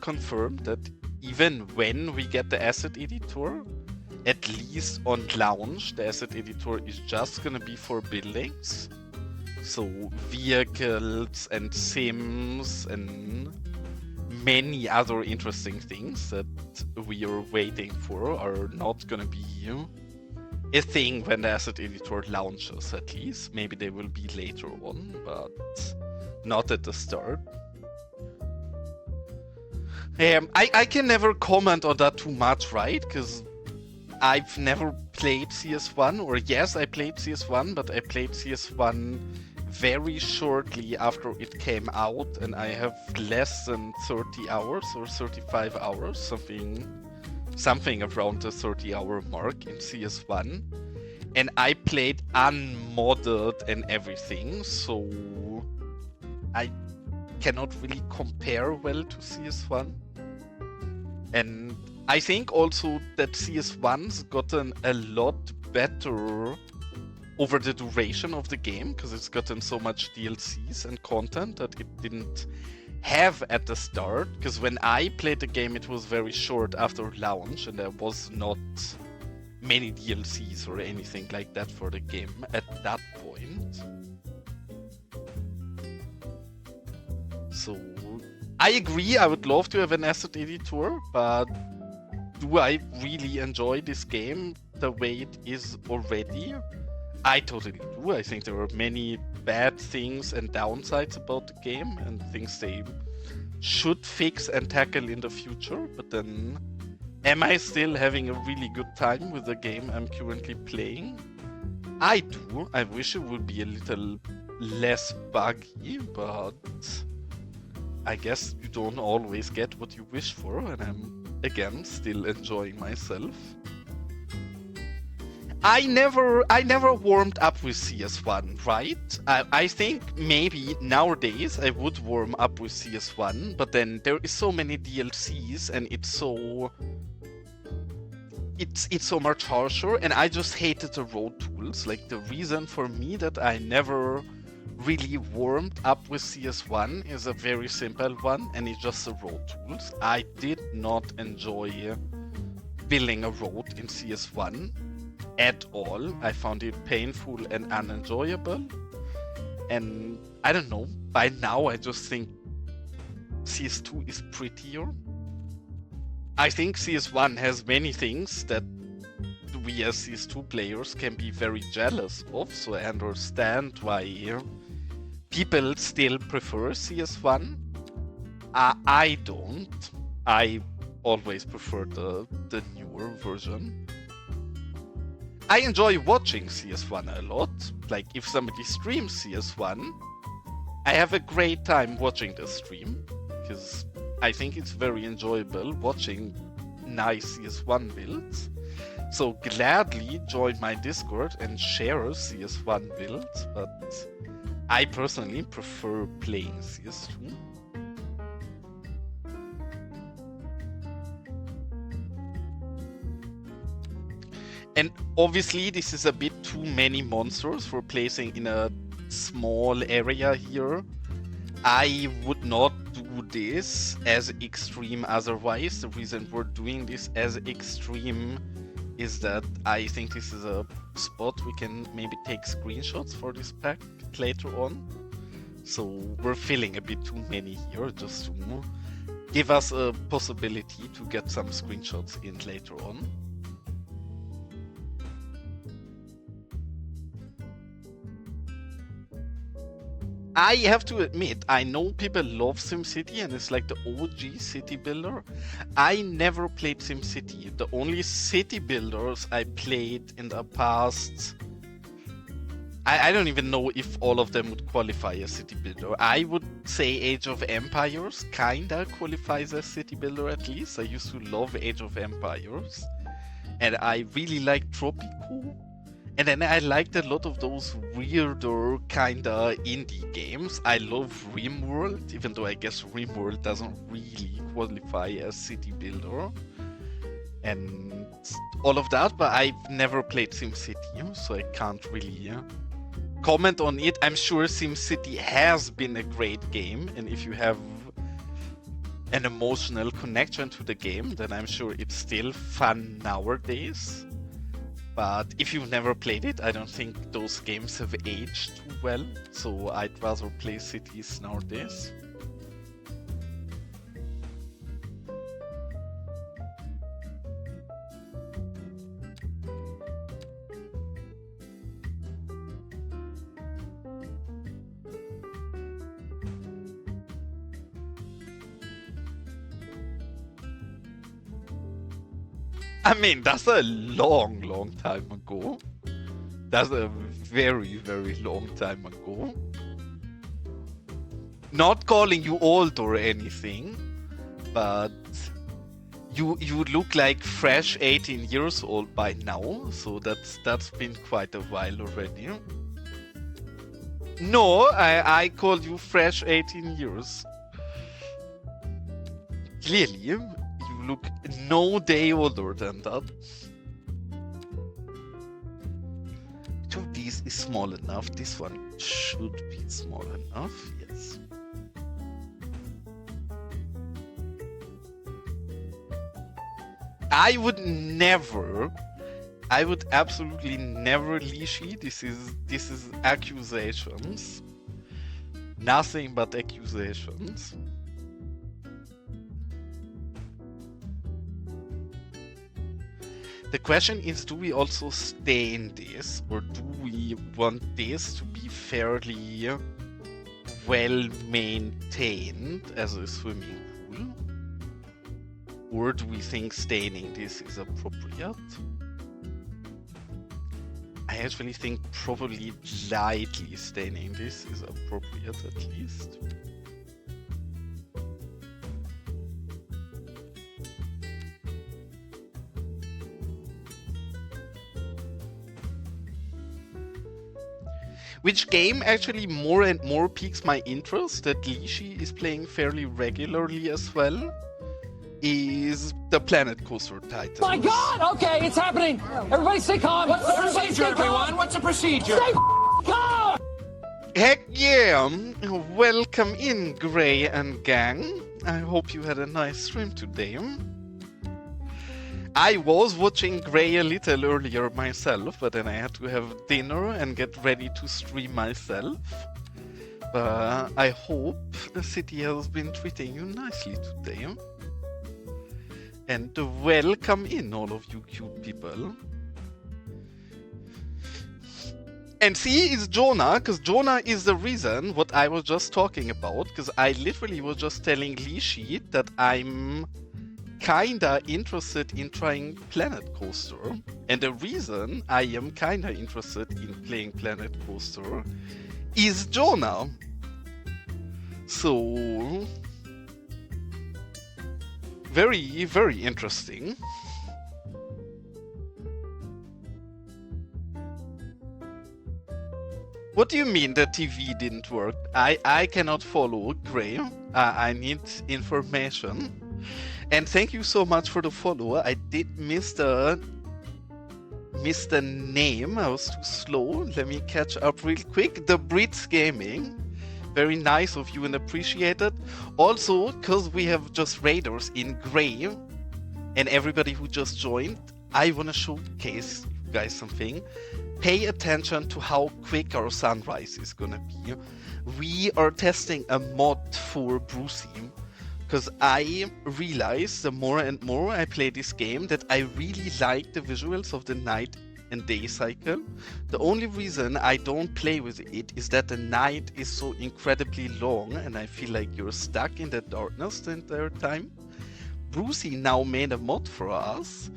confirmed that even when we get the asset editor, at least on launch, the asset editor is just gonna be for buildings. So vehicles and sims and many other interesting things that we are waiting for are not gonna be a thing when the asset editor launches, at least. Maybe they will be later on, but not at the start. I can never comment on that too much, right? Because I've never played CS1, or yes, I played CS1, but I played CS1 very shortly after it came out, and I have less than 30 hours or 35 hours, something around the 30-hour mark in CS1. And I played unmodded and everything, so I cannot really compare well to CS1. And I think also that CS1's gotten a lot better over the duration of the game, because it's gotten so much DLCs and content that it didn't have at the start, because when I played the game, it was very short after launch, and there was not many DLCs or anything like that for the game at that point. So I agree, I would love to have an asset editor, but do I really enjoy this game the way it is already? I totally do. I think there are many bad things and downsides about the game and things they should fix and tackle in the future, but then am I still having a really good time with the game I'm currently playing? I do. I wish it would be a little less buggy, but I guess you don't always get what you wish for, and I'm, again, still enjoying myself. I never warmed up with CS1, right? I think maybe nowadays I would warm up with CS1, but then there is so many DLCs and it's so much harsher, and I just hated the road tools. Like, the reason for me that I never really warmed up with CS1 is a very simple one, and it's just the road tools. I did not enjoy building a road in CS1 at all. I found it painful and unenjoyable, and I don't know, by now I just think CS2 is prettier. I think CS1 has many things that we as CS2 players can be very jealous of, so I understand why people still prefer CS1. I don't. I always prefer the newer version. I enjoy watching CS1 a lot. Like, if somebody streams CS1, I have a great time watching the stream, because I think it's very enjoyable watching nice CS1 builds. So gladly join my Discord and share CS1 builds, but I personally prefer playing CS2. And obviously this is a bit too many monsters for placing in a small area here. I would not do this as extreme otherwise. The reason we're doing this as extreme is that I think this is a spot we can maybe take screenshots for this pack later on. So we're filling a bit too many here just to give us a possibility to get some screenshots in later on. I have to admit, I know people love SimCity and it's like the OG city builder. I never played SimCity. The only city builders I played in the past, I don't even know if all of them would qualify as city builder. I would say Age of Empires kinda qualifies as city builder at least. I used to love Age of Empires. And I really liked Tropico. And then I liked a lot of those weirder kinda indie games. I love RimWorld, even though I guess RimWorld doesn't really qualify as city builder. And all of that, but I've never played SimCity, so I can't really comment on it. I'm sure SimCity has been a great game, and if you have an emotional connection to the game, then I'm sure it's still fun nowadays. But if you've never played it, I don't think those games have aged too well, so I'd rather play Cities nowadays. I mean, that's a long, long time ago. That's a very, very long time ago. Not calling you old or anything, but you look like fresh 18 years old by now, so that's been quite a while already. No, I called you fresh 18 years. Clearly, you look no day older than that. Which of these is small enough? This one should be small enough, yes. I would absolutely never Lishi. This is accusations. Nothing but accusations. The question is, do we also stain this, or do we want this to be fairly well maintained as a swimming pool? Or do we think staining this is appropriate? I actually think probably lightly staining this is appropriate at least. Which game actually more and more piques my interest that Lishi is playing fairly regularly as well is the Planet Coaster title. My God! Okay, it's happening. Everybody stay calm. What's the procedure, everyone? What's the procedure? Stay calm! Heck yeah! Welcome in, Gray and gang. I hope you had a nice stream today. I was watching Gray a little earlier myself, but then I had to have dinner and get ready to stream myself. But I hope the city has been treating you nicely today. And welcome in, all of you cute people. And see, it's Jonah, because Jonah is the reason what I was just talking about, because I literally was just telling Lishi that I'm kinda interested in trying Planet Coaster. And the reason I am kinda interested in playing Planet Coaster is Jonah. So very, very interesting. What do you mean the TV didn't work? I cannot follow, Gray. I need information. And thank you so much for the follow. I did miss the name. I was too slow. Let me catch up real quick. The Brits Gaming. Very nice of you and appreciated. Also, because we have just raiders in Gray and everybody who just joined, I want to showcase you guys something. Pay attention to how quick our sunrise is gonna be. We are testing a mod for Brucey. Because I realize the more and more I play this game that I really like the visuals of the night and day cycle. The only reason I don't play with it is that the night is so incredibly long and I feel like you're stuck in the darkness the entire time. Brucey now made a mod for us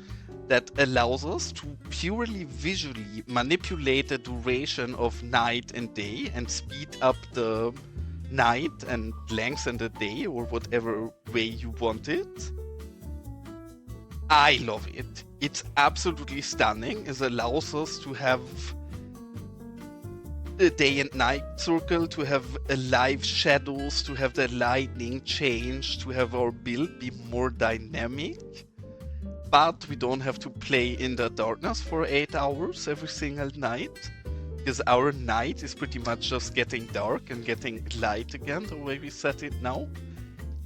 that allows us to purely visually manipulate the duration of night and day and speed up the night and lengthen the day or whatever way you want it. I love it. It's absolutely stunning. It allows us to have a day and night circle, to have live shadows, to have the lighting change, to have our build be more dynamic. But we don't have to play in the darkness for 8 hours every single night. Because our night is pretty much just getting dark and getting light again, the way we set it now.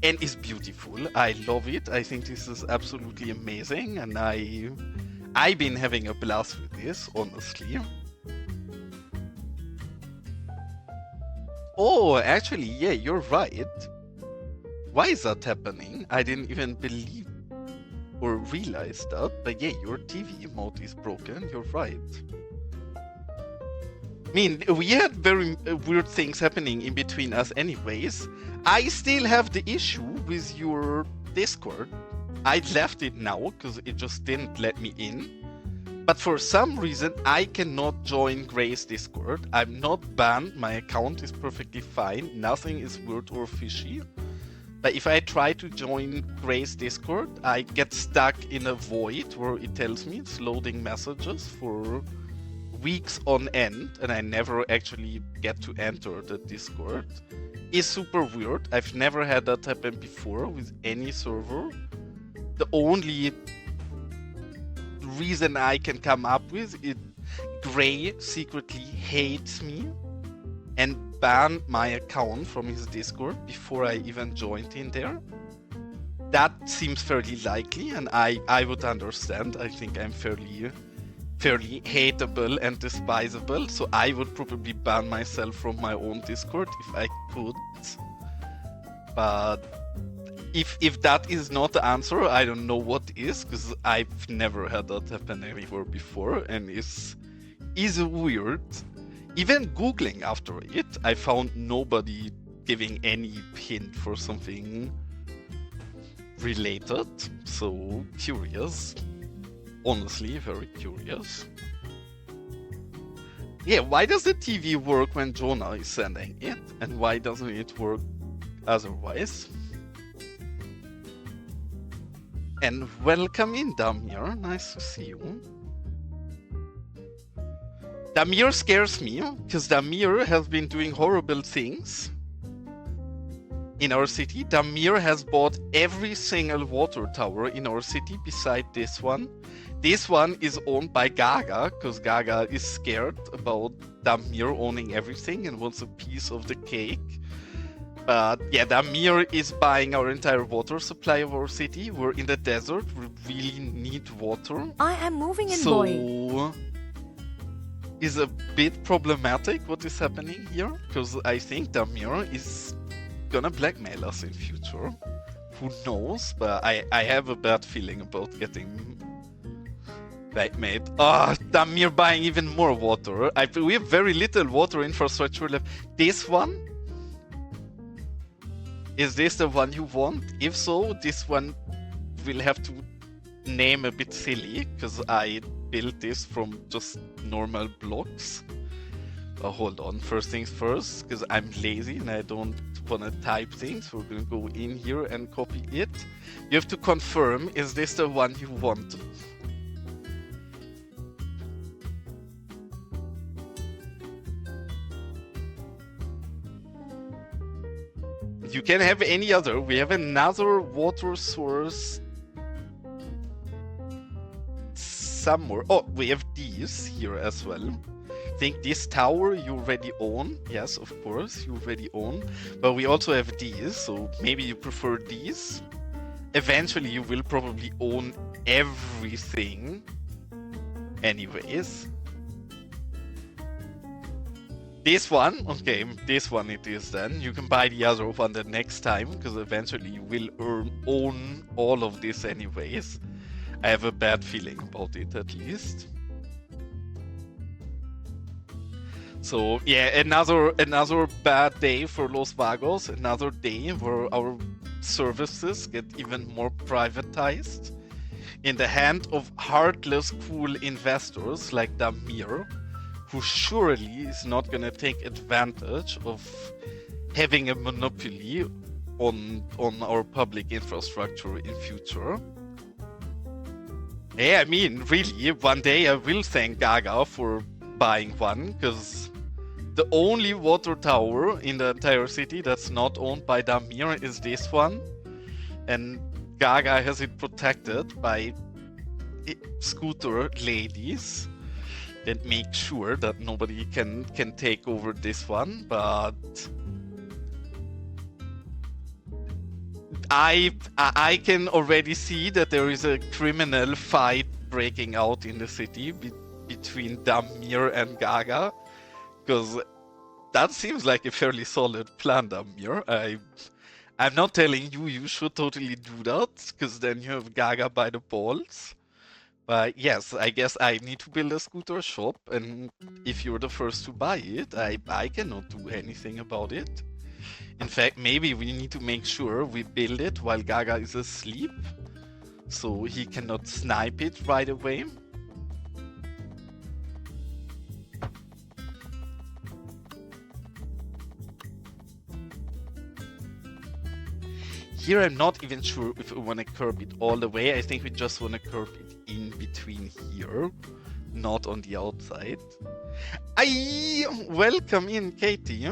And it's beautiful. I love it. I think this is absolutely amazing. And I've been having a blast with this, honestly. Oh, actually, yeah, you're right. Why is that happening? I didn't even believe or realize that. But yeah, your TV mode is broken. You're right. I mean, we had very weird things happening in between us anyways. I still have the issue with your Discord. I left it now because it just didn't let me in. But for some reason, I cannot join Gray's Discord. I'm not banned. My account is perfectly fine. Nothing is weird or fishy. But if I try to join Gray's Discord, I get stuck in a void where it tells me it's loading messages for weeks on end, and I never actually get to enter the Discord. It's super weird. I've never had that happen before with any server. The only reason I can come up with is Gray secretly hates me and banned my account from his Discord before I even joined in there. that seems fairly likely, and I would understand. I think I'm fairly hateable and despisable, so I would probably ban myself from my own Discord if I could. But if that is not the answer, I don't know what is, because I've never had that happen anywhere before, and is weird. Even Googling after it, I found nobody giving any hint for something related. So curious. Honestly, very curious. Yeah, why does the TV work when Jonah is sending it? And why doesn't it work otherwise? And welcome in, Damir. Nice to see you. Damir scares me, because Damir has been doing horrible things in our city. Damir has bought every single water tower in our city beside this one. This one is owned by Gaga, because Gaga is scared about Damir owning everything and wants a piece of the cake. But yeah, Damir is buying our entire water supply of our city. We're in the desert, we really need water. I am moving in, so, boy. Is a bit problematic what is happening here, because I think Damir is gonna blackmail us in future. Who knows? But I have a bad feeling about getting blackmailed. Damir buying even more water. We have very little water infrastructure left. This one? Is this the one you want? If so, this one will have to name a bit silly, because I built this from just normal blocks. Hold on, first things first, because I'm lazy and I don't want to type things. We're going to go in here and copy it. You have to confirm, is this the one you want? You can have any other. We have another water source somewhere. Oh, we have these here as well. I think this tower you already own. Yes, of course, you already own. But we also have these, so maybe you prefer these. Eventually, you will probably own everything anyways. This one, okay, this one it is then. You can buy the other one the next time, because eventually you will own all of this anyways. I have a bad feeling about it, at least. So yeah, another bad day for Los Vagos. Another day where our services get even more privatized in the hand of heartless, cool investors like Damir, who surely is not gonna take advantage of having a monopoly on our public infrastructure in future. Yeah, I mean, really, one day I will thank Gaga for buying one, because the only water tower in the entire city that's not owned by Damir is this one, and Gaga has it protected by scooter ladies that make sure that nobody can take over this one. But I can already see that there is a criminal fight breaking out in the city between Damir and Gaga, because that seems like a fairly solid plan, Damir. I'm not telling you should totally do that, because then you have Gaga by the balls. But yes, I guess I need to build a scooter shop, and if you're the first to buy it, I cannot do anything about it. In fact, maybe we need to make sure we build it while Gaga is asleep, so he cannot snipe it right away. Here I'm not even sure if we want to curb it all the way. I think we just want to curb it in between here, not on the outside. Welcome in, Katie.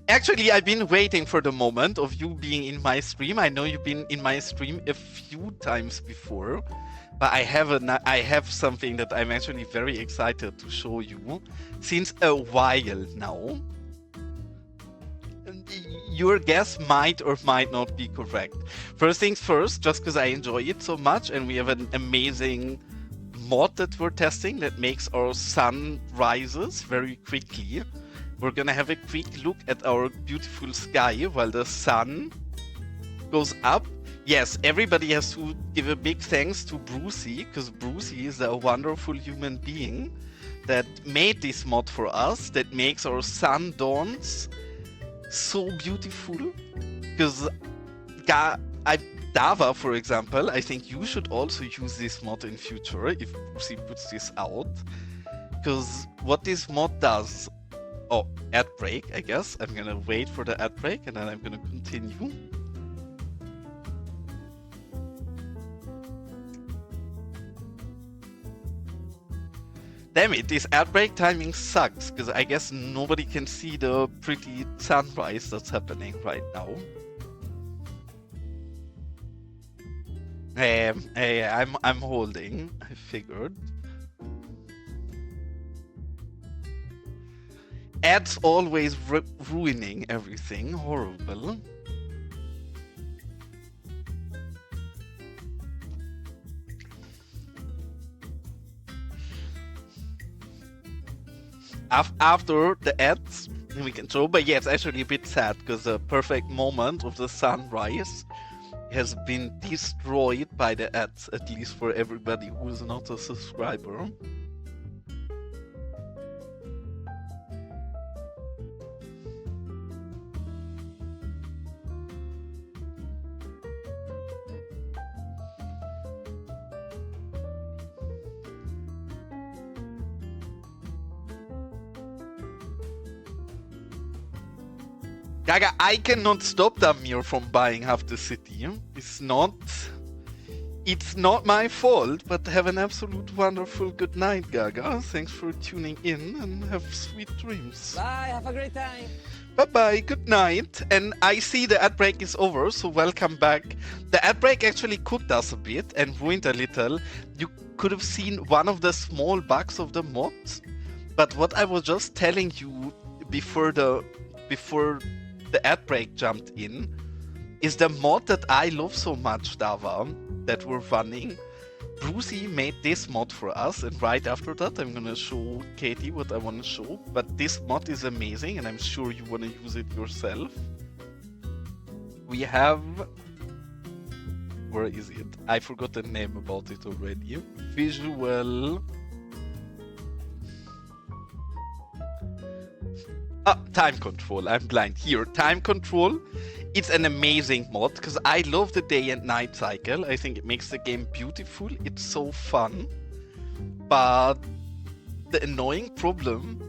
Actually, I've been waiting for the moment of you being in my stream. I know you've been in my stream a few times before, but I have something that I'm actually very excited to show you since a while now. And your guess might or might not be correct. First things first, just because I enjoy it so much, and we have an amazing mod that we're testing that makes our sun rises very quickly. We're gonna have a quick look at our beautiful sky while the sun goes up. Yes, everybody has to give a big thanks to Brucey, because Brucey is a wonderful human being that made this mod for us, that makes our sun dawns so beautiful. Because Dava, for example, I think you should also use this mod in future if Brucey puts this out. Because what this mod does... Oh, ad break, I guess. I'm gonna wait for the ad break and then I'm gonna continue. Damn it, this ad break timing sucks, because I guess nobody can see the pretty sunrise that's happening right now. Hey, I'm holding, I figured. Ads always ruining everything, horrible. After the ads, we can show, but yeah, it's actually a bit sad because the perfect moment of the sunrise has been destroyed by the ads, at least for everybody who is not a subscriber. Gaga, I cannot stop Damir from buying half the city. It's not my fault, but have an absolute wonderful good night, Gaga. Thanks for tuning in and have sweet dreams. Bye, have a great time. Bye-bye, good night. And I see the ad break is over, so welcome back. The ad break actually cooked us a bit and ruined a little. You could have seen one of the small bugs of the mods, but what I was just telling you before the ad break jumped in is the mod that I love so much, Dava, that we're running. Brucey made this mod for us, and right after that I'm gonna show Katie what I want to show, but this mod is amazing and I'm sure you want to use it yourself. We have... Where is it? I forgot the name about it already. Visual... Time control. I'm blind. Here, time control. It's an amazing mod because I love the day and night cycle. I think it makes the game beautiful. It's so fun. But the annoying problem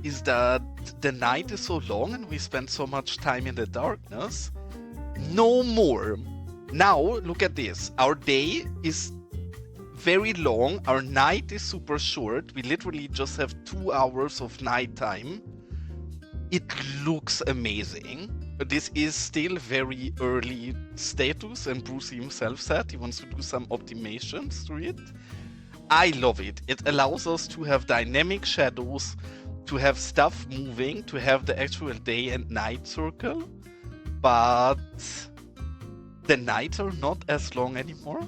is that the night is so long and we spend so much time in the darkness. No more. Now, look at this. Our day is very long. Our night is super short. We literally just have 2 hours of nighttime. It looks amazing. This is still very early status, and Brucey himself said he wants to do some optimizations to it. I love it. It allows us to have dynamic shadows, to have stuff moving, to have the actual day and night circle, but the nights are not as long anymore.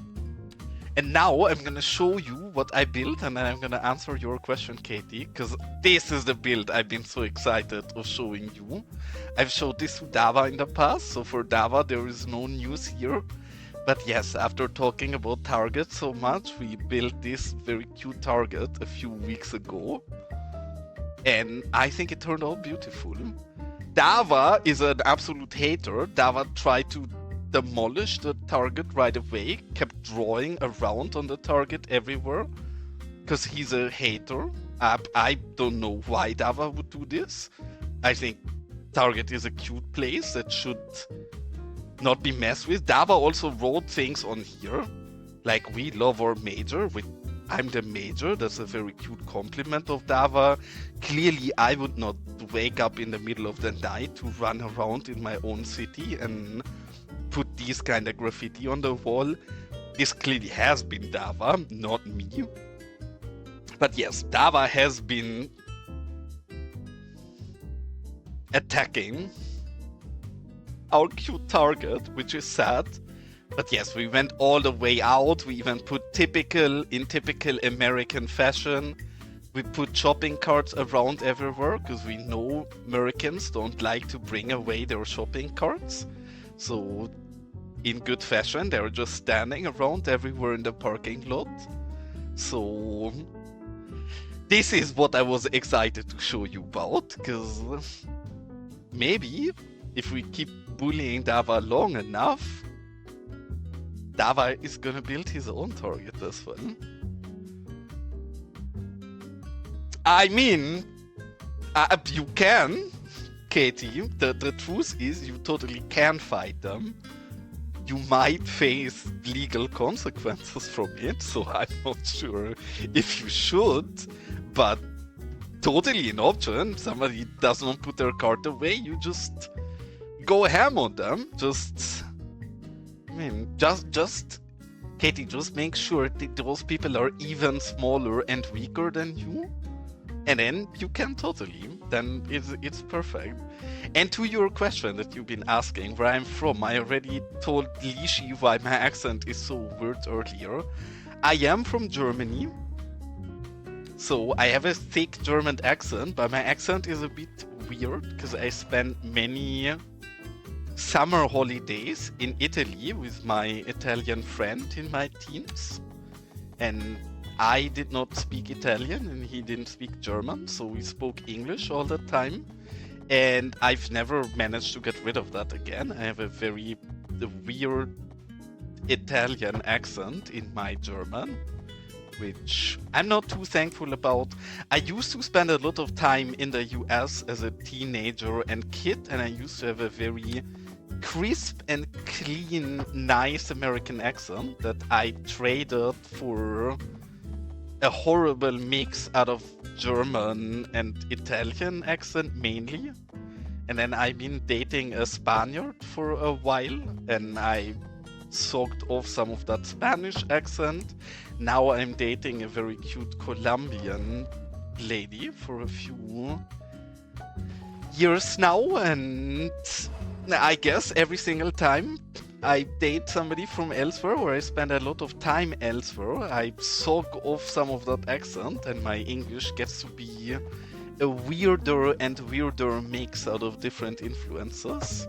And now I'm gonna show you what I built, and then I'm gonna answer your question, Katie, because this is the build I've been so excited of showing you. I've showed this to Dava in the past, so for Dava there is no news here. But yes, after talking about targets so much, we built this very cute target a few weeks ago. And I think it turned out beautiful. Dava is an absolute hater. Dava tried to demolish the target right away, kept drawing around on the target everywhere, because he's a hater. I don't know why Dava would do this. I think target is a cute place that should not be messed with. Dava also wrote things on here, like we love our major, I'm the major. That's a very cute compliment of Dava. Clearly I would not wake up in the middle of the night to run around in my own city and put these kind of graffiti on the wall. This clearly has been Dava, not me. But yes, Dava has been attacking our cute target, which is sad. But yes, we went all the way out. We even put in typical American fashion. We put shopping carts around everywhere because we know Americans don't like to bring away their shopping carts. So in good fashion, they're just standing around everywhere in the parking lot. So this is what I was excited to show you about, because maybe if we keep bullying Dava long enough, Dava is gonna build his own target as well. I mean, you can, Katie. The truth is you totally can fight them. You might face legal consequences from it, so I'm not sure if you should, but totally an option. Somebody does not put their card away, you just go ham on them. Katie, just make sure that those people are even smaller and weaker than you, and then you can totally, then it's perfect. And to your question that you've been asking, where I'm from, I already told Lishi why my accent is so weird earlier. I am from Germany, so I have a thick German accent, but my accent is a bit weird because I spent many summer holidays in Italy with my Italian friend in my teens, and I did not speak Italian and he didn't speak German, so we spoke English all the time. And I've never managed to get rid of that again. I have a very weird Italian accent in my German, which I'm not too thankful about. I used to spend a lot of time in the US as a teenager and kid, and I used to have a very crisp and clean, nice American accent that I traded for a horrible mix out of German and Italian accent mainly. And then I've been dating a Spaniard for a while, and I soaked off some of that Spanish accent. Now I'm dating a very cute Colombian lady for a few years now, and I guess every single time I date somebody from elsewhere, or I spend a lot of time elsewhere, I soak off some of that accent, and my English gets to be a weirder and weirder mix out of different influences.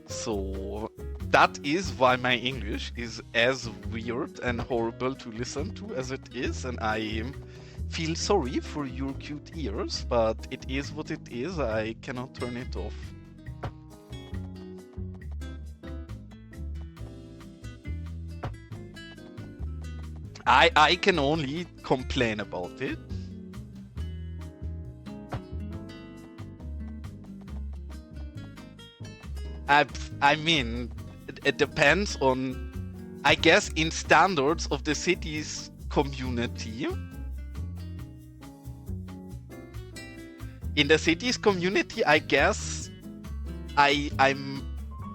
So that is why my English is as weird and horrible to listen to as it is, and I feel sorry for your cute ears, but it is what it is. I cannot turn it off. I can only complain about it. I mean, it depends on, I guess, in standards of the city's community. In the city's community, I guess I'm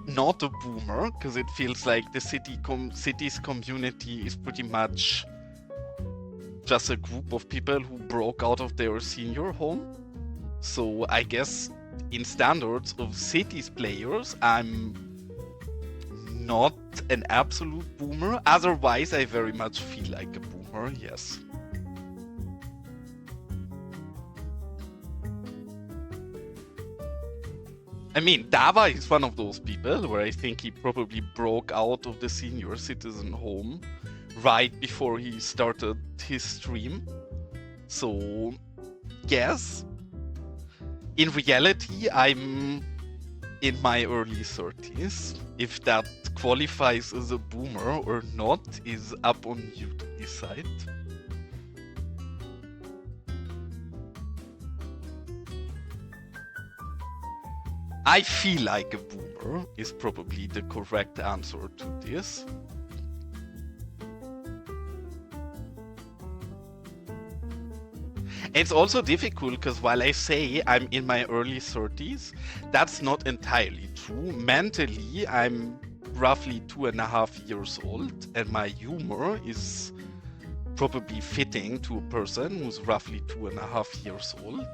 not a boomer, because it feels like the city's community is pretty much just a group of people who broke out of their senior home. So I guess in standards of cities players, I'm not an absolute boomer. Otherwise, I very much feel like a boomer, yes. I mean, Dava is one of those people where I think he probably broke out of the senior citizen home right before he started his stream. So, yes. In reality, I'm in my early 30s. If that qualifies as a boomer or not is up on you to decide. I feel like a boomer is probably the correct answer to this. It's also difficult because while I say I'm in my early 30s, that's not entirely true. Mentally, I'm roughly 2.5 years old, and my humor is probably fitting to a person who's roughly 2.5 years old.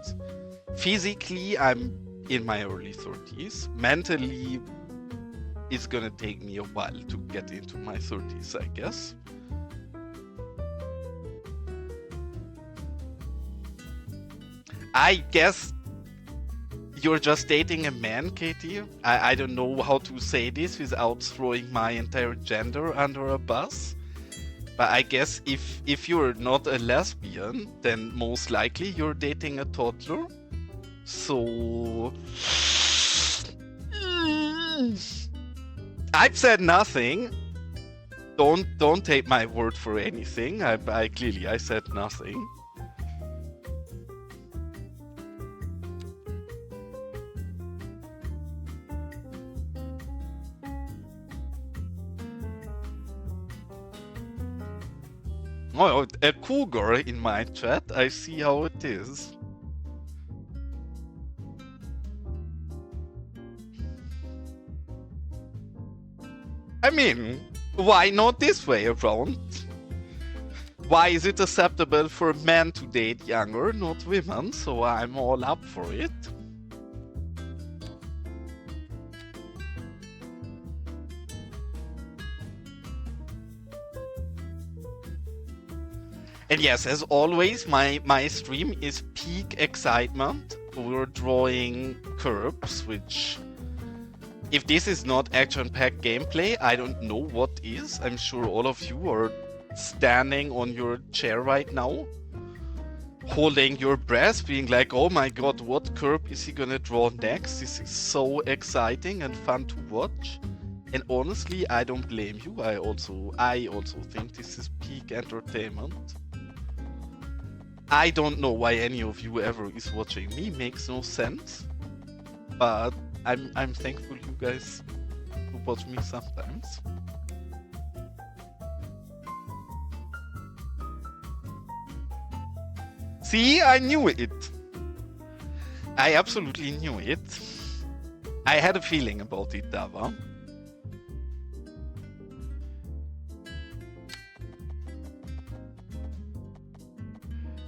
Physically, I'm in my early 30s. Mentally, it's gonna take me a while to get into my 30s, I guess. I guess you're just dating a man, Katie. I don't know how to say this without throwing my entire gender under a bus. But I guess if you're not a lesbian, then most likely you're dating a toddler. So I've said nothing. Don't take my word for anything. I clearly said nothing. Oh, a cougar in my chat. I see how it is. I mean, why not this way around? Why is it acceptable for men to date younger, not women? So I'm all up for it. And yes, as always, my stream is peak excitement. We're drawing curbs, which, if this is not action-packed gameplay, I don't know what is. I'm sure all of you are standing on your chair right now, holding your breath, being like, oh my god, what curb is he gonna draw next? This is so exciting and fun to watch. And honestly, I don't blame you. I also think this is peak entertainment. I don't know why any of you ever is watching me. Makes no sense. But I'm thankful you guys who watch me sometimes. See, I knew it. I absolutely knew it. I had a feeling about it, Dava.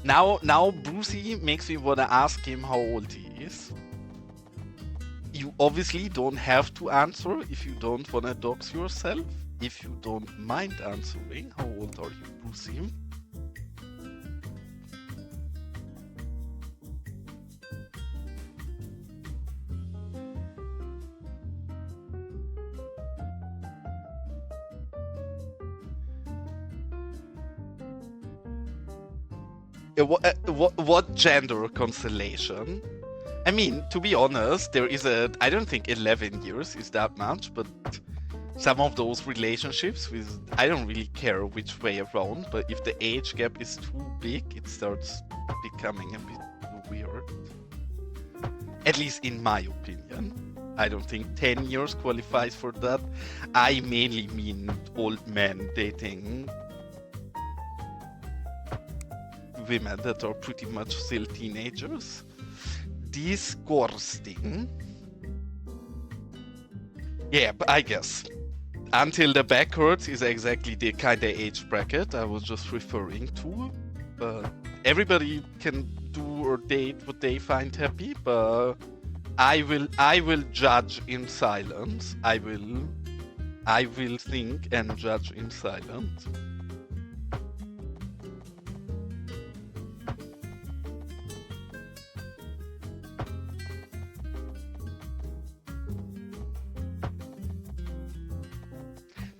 Now Brucey makes me wanna ask him how old he is. You obviously don't have to answer if you don't wanna dox yourself. If you don't mind answering, how old are you, Brucey? What gender constellation? I mean, to be honest, there is I don't think 11 years is that much, but some of those relationships with, I don't really care which way around, but if the age gap is too big, it starts becoming a bit weird. At least in my opinion. I don't think 10 years qualifies for that. I mainly mean old men dating women that are pretty much still teenagers. Disgusting. Yeah, but I guess. Until the back hurts is exactly the kind of age bracket I was just referring to. But everybody can do or date what they find happy, but I will judge in silence. I will think and judge in silence.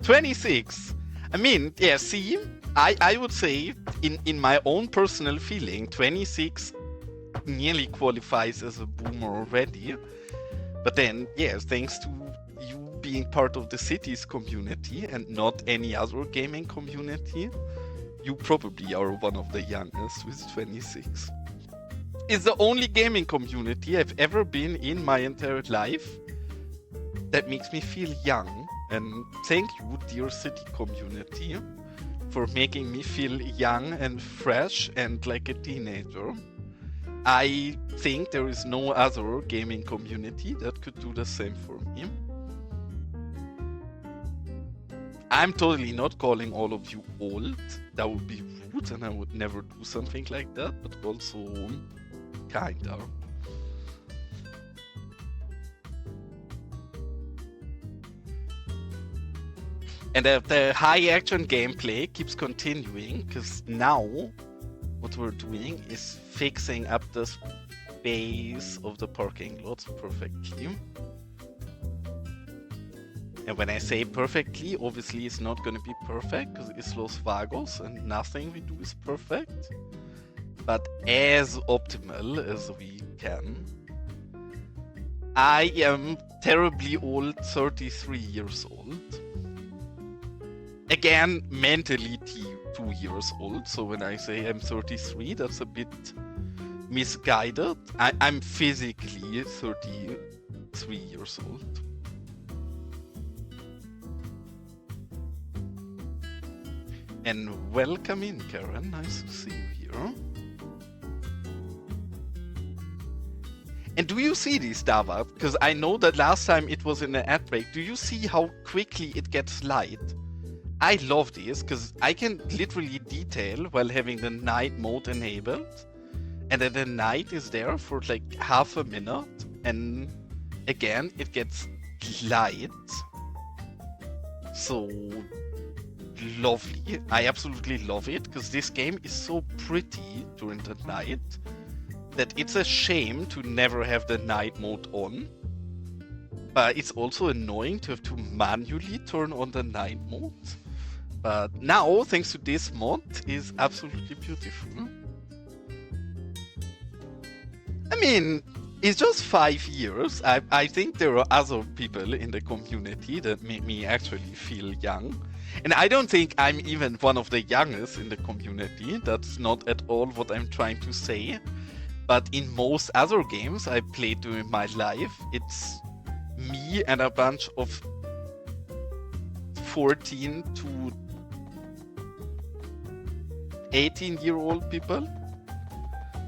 "26. I mean, yeah, see, I would say, in my own personal feeling, 26 nearly qualifies as a boomer already. But then, yes, thanks to you being part of the Cities community and not any other gaming community, you probably are one of the youngest with 26. It's the only gaming community I've ever been in my entire life that makes me feel young. And thank you, dear City community, for making me feel young and fresh and like a teenager. I think there is no other gaming community that could do the same for me. I'm totally not calling all of you old. That would be rude and I would never do something like that, but also kinda. And the high action gameplay keeps continuing, because now what we're doing is fixing up the space of the parking lot perfectly. And when I say perfectly, obviously it's not going to be perfect, because it's Los Vagos and nothing we do is perfect. But as optimal as we can. I am terribly old, 33 years old. Again, mentally 2 years old, so when I say I'm 33, that's a bit misguided. I'm physically 33 years old. And welcome in, Karen. Nice to see you here. And do you see this, Dava? Because I know that last time it was in an ad break. Do you see how quickly it gets light? I love this, because I can literally detail while having the night mode enabled. And then the night is there for like half a minute. And again, it gets light. So lovely. I absolutely love it, because this game is so pretty during the night that it's a shame to never have the night mode on. But it's also annoying to have to manually turn on the night mode. But now, thanks to this mod, is absolutely beautiful. I mean, it's just 5 years. I think there are other people in the community that make me actually feel young. And I don't think I'm even one of the youngest in the community. That's not at all what I'm trying to say. But in most other games I played during my life, it's me and a bunch of 14 to 18-year-old people.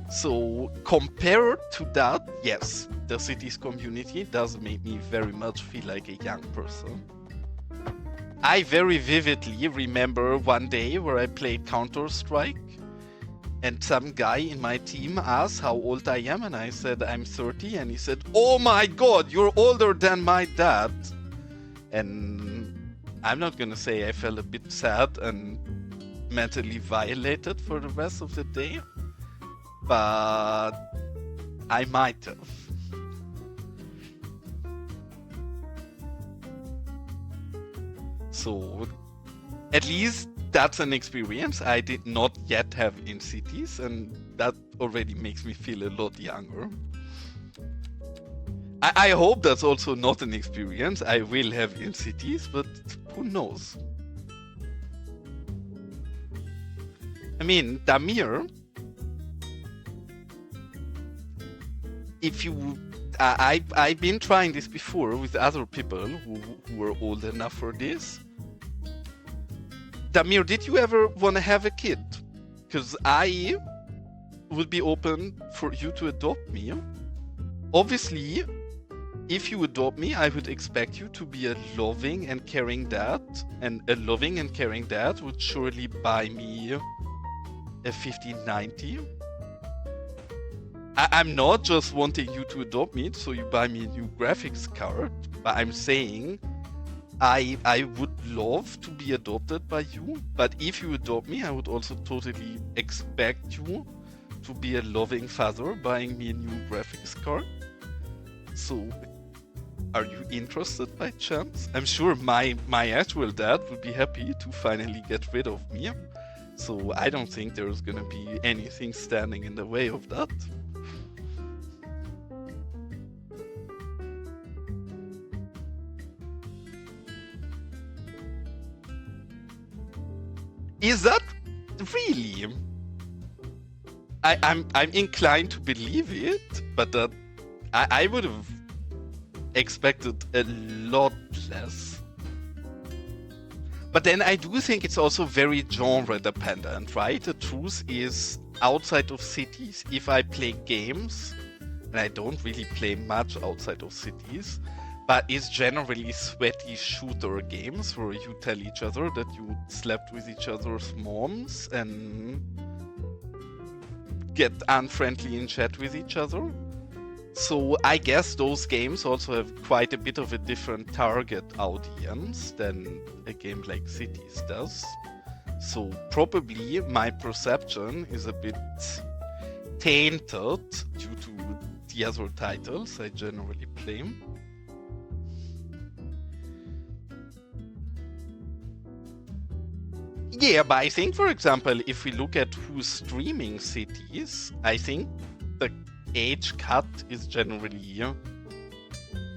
So compared to that, yes, the Cities community does make me very much feel like a young person. I very vividly remember one day where I played Counter-Strike and some guy in my team asked how old I am, and I said I'm 30, and he said, "Oh my god, you're older than my dad." And I'm not gonna say I felt a bit sad and mentally violated for the rest of the day, but I might have. So at least that's an experience I did not yet have in Cities, and that already makes me feel a lot younger. I hope that's also not an experience I will have in Cities, but who knows? I mean, Damir, if you... I've been trying this before with other people who were old enough for this. Damir, did you ever want to have a kid? Because I would be open for you to adopt me. Obviously, if you adopt me, I would expect you to be a loving and caring dad. And a loving and caring dad would surely buy me a 1590. I'm not just wanting you to adopt me so you buy me a new graphics card, but I'm saying I would love to be adopted by you, but if you adopt me, I would also totally expect you to be a loving father buying me a new graphics card. So, are you interested by chance? I'm sure my actual dad would be happy to finally get rid of me. So I don't think there's gonna be anything standing in the way of that. Is that really? I'm inclined to believe it, but I would have expected a lot less. But then I do think it's also very genre dependent, right? The truth is, outside of Cities, if I play games, and I don't really play much outside of Cities, but it's generally sweaty shooter games where you tell each other that you slept with each other's moms and get unfriendly in chat with each other. So I guess those games also have quite a bit of a different target audience than a game like Cities does. So probably my perception is a bit tainted due to the other titles I generally play. Yeah, but I think, for example, if we look at who's streaming Cities, I think the age cut is generally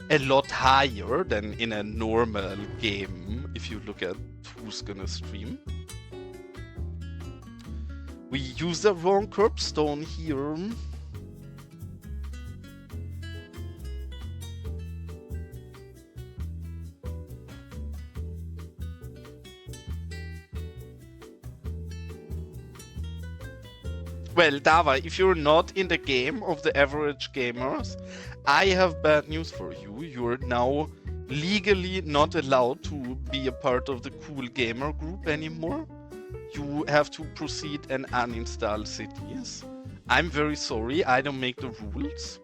a lot higher than in a normal game if you look at who's gonna stream. We use the wrong curbstone here. Well, Dava, if you're not in the game of the average gamers, I have bad news for you. You're now legally not allowed to be a part of the cool gamer group anymore. You have to proceed and uninstall Cities. I'm very sorry, I don't make the rules.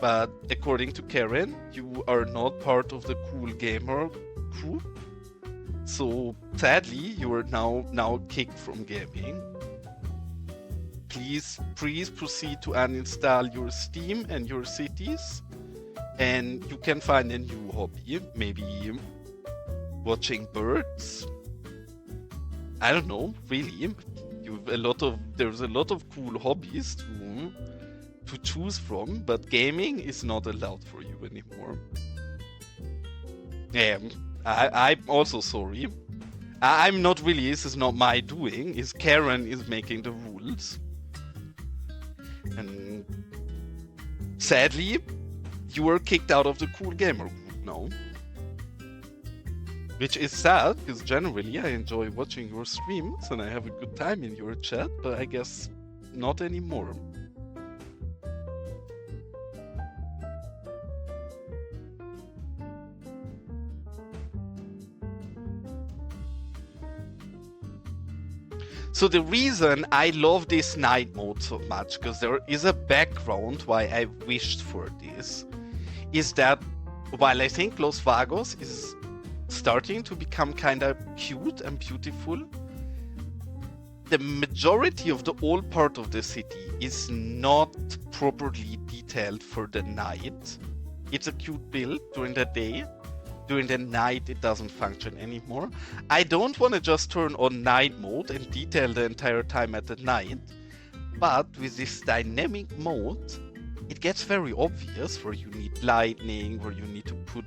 But according to Karen, you are not part of the cool gamer group. So sadly, you are now kicked from gaming. Please proceed to uninstall your Steam and your Cities, and you can find a new hobby, maybe watching birds. I don't know, really. There's a lot of cool hobbies to choose from, but gaming is not allowed for you anymore. Yeah, I'm also sorry. I'm not really. This is not my doing. Is Karen is making the rules. And sadly, you were kicked out of the cool gamer group now. Which is sad, because generally I enjoy watching your streams and I have a good time in your chat, but I guess not anymore. So the reason I love this night mode so much, because there is a background why I wished for this, is that while I think Los Vagos is starting to become kind of cute and beautiful, the majority of the old part of the city is not properly detailed for the night. It's a cute build during the day. During the night, it doesn't function anymore. I don't want to just turn on night mode and detail the entire time at the night, but with this dynamic mode, it gets very obvious where you need lighting, where you need to put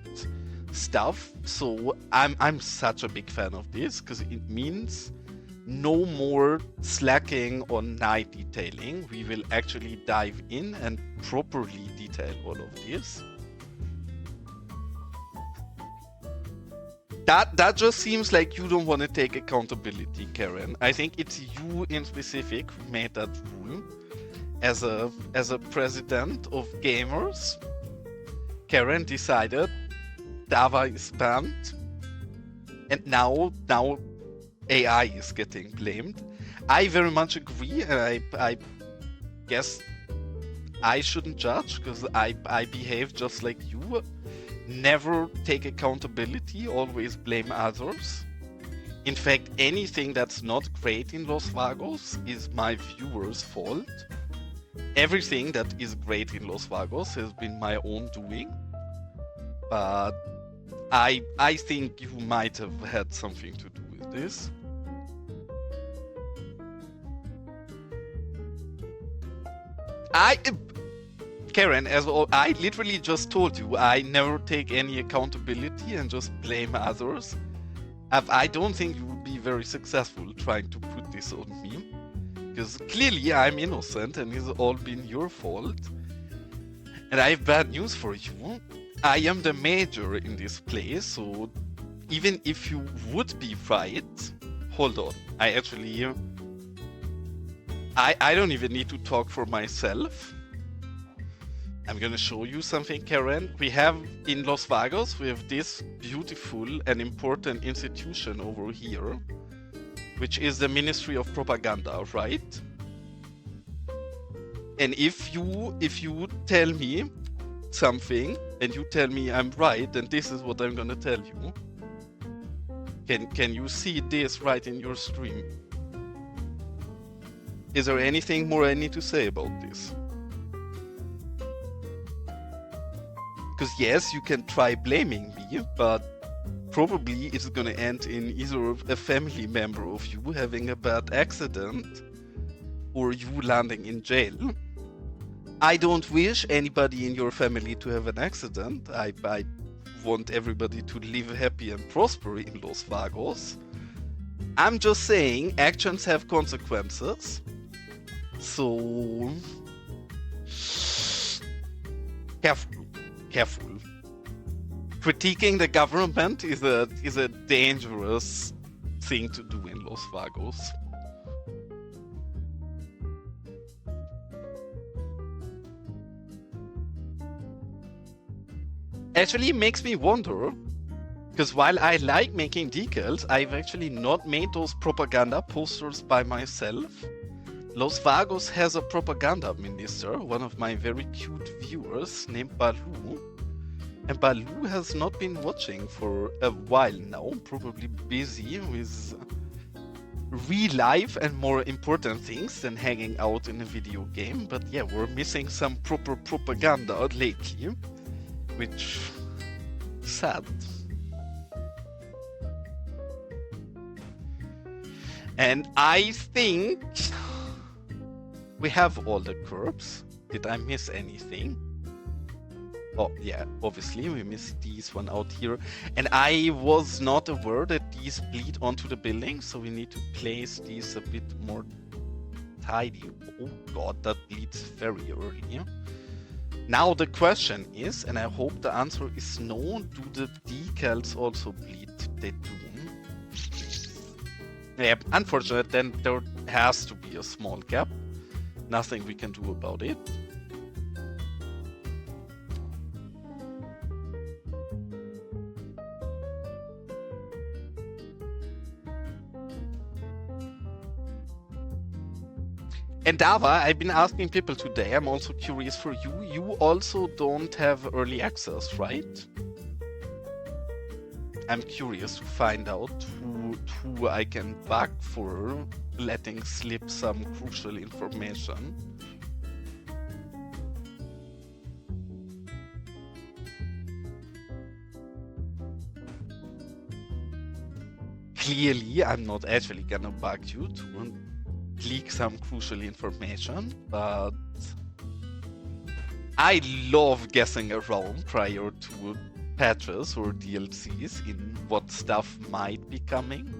stuff. So I'm such a big fan of this, because it means no more slacking on night detailing. We will actually dive in and properly detail all of this. That just seems like you don't want to take accountability, Karen. I think it's you in specific who made that rule. As a president of gamers, Karen decided Dava is banned, and now AI is getting blamed. I very much agree, and I guess I shouldn't judge, because I behave just like you. Never take accountability, always blame others. In fact, anything that's not great in Los Vagos is my viewers' fault. Everything that is great in Los Vagos has been my own doing. But I think you might have had something to do with this. Karen, as well, I literally just told you I never take any accountability and just blame others. I don't think you would be very successful trying to put this on me, because clearly I'm innocent and it's all been your fault. And I have bad news for you. I am the major in this place, so even if you would be right, hold on. I don't even need to talk for myself. I'm gonna show you something, Karen. We have in Los Vagos, we have this beautiful and important institution over here, which is the Ministry of Propaganda, right? And if you tell me something and you tell me I'm right, then this is what I'm gonna tell you. Can you see this right in your stream? Is there anything more I need to say about this? Because yes, you can try blaming me, but probably it's gonna end in either a family member of you having a bad accident or you landing in jail. I don't wish anybody in your family to have an accident. I want everybody to live happy and prosper in Los Vagos. I'm just saying actions have consequences. So careful. Critiquing the government is a dangerous thing to do in Los Vagos. Actually, it makes me wonder, because while I like making decals, I've actually not made those propaganda posters by myself. Los Vagos has a propaganda minister, one of my very cute viewers named Balu. And Balu has not been watching for a while now, probably busy with real life and more important things than hanging out in a video game. But yeah, we're missing some proper propaganda lately, which sad. And I think we have all the curbs. Did I miss anything? Oh yeah, obviously we missed these one out here. And I was not aware that these bleed onto the building, so we need to place these a bit more tidy. Oh god, that bleeds very early. Now the question is, and I hope the answer is no, do the decals also bleed? They do. Yeah, unfortunate, then there has to be a small gap. Nothing we can do about it. And Dava, I've been asking people today, I'm also curious for you. You also don't have early access, right? I'm curious to find out who I can bug for letting slip some crucial information. Clearly, I'm not actually gonna bug you to leak some crucial information, but I love guessing around prior to patches or DLCs in what stuff might be coming.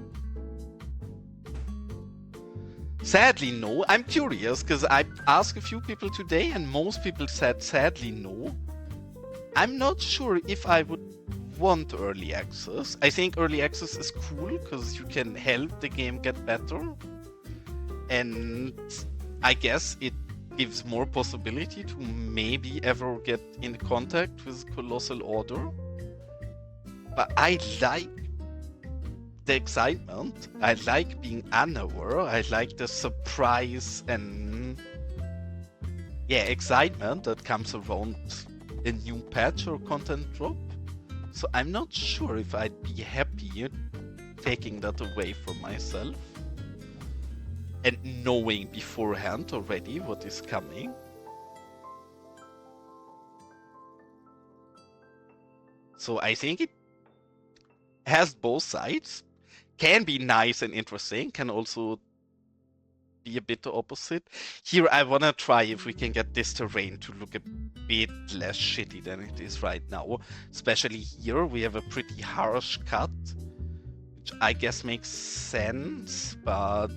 Sadly, no. I'm curious because I asked a few people today and most people said sadly no. I'm not sure if I would want early access. I think early access is cool because you can help the game get better. And I guess it gives more possibility to maybe ever get in contact with Colossal Order. But I like the excitement. I like being unaware. I like the surprise and excitement that comes around a new patch or content drop. So I'm not sure if I'd be happy taking that away from myself. And knowing beforehand already what is coming. So I think it has both sides. Can be nice and interesting, can also be a bit the opposite. Here I wanna try if we can get this terrain to look a bit less shitty than it is right now. Especially here we have a pretty harsh cut, which I guess makes sense, but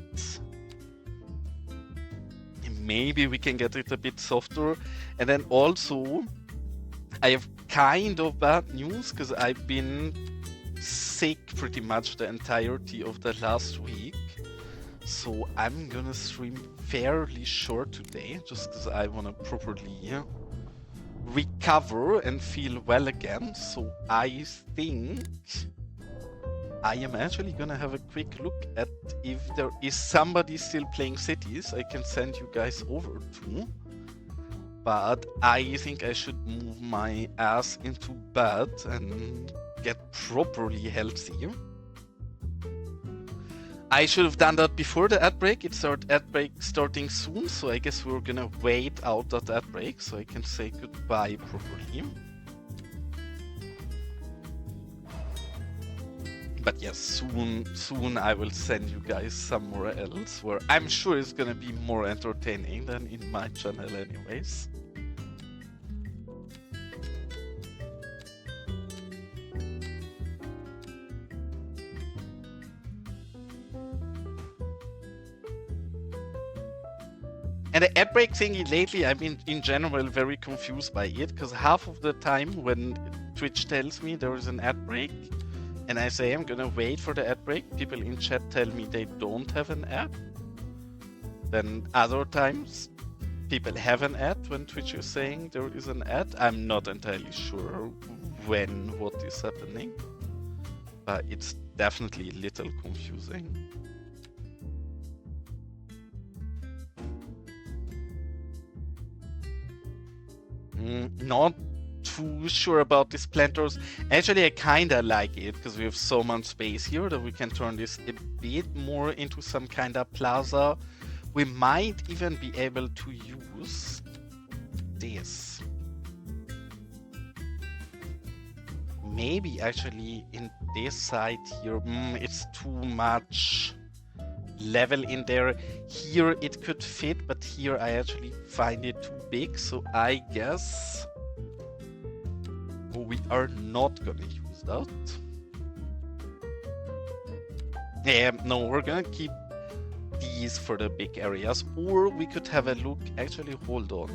maybe we can get it a bit softer. And then also, I have kind of bad news because I've been sick pretty much the entirety of the last week. So I'm gonna stream fairly short today just because I want to properly recover and feel well again. So I think I am actually gonna have a quick look at if there is somebody still playing Cities I can send you guys over to. but I think I should move my ass into bed and get properly healthy. I should have done that before the ad break. It's our ad break starting soon, so I guess we're gonna wait out that ad break so I can say goodbye properly. But yes, soon I will send you guys somewhere else where I'm sure it's gonna be more entertaining than in my channel anyways. And the ad break thingy lately, I've been in general very confused by it, because half of the time when Twitch tells me there is an ad break, and I say I'm gonna wait for the ad break, people in chat tell me they don't have an ad. Then other times, people have an ad when Twitch is saying there is an ad. I'm not entirely sure when what is happening, but it's definitely a little confusing. Not too sure about these planters. Actually, I kinda like it because we have so much space here that we can turn this a bit more into some kind of plaza. We might even be able to use this. Maybe actually in this side here, it's too much level in there. Here it could fit, but here I actually find it too big, so I guess we are not gonna use that. Yeah, no, we're gonna keep these for the big areas, or we could have a look. Actually, hold on.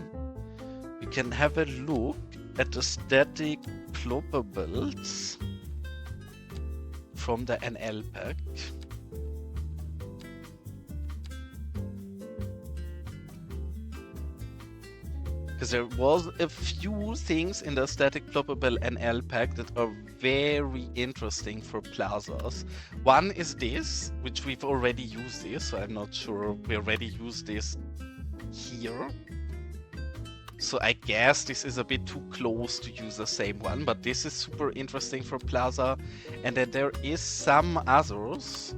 We can have a look at the static ploppables from the NL pack. Because there was a few things in the static ploppable NL pack that are very interesting for plazas. One is this, which we've already used this, so I'm not sure we already used this here. So I guess this is a bit too close to use the same one, but this is super interesting for plaza. And then there is some others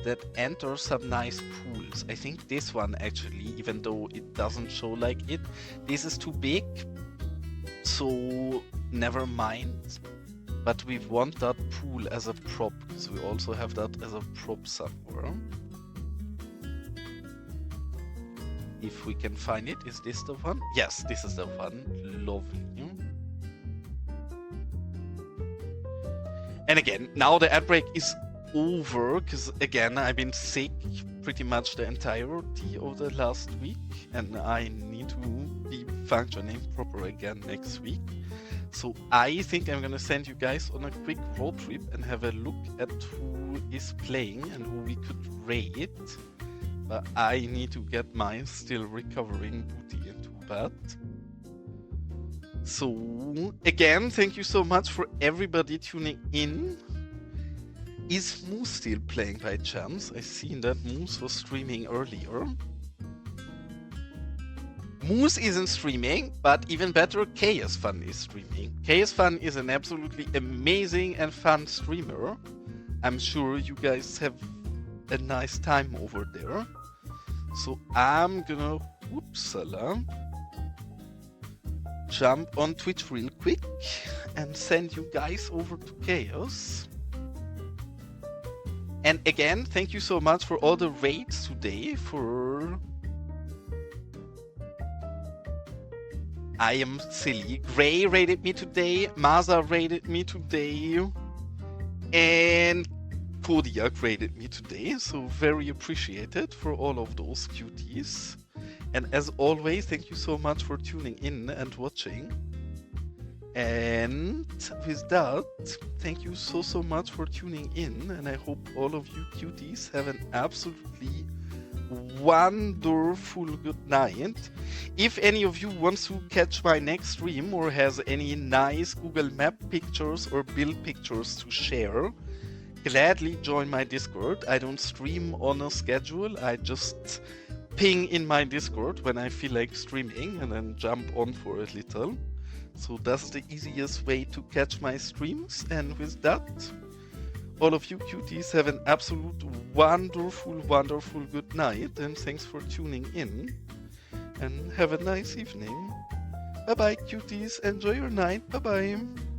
that enter some nice pools. I think this one actually, even though it doesn't show like it, this is too big, so never mind. But we want that pool as a prop, because we also have that as a prop somewhere. If we can find it. Is this the one? Yes, this is the one. Lovely. And again, now the ad break is over, because again, I've been sick pretty much the entirety of the last week, and I need to be functioning proper again next week. So I think I'm gonna send you guys on a quick road trip and have a look at who is playing and who we could raid. But I need to get my still recovering booty into bed. So again, thank you so much for everybody tuning in. Is Moose still playing by chance? I seen that Moose was streaming earlier. Moose isn't streaming, but even better, Chaos Fun is streaming. Chaos Fun is an absolutely amazing and fun streamer. I'm sure you guys have a nice time over there. So I'm gonna, whoopsala, jump on Twitch real quick and send you guys over to Chaos. And again, thank you so much for all the raids today. I am silly. Gray raided me today, Maza raided me today, and Kodiak raided me today. So very appreciated for all of those cuties. And as always, thank you so much for tuning in and watching. And with that, thank you so much for tuning in, and I hope all of you cuties have an absolutely wonderful good night. If any of you wants to catch my next stream or has any nice Google Map pictures or build pictures to share, gladly join my Discord. I don't stream on a schedule, I just ping in my Discord when I feel like streaming and then jump on for a little. So that's the easiest way to catch my streams. And with that, all of you cuties have an absolute wonderful, wonderful good night. And thanks for tuning in. And have a nice evening. Bye bye, cuties. Enjoy your night. Bye bye.